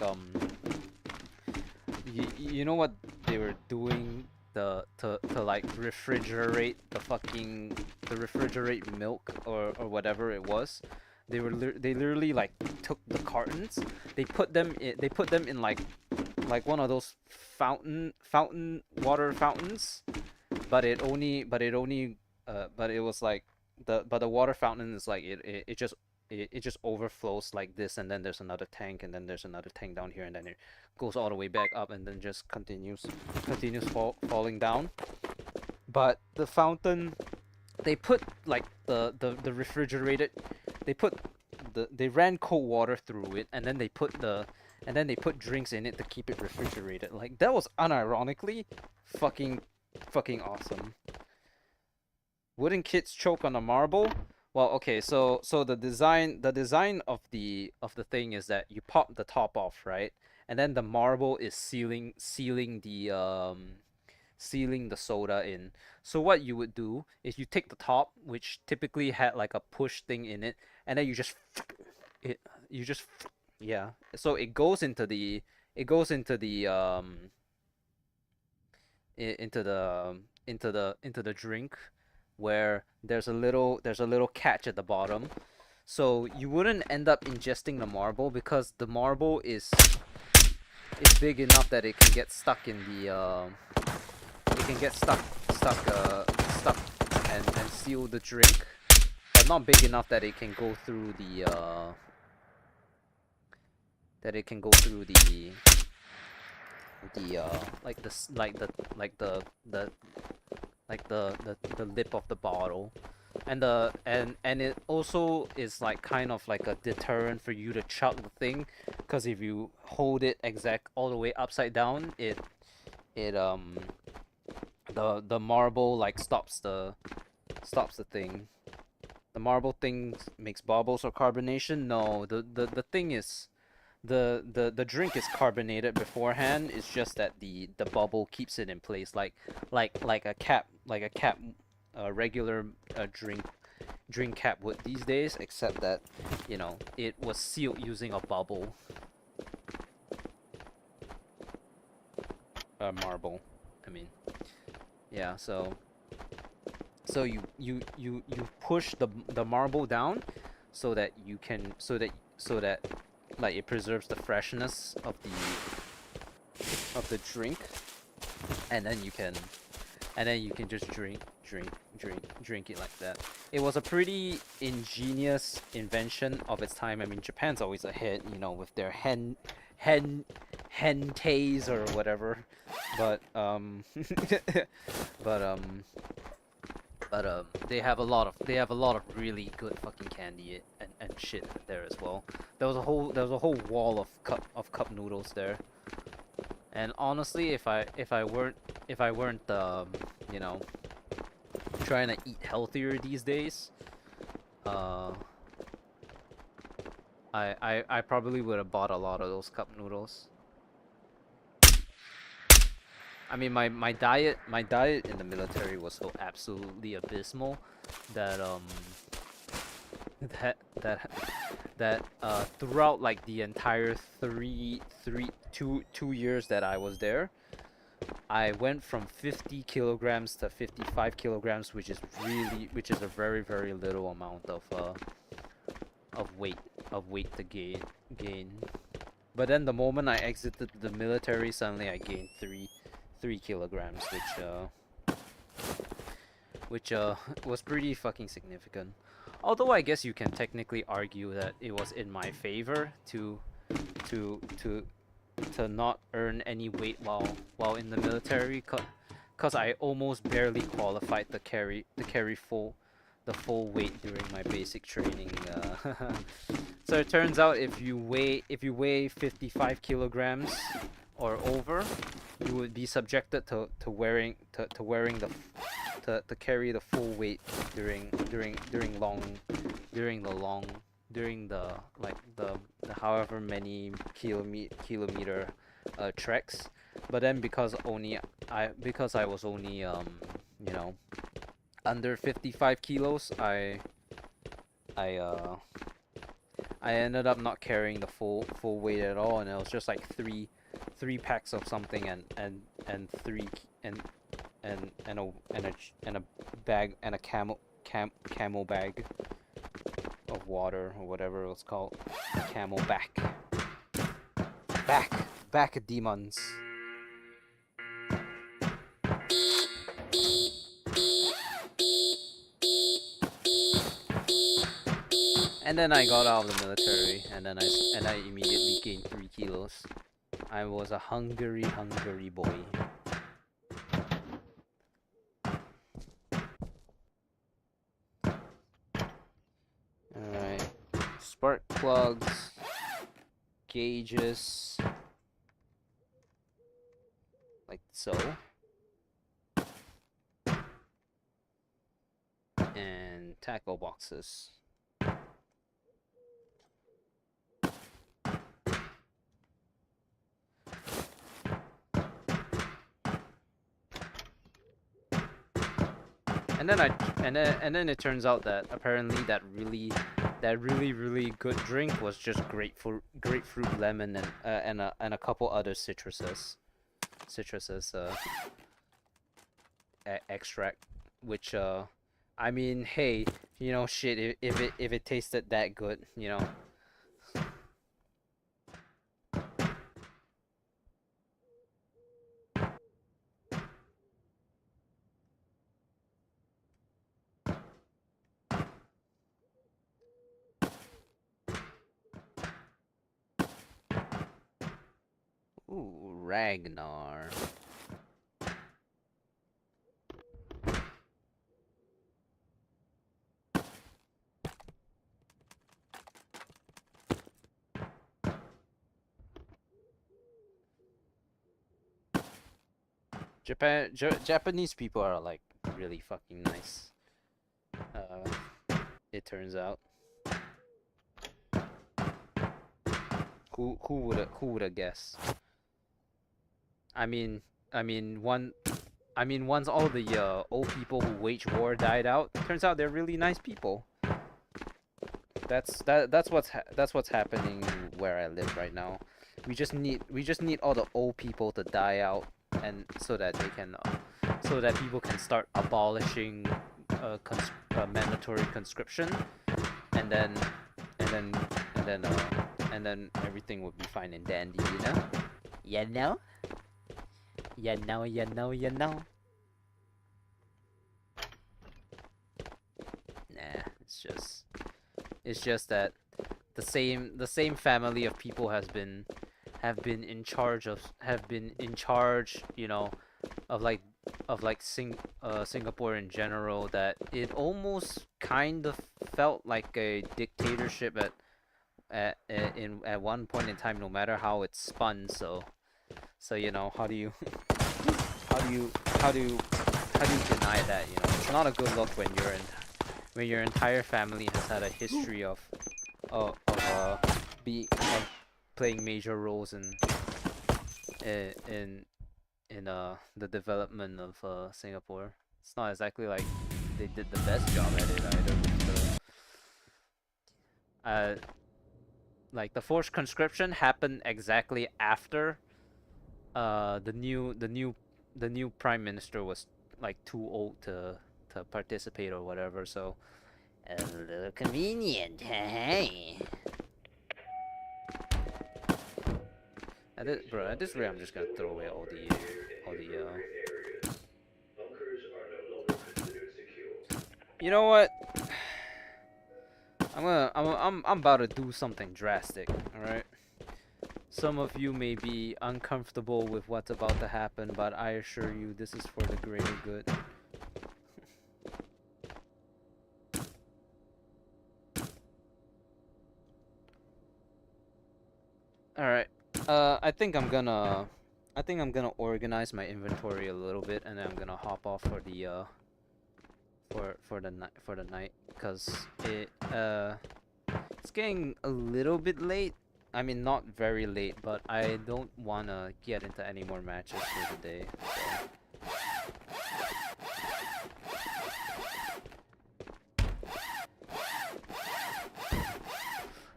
[SPEAKER 1] you know what they were doing to like refrigerate to refrigerate milk or whatever it was. They literally like took the cartons, they put them in like one of those fountain water fountains, but it was like the water fountain is like it just overflows like this, and then there's another tank, and then there's another tank down here, and then it goes all the way back up, and then just continues falling down. But the fountain, they put like the refrigerated, they put they ran cold water through it, and then they put drinks in it to keep it refrigerated. Like that was unironically fucking awesome. Wooden kids choke on a marble. Well, okay, so the design of the thing is that you pop the top off, right? And then the marble is sealing the soda in. So what you would do is you take the top, which typically had like a push thing in it, and then it you just yeah. So it goes into the drink, where there's a little catch at the bottom. So you wouldn't end up ingesting the marble because the marble is big enough that it can get stuck in the it can get stuck and seal the drink, but not big enough that it can go through the like the lip of the bottle. And it also is like kind of like a deterrent for you to chug the thing, because if you hold it exact all the way upside down, it the marble like stops the thing. The marble thing makes bubbles or carbonation. No, the thing is, the drink is carbonated beforehand. It's just that the bubble keeps it in place, like a cap, a regular drink cap would these days, except that, you know, it was sealed using a bubble. Marble, I mean. Yeah, so you push the marble down so that you can so that like it preserves the freshness of the drink, and then you can just drink it like that. It was a pretty ingenious invention of its time. I mean, Japan's always ahead, you know, with their hentays or whatever. But but But they have a lot of really good fucking candy and shit there as well. There was a whole wall of cup noodles there. And honestly, if I weren't you know, trying to eat healthier these days, uh I probably would have bought a lot of those cup noodles. I mean, my diet in the military was so absolutely abysmal that that that throughout like the entire 2 years that I was there, I went from 50 kilograms to 55 kilograms, which is a very very little amount of weight to gain. But then the moment I exited the military, suddenly I gained 3 kilograms, which was pretty fucking significant. Although I guess you can technically argue that it was in my favor to to to not earn any weight while in the military, cause I almost barely qualified to carry the full weight during my basic training. So it turns out if you weigh 55 kilograms or over, you would be subjected to wearing to carry the full weight during the long during the like the however many kilometer treks. But then because I was only you know, under 55 kilos, I uh I ended up not carrying the full weight at all, and it was just like three packs of something and three and a bag and a camel bag of water or whatever it was called. Camel back demons. And then I got out of the military, and I immediately gained 3 kilos. I was a hungry boy. Alright. Spark plugs. Gauges. Like so. And tackle boxes. And then it turns out that apparently that really good drink was just grapefruit lemon and a couple other citruses extract, which I mean, hey, you know, shit, if it tasted that good, you know. Ooh, Ragnar. Japanese people are like really fucking nice. It turns out. Who would have guessed? I mean, once all the old people who wage war died out, turns out they're really nice people. That's what's happening where I live right now. We just need all the old people to die out, and so that people can start abolishing mandatory conscription, and then everything would be fine and dandy, you know? You know? You know. Nah, it's just that the same family of people have been in charge, you know, of like like Singapore in general, that it almost kind of felt like a dictatorship at one point in time, no matter how it's spun. So you know, how do you how do you how do you how do you deny that? You know, it's not a good look when your entire family has had a history of playing major roles in the development of Singapore. It's not exactly like they did the best job at it either. So, like the forced conscription happened exactly after the new prime minister was like too old to participate or whatever. So a little convenient, hey. Bro, at this rate, I'm just gonna throw away all the
[SPEAKER 2] appropriate areas. Bunkers are no longer considered secure.
[SPEAKER 1] You know what? I'm about to do something drastic. All right. Some of you may be uncomfortable with what's about to happen, but I assure you, this is for the greater good. All right. I think I'm gonna organize my inventory a little bit, and then I'm gonna hop off for the for the night, cause it's getting a little bit late. I mean, not very late, but I don't wanna get into any more matches for the day. So.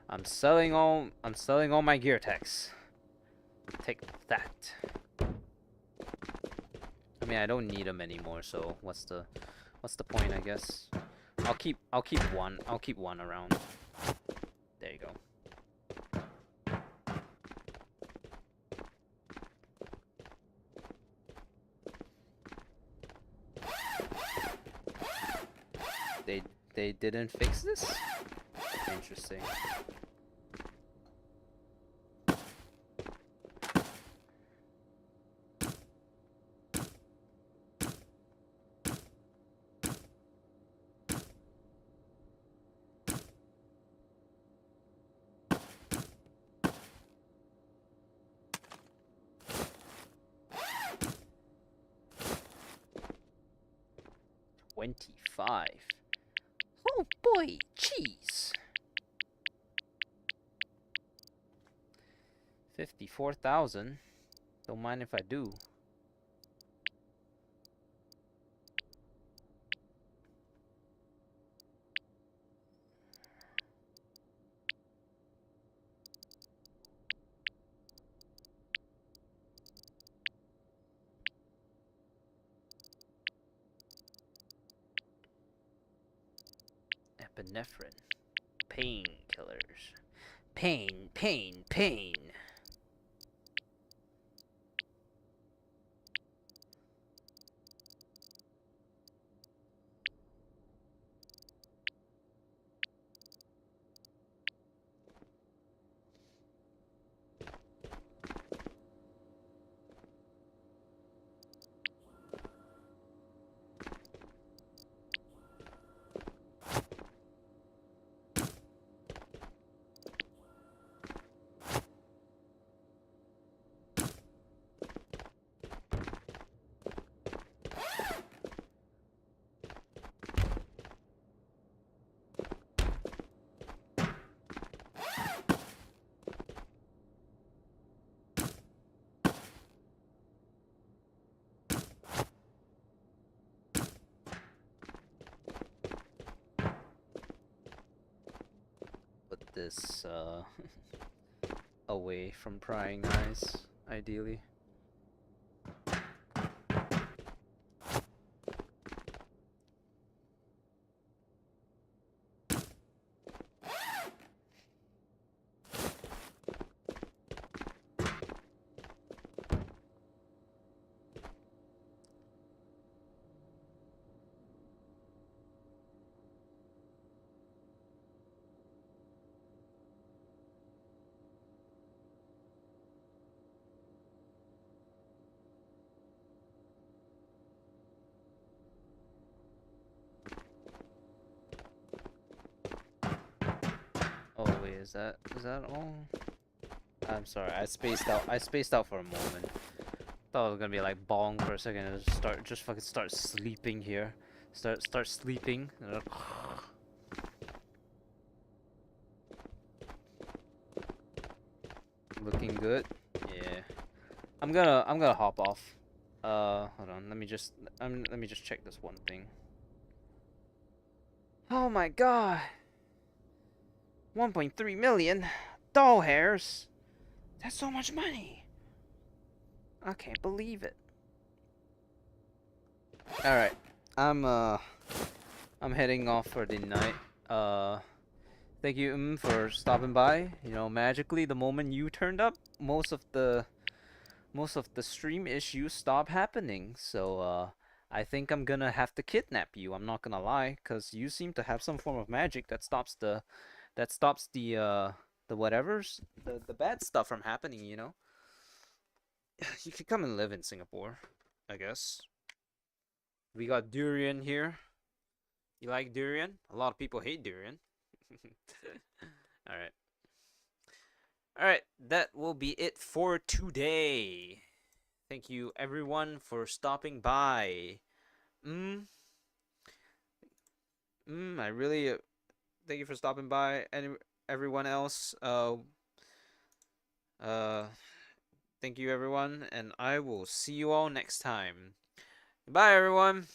[SPEAKER 1] I'm selling all my gear techs. Take that. I mean, I don't need them anymore, so what's the point, I guess? I'll keep one. I'll keep one around. There you go. They didn't fix this? Interesting. $25. Oh boy, cheese. 54,000. Don't mind if I do. Epinephrine. Painkillers. Pain, pain, pain. Put this away from prying eyes, ideally. Oh wait, is that all? I'm sorry, I spaced out. I spaced out for a moment. Thought it was gonna be like bong for a second and just fucking start sleeping here. Start sleeping. Looking good. Yeah. I'm gonna hop off. Hold on. Let me just check this one thing. Oh my god. 1.3 million doll hairs. That's so much money. I can't believe it. All right. I'm heading off for the night. Thank you for stopping by. You know, magically the moment you turned up, most of the stream issues stop happening. So I think I'm gonna have to kidnap you. I'm not gonna lie, cause you seem to have some form of magic that stops the whatevers, the bad stuff from happening. You know, you could come and live in Singapore, I guess. We got durian here. You like durian? A lot of people hate durian. All right. All right, that will be it for today. Thank you everyone for stopping by. I really thank you for stopping by, and everyone else. Uh, thank you everyone, and I will see you all next time. Bye everyone.